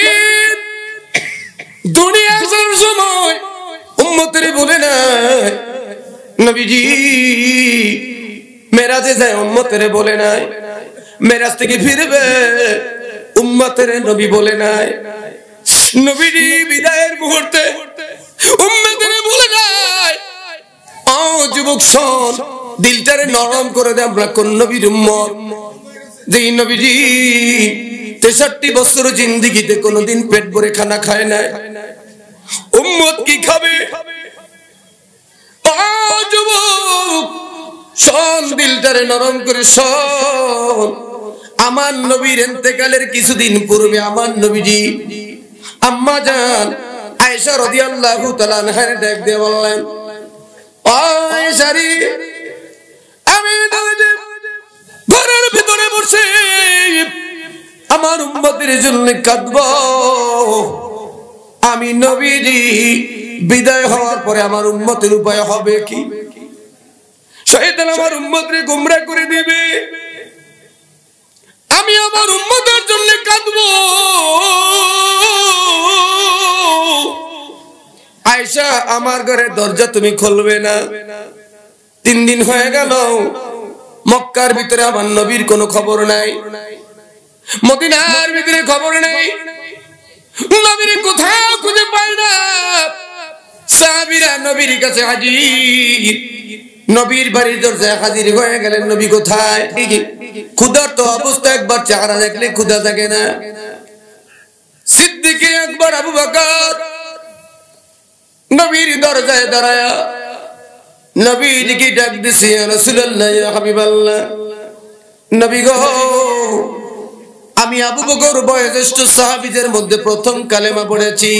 দুনিয়া আসার সময় উম্মতের বলে না, নবীজি মেরাজে যায় উম্মতের বলে নাই, মেরাজ থেকে ফিরবে উম্মতের নবী বলে নাই, নবীজি বিদায়ের মুহূর্তে উম্মতের বলে নাই। ও যুবক শোন, দিলটারে নরম করে দে, আমরা কোন নবীর উম্মত? যেই নবীজি 63 বছর জিন্দেগিতে কোনদিন পেট ভরে খানা খায় নাই, উম্মত কি খাবে? শোন, দিলটারে নরম করে শোন। আমার নবীর ইন্তেকালের কিছুদিন পূর্বে আমার নবীজি আম্মা জান আয়েশা রাদিয়াল্লাহু তাআলা আনহা ডাক দিয়ে বললেন, আয়েশা রে আমি ঘরের ভিতরে বসে আমার উম্মতের জন্য কাঁদব। আমি নবীজি বিদায় হওয়ার পরে আমার উম্মতের উপায় হবে কি? শয়তান আমার উম্মতকে গোমরাহ করে দিবে। আমি আমার উম্মতের জন্য কাঁদবো। আয়েশা, আমার ঘরের দরজা তুমি খুলবে না। 3 দিন হয়ে গেল, মক্কার ভিতরে আমার নবীর কোনো খবর নাই, মদিনার ভিতরে খবর নেই, নবীর কোথাও খুঁজে পায় না। সাহাবীরা নবীর কাছে হাজির, নবীর বাড়ির দরজায় হাজির হয়ে গেলেন। নবী কোথায়? ক্ষুধার তো অবস্থা, একবার চেহারা দেখলে ক্ষুধা থাকে না। সিদ্দিক আকবর আবু বকর নবীর দরজায় দাঁড়ায়া নবীকে ডাক দিছে, ইয়া রাসূলুল্লাহ, ইয়া হাবিবাল্লাহ। নবী গো, আমি আবু বকর বয়োজ্যেষ্ঠ সাহাবীদের মধ্যে প্রথম কালেমা পড়েছি।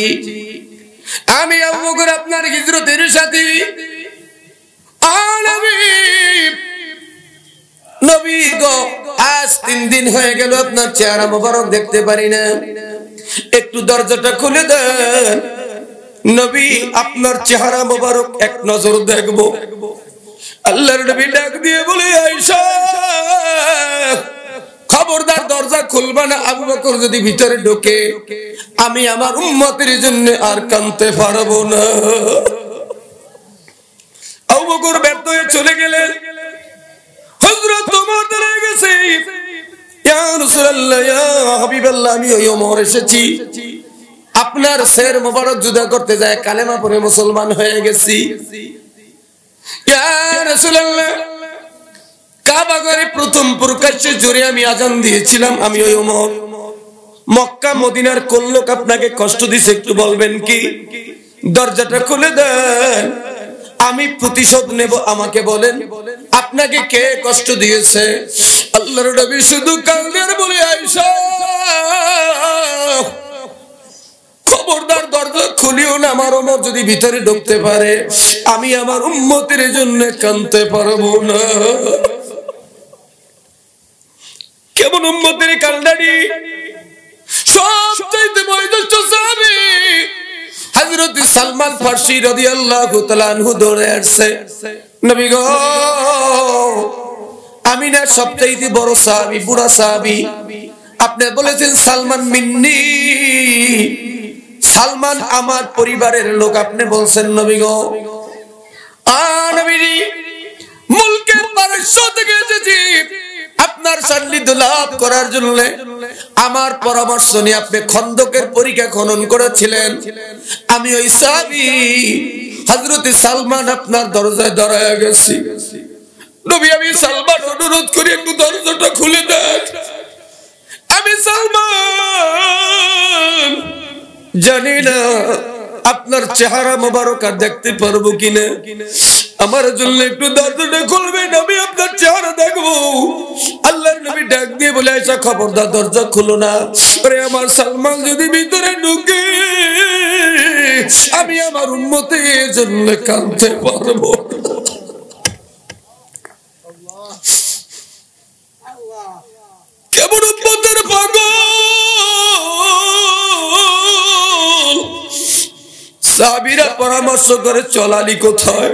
আমি আবু বকর আপনার হিজরতের সাথী। নবী গো, আজ 3 দিন হয়ে গেল আপনার চেহারা মোবারক দেখতে পারি না, একটু দরজাটা খুলে দেন। নবী, আপনার চেহারা মোবারক এক নজর দেখবো। আল্লাহর নবী ডাক দিয়ে বলে, আয়েশা খবরদার দরজা খুলবা না। আবু বকর যদি ভিতরে ঢোকে, আমি আমার উম্মতের জন্য আর কাঁদতে পারবো না। আবু বকর ব্যর্থ হয়ে চলে গেলেন। হযরত ওমর দাঁড়িয়ে গেছে, ইয়া রাসূলুল্লাহ, ইয়া হাবিবাল্লাহ, আমি ওই ওমর এসেছি, আপনার শের মোবারক জুদা করতে যায় কালেমা পড়ে মুসলমান হয়ে গেছি। ইয়া রাসূলুল্লাহ, কাবা ঘরে প্রথম প্রকাশ্যে জোরে আমি আজান দিয়েছিলাম, আমি ওই ওমর। মক্কা মদিনার কোন লোক আপনাকে কষ্ট দিছে একটু বলবেন কি? দরজাটা খুলে দেন, আমি প্রতিশোধ নেব। আমাকে বলেন, আপনাকে কে কষ্ট দিয়েছে? আল্লাহর নবী শুধু কাঁদেন, বলে, আয়েশা খবরদার দরজা খুলিও না। আমার ওমর যদি ভিতরে ঢুকতে পারে, আমি আমার উম্মতের জন্য কাঁদতে পারবো না। কেমন উম্মতের কান্ডারি! সবচাইতে বয়োজ্যেষ্ঠ সাহাবী হযরত সালমান ফারসি রাদিয়াল্লাহু তাআলা আনহু দৌড়ে আসছে। নবী গো, আমি না সবচাইতে বড় সাহাবী, বুড়া সাহাবী। আপনি বলেছেন সালমান মিন্নি, সালমান আমার পরিবারের লোক। আপনি বলছেন নবী গো, নবীজি মুলকের পারস্য থেকে এসেছি আপনার সান্নিধ্য লাভ করার জন্য। আমার পরামর্শ নিয়ে আপনি খন্দকের পরিখা খনন করেছিলেন। আমি ওই সাহাবী হযরত সালমান আপনার দরজায় দাঁড়ায় গেছি। নবী, আমি সালমান অনুরোধ করি একটু দরজাটা খুলে দেন। আমি সালমান জানি না আপনার চেহারা মোবারক আর দেখতে পারবো কিনা, আমার জন্য একটু দরজাটা খুলবেন, আমি আপনার চেহারা দেখবো। আল্লাহর নবী ডাক দিয়ে বলে, আয়েশা খবরদার দরজা খুলো না। আরে আমার সালমান যদি ভিতরে ঢুকে, আমি আমার উম্মতের জন্য কাঁদতে পারবো। কেমন উম্মতের পাগল! সাহাবীরা পরামর্শ করে, চল আলী কোথায়?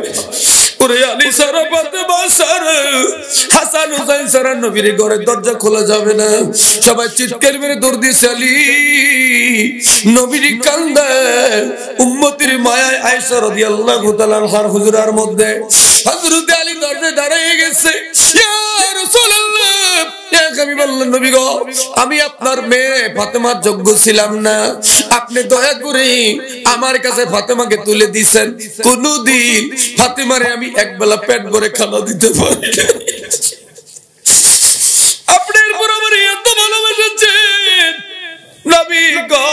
ওরে আলী সারা, ফাতেমা সারা, হাসান হুসাইন সারা নবীর ঘরের দরজা খোলা যাবে না। সবাই চিৎকার মেরে দৌড় দিয়েছে, আলী নবীর কান্দে। উম্মতের মায়ায় আয়েশা রাদিয়াল্লাহু তাআলা আনহার হুজরার মধ্যে হযরত আলী দরজায় দাঁড়িয়ে গেছে। ইয়া রাসূলুল্লাহ, ইয়া হাবিবাল্লাহ, নবী গো, আমি আপনার মেয়ে ফাতেমার যোগ্য ছিলাম না, আপনি দয়া করে আমার কাছে ফাতেমাকে তুলে দিয়েছেন। কোনদিন ফাতেমারে আমি একবেলা পেট ভরে খানা দিতে পারি না। আপনার উপর আমার এত ভালোবাসেছেন নবী গো।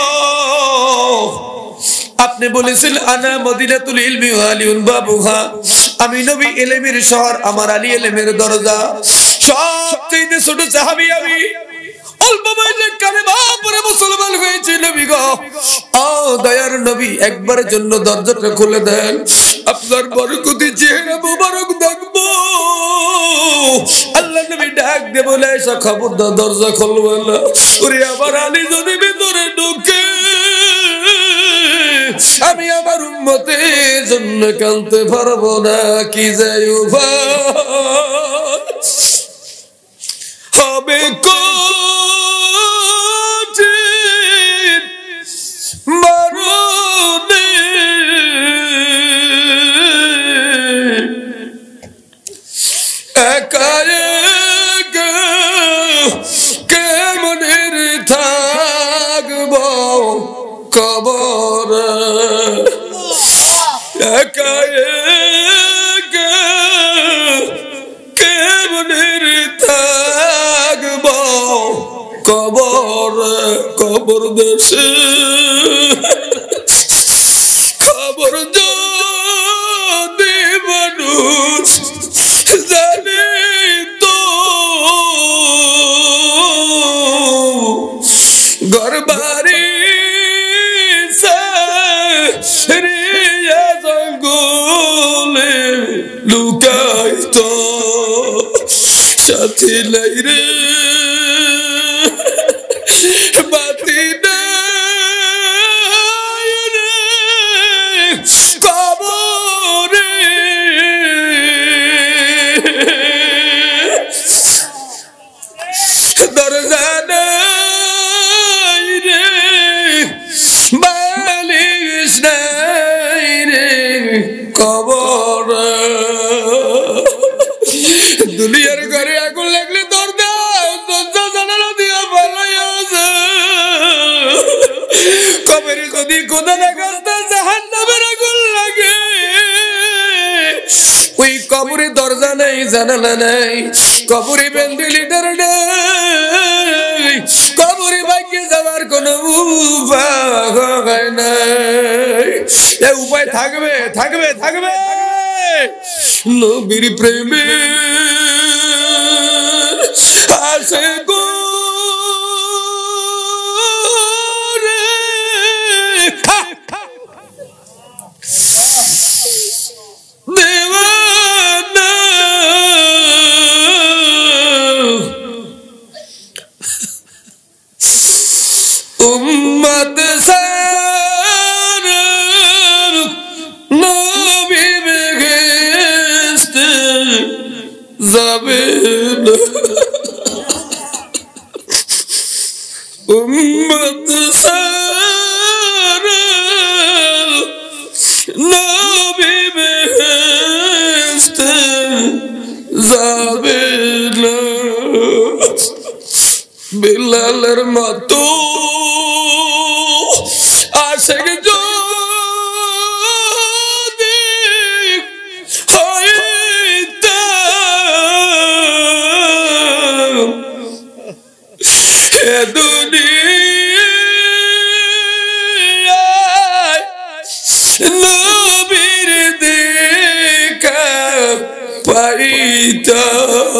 আপনি বলেছেন, আনা মদিনাতুল ইলমি ওয়া আলিউন বাবুহা, আমি নবী ইলমের শহর, আমার আলী ইলমের দরজা। সবচেয়ে ছোট সাহাবী আমি, অল্প বয়সে কালেমা পড়ে মুসলমান হয়েছে। নবী গো, ও দয়ার নবী, একবারের জন্য দরজাটা খুলে দেন, আপনার বরকতি চেহারা মোবারক দেখবো। আল্লাহ নবী ডাক দিয়ে বলে, আয়েশা খবরদার দরজা খুলবে না। ওরে আমার আলী যদি ভিতরে ঢুকে, আমি আমার উম্মতের জন্য কাঁদতে পারবো না। কি যায় হবে কবর একা একা কেমনে থাকব কবর কবর দেশে খবর যদি মানুষ জানে তো ঘর বাড়ি জঙ্গলে লুকাইতো সাথী নাই রে বাতি নাই রে কবরে দরজা নাই রে বালিশ নাই রে কবর দুনিয়ার ঘরে আগুন লাগলে দরজা জানালা দিয়া পালাইয়া কবরে যদি খোদা না করতে জাহান্নামের আগুন লাগে ওই কবরে দরজা নেই জানালা নেই কবরে ভেন্টিলেটর নেই কবরে ভাগ্যে যাওয়ার কোনো উপায় নাই এ উপায় থাকবে থাকবে থাকবে নবীর প্রেমে আসে গো দেওয়ানা উম্মত সারা নবী বেহেশতে যাবে না উম্মত সারা নবী বেহেশতে যাবে না বিলালের মতো আশিক যদি হইতাম এ দুনিয়ায় নবীর দেখা পাইতাম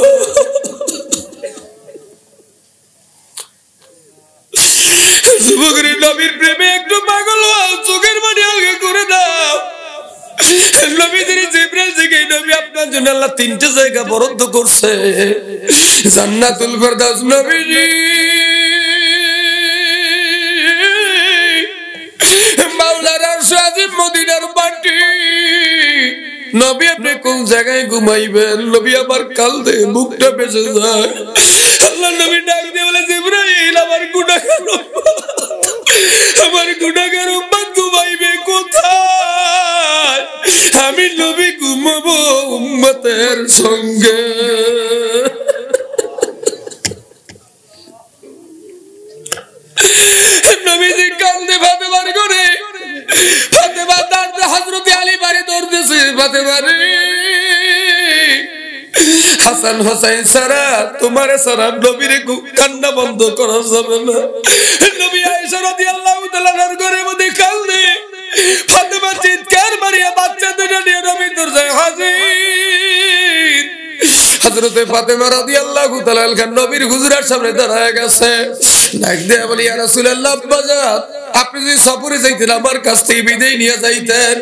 যুবকের নবীর প্রেমে একটু পাগল হও চোখের পানি আলগা করে দাও নবীদের জিবরাইল থেকে নবী আপনার জন্য আল্লাহ তিনটে জায়গা বরাদ্দ করছে জান্নাতুল ফেরদাউস নবীজি মাওলার আরশ আজিম মদিনার মাটি নবী আপনি কোন জায়গায় ঘুমাইবেন নবী আমার কালদে মুখটা বেঁচে যায় আল্লাহ নবী ডাক দিয়ে বলে জিবরাইল আমার গুনাহগার উম্মত ঘুমাইবে কোথায় আমি নবী ঘুমাবো উম্মতের সঙ্গে নবীজি কান্দে ফাতেমার ঘরে ফাতেমা তার হযরত আলী বাড়ি দৌড়তেছে ফাতেমা রে হাসান হোসেন সারা তোমার সারা নবীর কান্না বন্ধ করা যাবে না নবী আয়েশা রাদিয়াল্লাহু তাআলার ঘরের মধ্যে কান্দে ফাতেমা চিৎকার মারিয়া বাচ্চা দুটো নিয়ে নবীর দরজায় হাজির হযরত ফাতেমা রাদিয়াল্লাহু তাআলা নবীর হুজুরের সামনে দাঁড়ায় গেছে ডাক দিয়ে বলি ইয়া রাসূলুল্লাহ বাজার আপনি যদি সফরে যাইতেন আমার কাছ থেকে বিদায় নিয়ে যাইতেন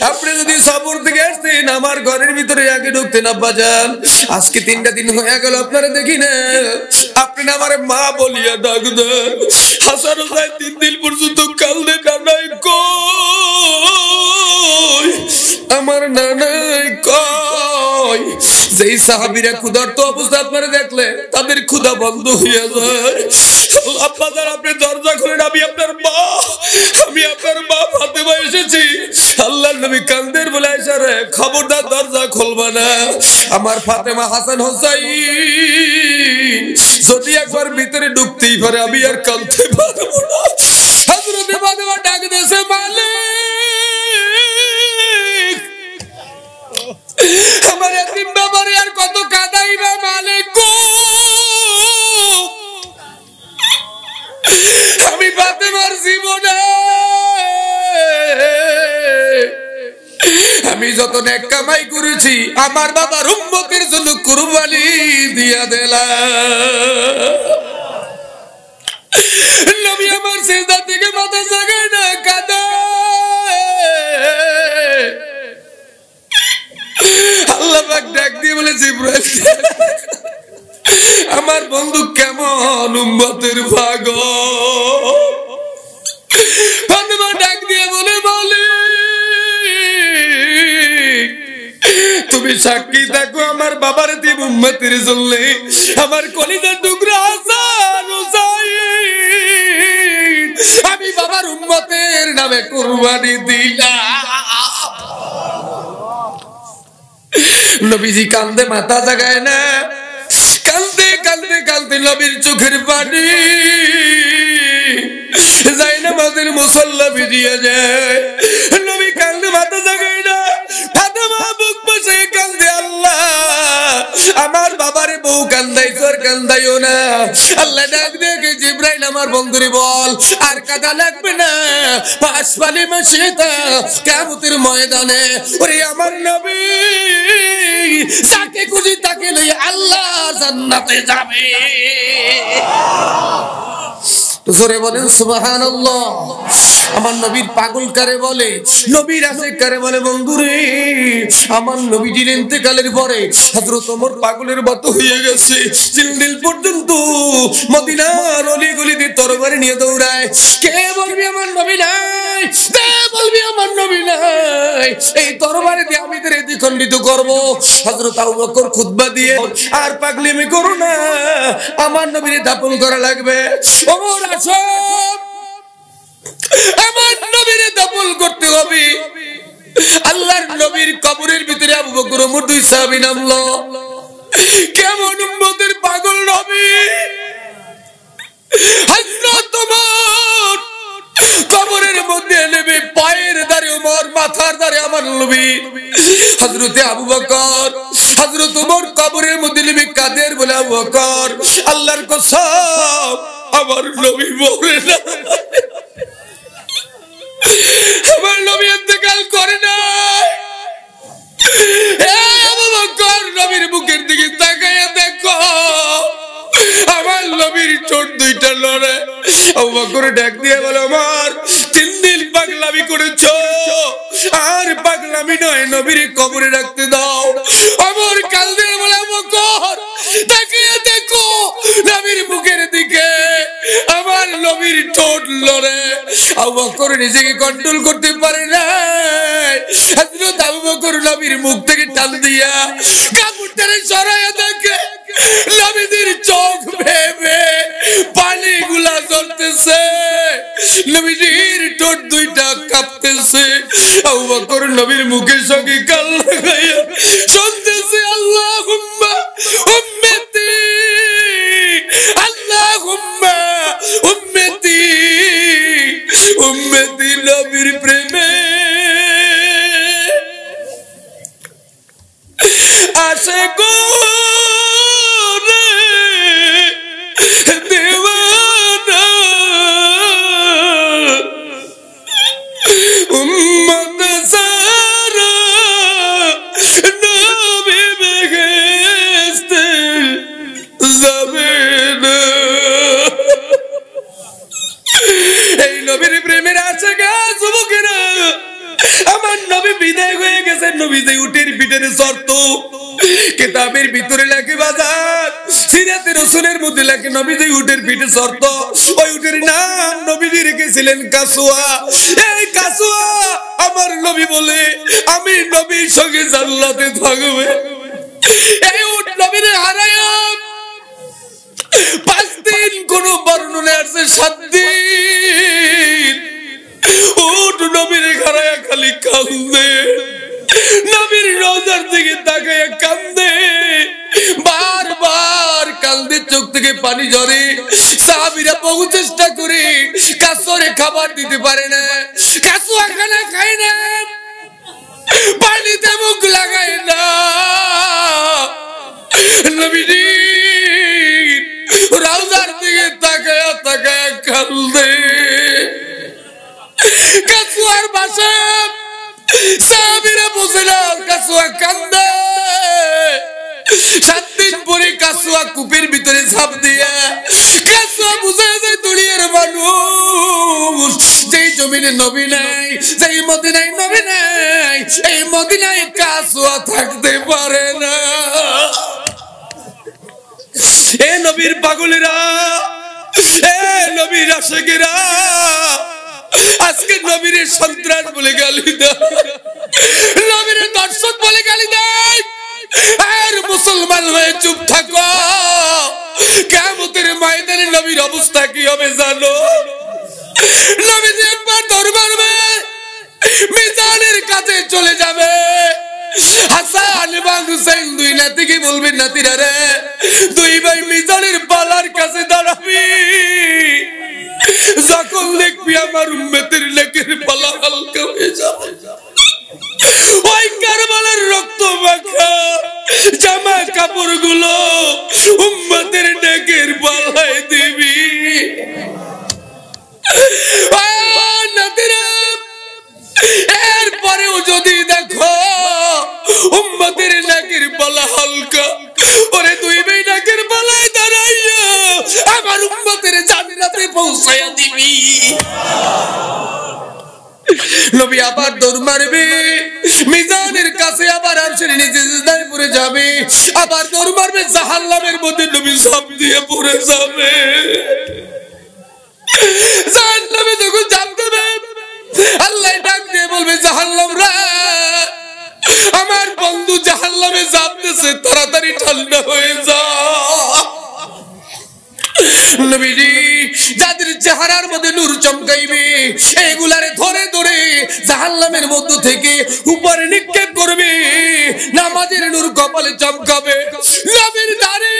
আপনি যদি সফর থেকে আসতেন আমার ঘরের ভিতরে আগে ঢুকতেন আব্বাজান আজকে 3টা দিন হয়ে গেল আপনারা দেখি না আপনি না আমারে মা বলিয়া ডাক দেন হাসান হোসেন 3 দিন পর্যন্ত কালদে নানাই কই আমার নানাই কই যেই সাহাবীরা ক্ষুধার্ত অবস্থা আপনারা দেখলে তাদের ক্ষুধা বন্ধ হয়ে যায় আব্বাজান আপনি দরজা খুলেন আমি আপনার মা ফাতেমা এসেছি আল্লাহর নবী কান্দের বলে আয়েশা রে খবরদার দরজা খুলবা না আমার ফাতেমা হাসান হোসেন যদি একবার ভিতরে ঢুকতেই পারে আমি আর কাঁদতে পারবো না হযরত ফাতেমা ডাক আমি যত নেক কামাই করেছি আমার বাবার উম্মতের জন্য কুরবানি দিয়া দিলাম। নবী আমার সিজদা থেকে মাথা জাগায় না, কাঁদে। আল্লাহ পাক ডাক দিয়ে বলে, জিবরাইল আমার বন্ধু কেমন উম্মতের পাগল। ফাতেমা ডাক দিয়ে বলে, তুমি সাক্ষী থাকো আমার বাবার দিন উম্মতের জন্য আমার কলিজার টুকরা হাসান হুসাইন আমি বাবার উম্মতের নামে কুরবানি দিলাম। নবীজি কান্দে, মাথা জাগায় না, কান্দে কান্দে কান্দে নবীর চোখের পানি যাই না, মাদের মুসল্লা ভিজিয়ে যায়। নবী কান্দে, মাথা জাগায় না। ফাতেমা বুক বসে কান্দে, আল্লাহ আমার বাবারে বউ কান্দাইছো আর কান্দাইও না। আল্লাহ ডাক দেখে, জিবরাইল আমার বন্ধুরে বল আর কাঁদা লাগবে না, পাশপালি মাসিতা কিয়ামতের ময়দানে ওরে আমার নবী যাকে খুশি তাকে লই আল্লাহ জান্নাতে যাবে। জোরে বলেন সুবহানাল্লাহ। আমার নবীর পাগল কারে বলে, নবীর আশিক কারে বলে? বন্ধুরে, আমার নবীজির ইন্তেকালের পরে হযরত ওমর পাগলের মতো হয়ে গেছে। জিলদিল পর্যন্ত মদিনার অলিগলিতে তরবারি নিয়ে দৌড়ায়। কে বলবি আমার নবী নাই, কে বলবি আমার নবী নাই, এই তরবারি দিয়ে আমি তোরে দ্বিখণ্ডিত করব। হযরত আবু বকর খুতবা দিয়ে, আর পাগলামি করো না, আমার নবীরে দাফন করা লাগবে। ওমর আসো, আমার নবীরে দাফন করতে হবে। আল্লাহর নবীর কবরের ভিতরে আবু বকর ওমর দুই সাহাবী নামলো। কেমন উম্মতের পাগল নবী! হযরত ওমর কবরের মধ্যে নেমে পায়ের দাঁড়ে ওমর, মাথার দাঁড়ে আমার নবী। হযরতে আবু বকর, হযরত ওমর কবরের মধ্যে নেমে কাদের বলে, আবু বকর আল্লাহর কসম আমার নবী মরে না, আমার নবী ইন্তেকাল করে না। আবু বকর নবীর মুখের দিকে তাকাইয়া দেখো, আমার নবীর ঠোঁট দুইটা লড়ে। আবু বকর ডাক দিয়ে বলে, আমার 3 দিন পাগলামি করেছো, আর পাগলামি নয়, নবীর কবরে রাখতে দাও। আমার কাল দিয়ে বলে, আবু বকর তাকিয়ে দেখো নবীর মুখের দিকে, আমার নবীর ঠোঁট লড়ে। আবু বকর নিজেকে কন্ট্রোল করতে পারে না। হযরত আবু বকর নবীর মুখ থেকে টান দিয়া কাপড়টারে সরাইয়া দেখে নবীদের চোখ ভেবে পানিগুলা ঝরতেছে, নবীজির ঠোঁট দুইটা কাঁপতেছে। আবু বকর নবীর মুখের সঙ্গে গাল লাগাইয়া শুনতেছে, আল্লাহুম্মা উম্মতি, আল্লাহুম্মা উম্মতি, উম্মতি নবীর প্রেমে আসে গো রে দেওয়ানা, উম্মত সারা নবী বেহেশতে যাবে না। এই নবীর প্রেমের আশা গা যুবকেরা, আমার নবী বিদায় হয়ে গেছে। নবী যে উটের পিঠের শর্ত কিতাবের ভিতরে লেখে, বাজার সিরাতে রাসূলের মধ্যে লেখে, নবী যে উটের পিঠে শর্ত, ওই উটের নাম নবীজি রেখেছিলেন কাসওয়া। এই কাসওয়া আমার নবী বলে, আমি নবীর সঙ্গে জান্নাতে থাকবে। এই উট নবীরে হারায়া 5 দিন, কোন বর্ণনা আছে 7 দিন উট নবীরে হারায়া খালি কান্দে, নবীর রওজার দিকে তাকায়া কান্দে, বারবার কান্দে, চোখ থেকে পানি ঝরে। সাহাবীরা বহু চেষ্টা করে কাসরে খাবার দিতে পারে না, কাসুয়া খানা খায় না, পানিতে মুখ লাগায় না। নবীজি রওজার দিকে তাকায়া কান্দে। কাসুয়ার বাসা সাহাবীরা বুঝে না কাসুয়া কান্দে 7 দিন পরে কাসুয়া কূপের ভিতরে ঝাঁপ দিয়া কাসুয়া বুঝে যায় দুনিয়ার মানুষ যেই জমিনে নবী নাই যেই মদিনায় নবী নাই এই মদিনায় কাসুয়া থাকতে পারে না এ নবীর পাগলেরা এ নবীর আশিকেরা আজকে নবীর সন্ত্রাস বলে গালি দেয় নবীর দর্শক বলে গালি দেয় আর মুসলমান হয়ে চুপ থাকো কিয়ামতের ময়দানে নবীর অবস্থা কি হবে জানো নবী যে একবার দরবার মিজানের কাছে চলে যাবে হাসান এবং হুসাইন দুই নাতিকে বলবেন নাতিরা রে দুই ভাই মিজানের পালার কাছে দাঁড়াবি যখন দেখবি আমার উম্মতের নেকের পালা হালকা হয়ে যাবে ওই কারবালার রক্ত মাখা জামা কাপড়গুলো উম্মতের নেকের পালায় দিবি নাতিরা এরপরেও যদি দেখো উম্মতের নাকের পালা হালকা ওরে দুই ভাই নাকের পালায় দাঁড়াইয়া আমার উম্মতের জান্নাতে পৌঁছায়া দিবি নবী আবার দৌড় মারবে মিজানের কাছে আবার আরশের নিচে সিজদায় পড়ে যাবে আবার দৌড় মারবে জাহান্নামের মধ্যে নবী ঝাঁপ দিয়ে পড়ে যাবে জাহান্নামে যখন ঝাঁপ দেবে আল্লাহ ডাক দিয়ে বলবে জাহান্নাম রে আমার বন্ধু জাহান্নামে ঝাঁপ দিয়েছে তাড়াতাড়ি ঠান্ডা হয়ে যা নবীজি যাদের চেহারার মধ্যে নূর চমকাইবে এগুলারে ধরে ধরে জাহান্নামের মধ্য থেকে উপরে নিক্ষেপ করবে নামাজের নূর কপালে চমকাবে নবীর দাড়ি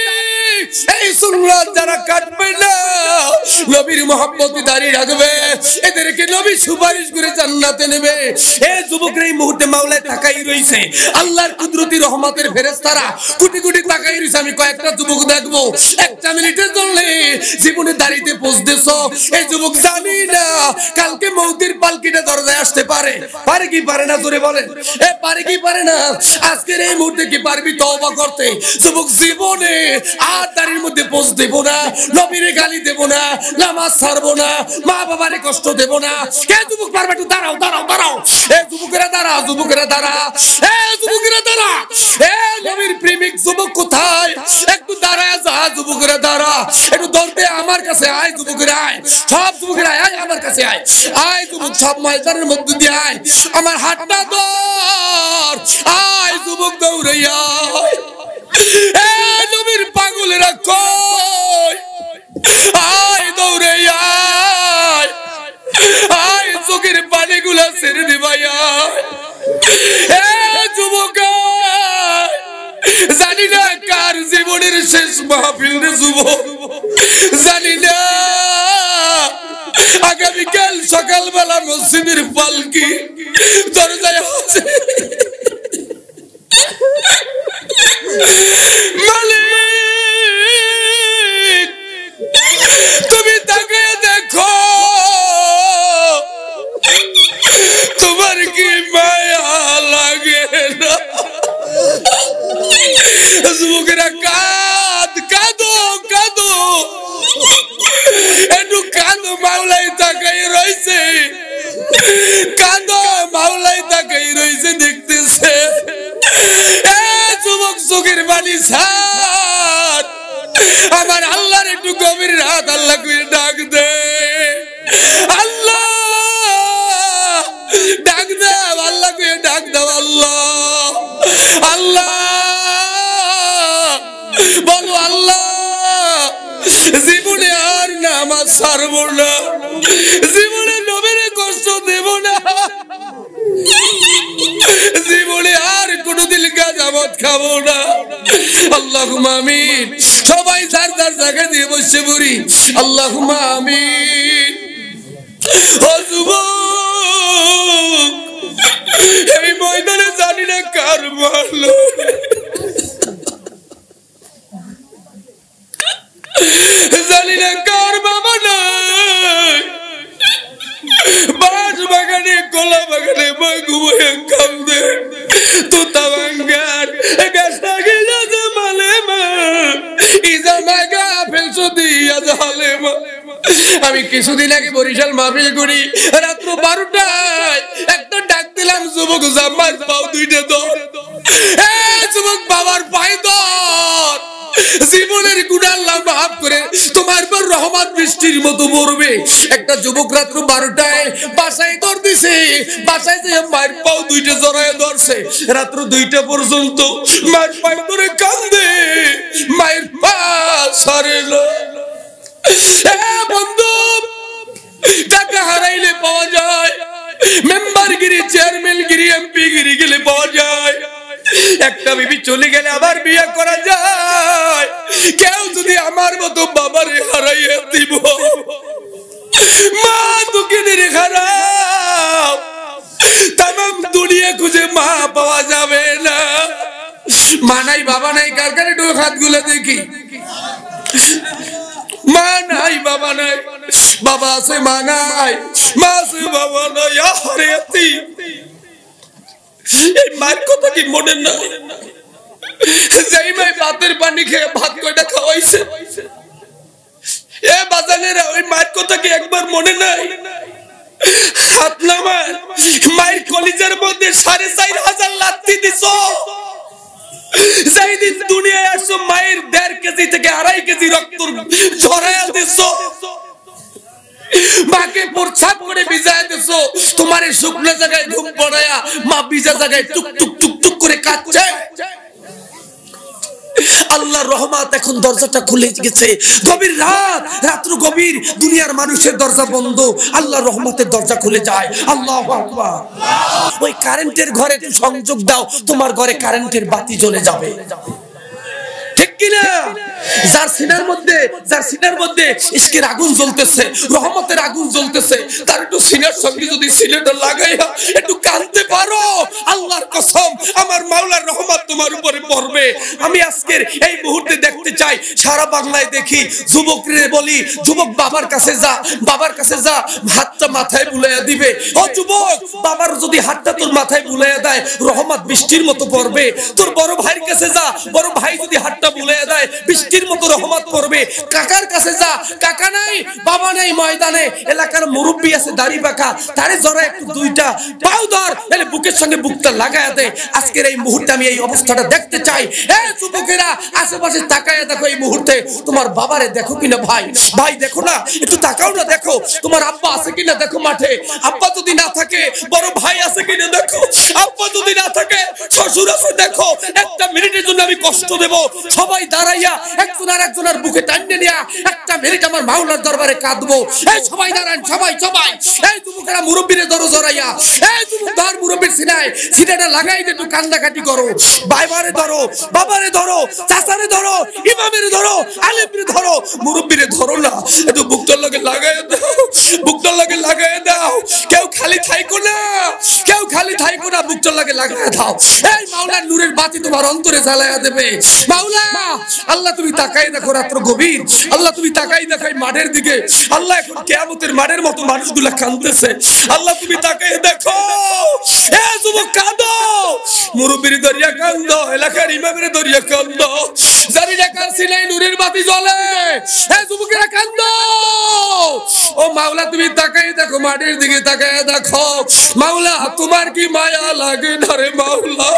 এই সুন্নাত যারা কাটবে না নবীর মহব্বতে দাড়ি রাখবে এদেরকে নবী সুপারিশ করে জান্নাতে নেবে এই যুবকরা এই মুহূর্তে মাওলায় তাকাই রইছে আল্লাহর কুদরতি রহমতের ফেরেশতারা কোটি কোটি তাকাই রইছে আমি কয়েকটা যুবক দেখবো একটা মিনিটের জন্য জীবনে দাঁড়িয়ে পৌঁছতেছো এই যুবক জানি না কালকে মৌতের পালকিটা দরজায় আসতে পারে পারে কি পারে না জোরে বলেন এ পারে কি পারে না আজকের এই মুহূর্তে কি পারবি তওবা করতে যুবক জীবনে আর দাঁড়ির মধ্যে পৌঁছ দেব না নবীরে গালি দেব না নামাজ ছাড়বো না মা বাবারে কষ্ট দেব না কে যুবক পারবে একটু দাঁড়াও দাঁড়াও দাঁড়াও এ যুবকেরা দাঁড়া যুবকেরা দাঁড়া এ যুবকেরা দাঁড়া এ নবীর প্রেমিক যুবক কোথায় একটু দাঁড়ায় যা যুবকেরা দাঁড়া একটু দৌড়তে আমার কাছে আয় যুবকেরা আয় সব যুবকেরা আয় আমার কাছে আয় আয় যুবক সব ময়দানের মধ্যে দিয়ে আয় আমার হাতটা ধর আয় যুবক দৌড়াইয়া এ নবীর পাগলেরা কই আয় দৌড়াইয়া আয় চোখের পানিগুলা ছেড়ে দে ভাইয়া এ যুবক জানি না কার জীবনের শেষ মাহফিল রে যুবক জানি না আগামীকাল সকালবেলা মসজিদের পালকি দরজায় আছে মালিক তুমি তাকে দেখো তোমার কি মায়া লাগে না যুবকেরা কাঁদ কাঁদো কাঁদো একটু কাঁদো মাওলাই তাকাই রয়েছে কাঁদো মাওলাই তাকাই রয়েছে দেখতেছে এ যুবক চোখের পানি ছাড় আমার আল্লাহর একটু গভীর রাত আল্লাহ করে ডাক দে আল্লাহ ডাক দাও আল্লাহ করে ডাক দাও আল্লাহ আল্লাহ বলো আল্লাহ জীবনে আর নামাজ ছাড়বো না জীবনে নবীর কষ্ট দেব না জীবনে আর কোনোদিন গাঁজামদ খাবো না আল্লাহুম্মা আমিন সবাই যার যার জায়গা দিয়ে বসে পড়ি আল্লাহুম্মা আমিন ও যুবক এই ময়দানে জানি না কার মারলো জানি না কার বাবা নাই বাস বাগান বাগানে কলা বাগানে মা ঘুমায় কান্দে তোতা বাঙ্গার গাছটা গিয়ে মালে মা ইজা মাগা ফেলছো দিয়া জালে মা। আমি কিছুদিন আগে বরিশাল মাহফিল করি, রাত্র 12টায় একটা ডাক দিলাম, যুবক জামার পাও দুইটা ধর, যুবক বাবার পায়ে ধর, জীবনের গুনাহ আল্লাহ মাফ করে তোমার পর রহমত বৃষ্টির মতো পড়বে। একটা যুবক রাত্র 12টায় বাসায় ধর দিছে, বাসায় যে মায়ের পাও দুইটা জড়ায় ধরছে, রাত্র 2টা পর্যন্ত মায়ের পায়ে ধরে কান্দে, মায়ের পা সরে না। বন্ধু, টাকা হারাইলে পাওয়া যায়, মেম্বারগিরি, চেয়ারম্যানগিরি, এমপিগিরি গেলে পাওয়া যায়, একটা বিবি চলে গেলে আবার বিয়ে করা যায়। কেউ যদি আমার মতো বাবারে হারাইয়ে দিব, মা তোকে নিয়ে খারাপ, তামাম দুনিয়া খুঁজে মা পাওয়া যাবে না। মা নাই বাবা নাই, কার কার একটু হাত গুলো দেখি। মা নাই বাবা নাই, বাবা আছে মা নাই, মা আছে বাবা নাই। আরে এই মায়ের কথা কি মনে নাই? যেই মাই ভাতের পানি খেয়ে ভাত কয়টা খাওয়াইছে, এ বাজানেরা ওই মায়ের কথা কি একবার মনে নাই? হাত নামান, মায়ের কলিজার মধ্যে 4,500 লাথি দিছো। যেই দিন দুনিয়ায় আসছো মায়ের 1.5 কেজি থেকে 2.5 কেজি রক্ত ঝরায়া দিছো, মাকে প্রসাব করে ভিজায় দিছো, তোমার এই শুকনো জায়গায় ঘুম পড়ায়া মা ভিজা জায়গায় টুক টুক টুক টুক করে কাঁদছে। আল্লাহর রহমত এখন দরজাটা খুলে গেছে। গভীর রাত, রাত্র গভীর, দুনিয়ার মানুষের দরজা বন্ধ, আল্লাহর রহমতের দরজা খুলে যায়। আল্লাহু আকবার। ওই কারেন্টের ঘরে সংযোগ দাও, তোমার ঘরে কারেন্টের বাতি জ্বলে যাবে, ঠিক কিনা? যার সিনার মধ্যে ইশকের আগুন জ্বলতেছে, রহমতের আগুন জ্বলতেছে, তার একটু সিনার সঙ্গে যদি সিলেটা লাগাইয়া একটু কাঁদতে পারো, আল্লাহর কসম আমার মাওলার রহমত তোমার উপরে পড়বে। আমি আজকের এই মুহূর্তে দেখতে চাই, সারা বাংলায় দেখি যুবকরে বলি, যুবক বাবার কাছে যা, বাবার কাছে যা, হাতটা মাথায় বুলাইয়া দিবে। ও যুবক, বাবার যদি হাতটা তোর মাথায় বুলাইয়া দেয়, রহমত বৃষ্টির মতো পড়বে। তোর বড় ভাইয়ের কাছে যা, বড় ভাই যদি হাতটা বুলাইয়া দেয়, বৃষ্টির মতো রহমত পড়বে। কাকার কাছে যা, কাকা নাই বাবা নাই, ময়দানে এলাকার মুরব্বি আছে দাড়ি পাকা, তারে জড়া একটু দুইটা পাও ধর, তাহলে বুকের সঙ্গে বুকটা লাগায়া দে। আজকের এই মুহূর্তে আমি এই অবস্থাটা দেখতে চাই। যুবকেরা আশেপাশে তাকায়া দেখো, এই মুহূর্তে তোমার বাবারে দেখো কিনা, ভাই ভাই দেখো না, একটু তাকাও না, দেখো তোমার আব্বা আছে কিনা দেখো মাঠে, আব্বা যদি না থাকে বড় ভাই আছে কিনা দেখো, আব্বা যদি না থাকে শ্বশুর আছে দেখো। একটা মিনিটের জন্য আমি কষ্ট দেব, সবাই দাঁড়াইয়া একজন আর একজনের বুকে টাইনে নিয়া একটা মিনিট আমার মাওলার দরবারে কাঁদবো। এই সবাই দাঁড়ান, সবাই সবাই। এই যুবকেরা মুরব্বীরে ধরো জড়াইয়া, এই যুবক ধর মুরব্বীর সিনাটা লাগাই একটু কান্দাকাটি করো, ভাইবারে ধরো, বাবারে ধরো, চাচারে ধরো, ইমামের ধরো, আলেমরে ধরো, মুরব্বীরে ধরো না, একটু বুকটার লাগে লাগাই দাও, বুকটার লাগে লাগাই দাও। কেউ খালি থাইকো না, কেউ খালি থাইকো না, বুকটার লাগে লাগাই দাও। এই মাওলার নূরের বাতি তোমার অন্তরে জ্বালায়া দেবে। মাওলা আল্লাহ তুমি তাকাই দেখো, রাত্র গভীর, আল্লাহ তুমি তাকাই দেখো মাঠের দিকে, আল্লাহ এখন কিয়ামতের মাঠের মতো মানুষগুলা কাঁদতেছে, আল্লাহ তুমি তাকাই দেখো। এ যুবক কাঁদো, মুরব্বির দরিয়া কান্দো, এলাকার ইমামের দরিয়া কান্দো, জানি না কার সিনায় নূরের বাতি জ্বলে, এ যুবকেরা কান্দো। ও মাওলা তুমি তাকাই দেখো, মাঠের দিকে তাকাই দেখো। মাওলা তোমার কি মায়া লাগে না রে মাওলা?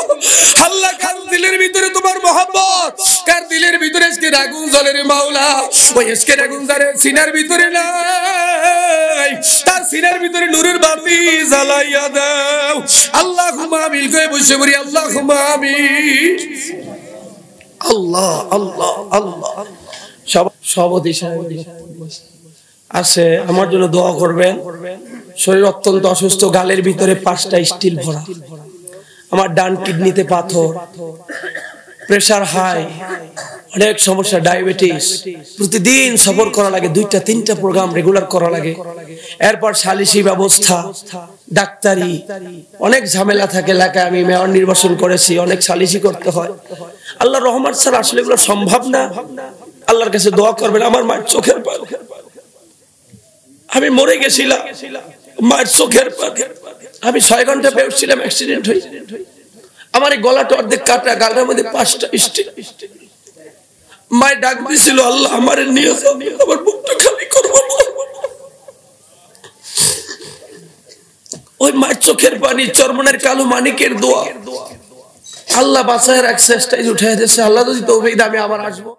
আল্লাহ কার দিলের ভিতরে তোমার মহব্বত, কার দিলের ভিতরে ইশকের আগুন জ্বলে রে মাওলা? ওই ইশকের আগুন জ্বলে সিনার ভিতরে নাই, তার সিনার ভিতরে নূরের বাতি জ্বালাইয়া দাও। আল্লাহুম্মা আমিন কই বসে পড়ি, আল্লাহুম্মা আমিন। আল্লাহ আল্লাহ আল্লাহ। সভাপতি সাহেব আছে, আমার জন্য দোয়া করবেন। শরীর অত্যন্ত অসুস্থ, গালের ভিতরে 5টা স্টিল ভরা, আমার ডান কিডনিতে পাথর, প্রেসার হাই, অনেক সমস্যা, ডায়াবেটিস, প্রতিদিন সফর করা লাগে, 2টা-3টা প্রোগ্রাম রেগুলার করা লাগে, এরপর সালিসি ব্যবস্থা, ডাক্তারি, অনেক ঝামেলা থাকে এলাকায়। আমি মেয়র নির্বাচন করেছি, অনেক সালিসি করতে হয়। আল্লাহর রহমত ছাড়া আসলে এগুলো সম্ভব না। আল্লাহর কাছে দোয়া করবেন। আমার মায়ের চোখের পানি, আমি মরে গেছিলাম, মায়ের চোখের পানি। আমি 6 ঘন্টা বেউছিলাম, অ্যাক্সিডেন্ট হয়ে আমার এই গলাটা অর্ধেক কাটা, গালটার মধ্যে 5টা স্টিক। মায়ের ডাক দিছিল, আল্লাহ আমার নিয়ে যাও, আমার বুকটা খালি করবো না। ওই মায়ের চোখের পানি, চরমনের কালো মানিকের দোয়া, আল্লাহ বাঁচায় রাখছে, স্টেজ উঠে দিয়েছে। আল্লাহ যদি তৌফিক দেয় আমি আবার আসবো।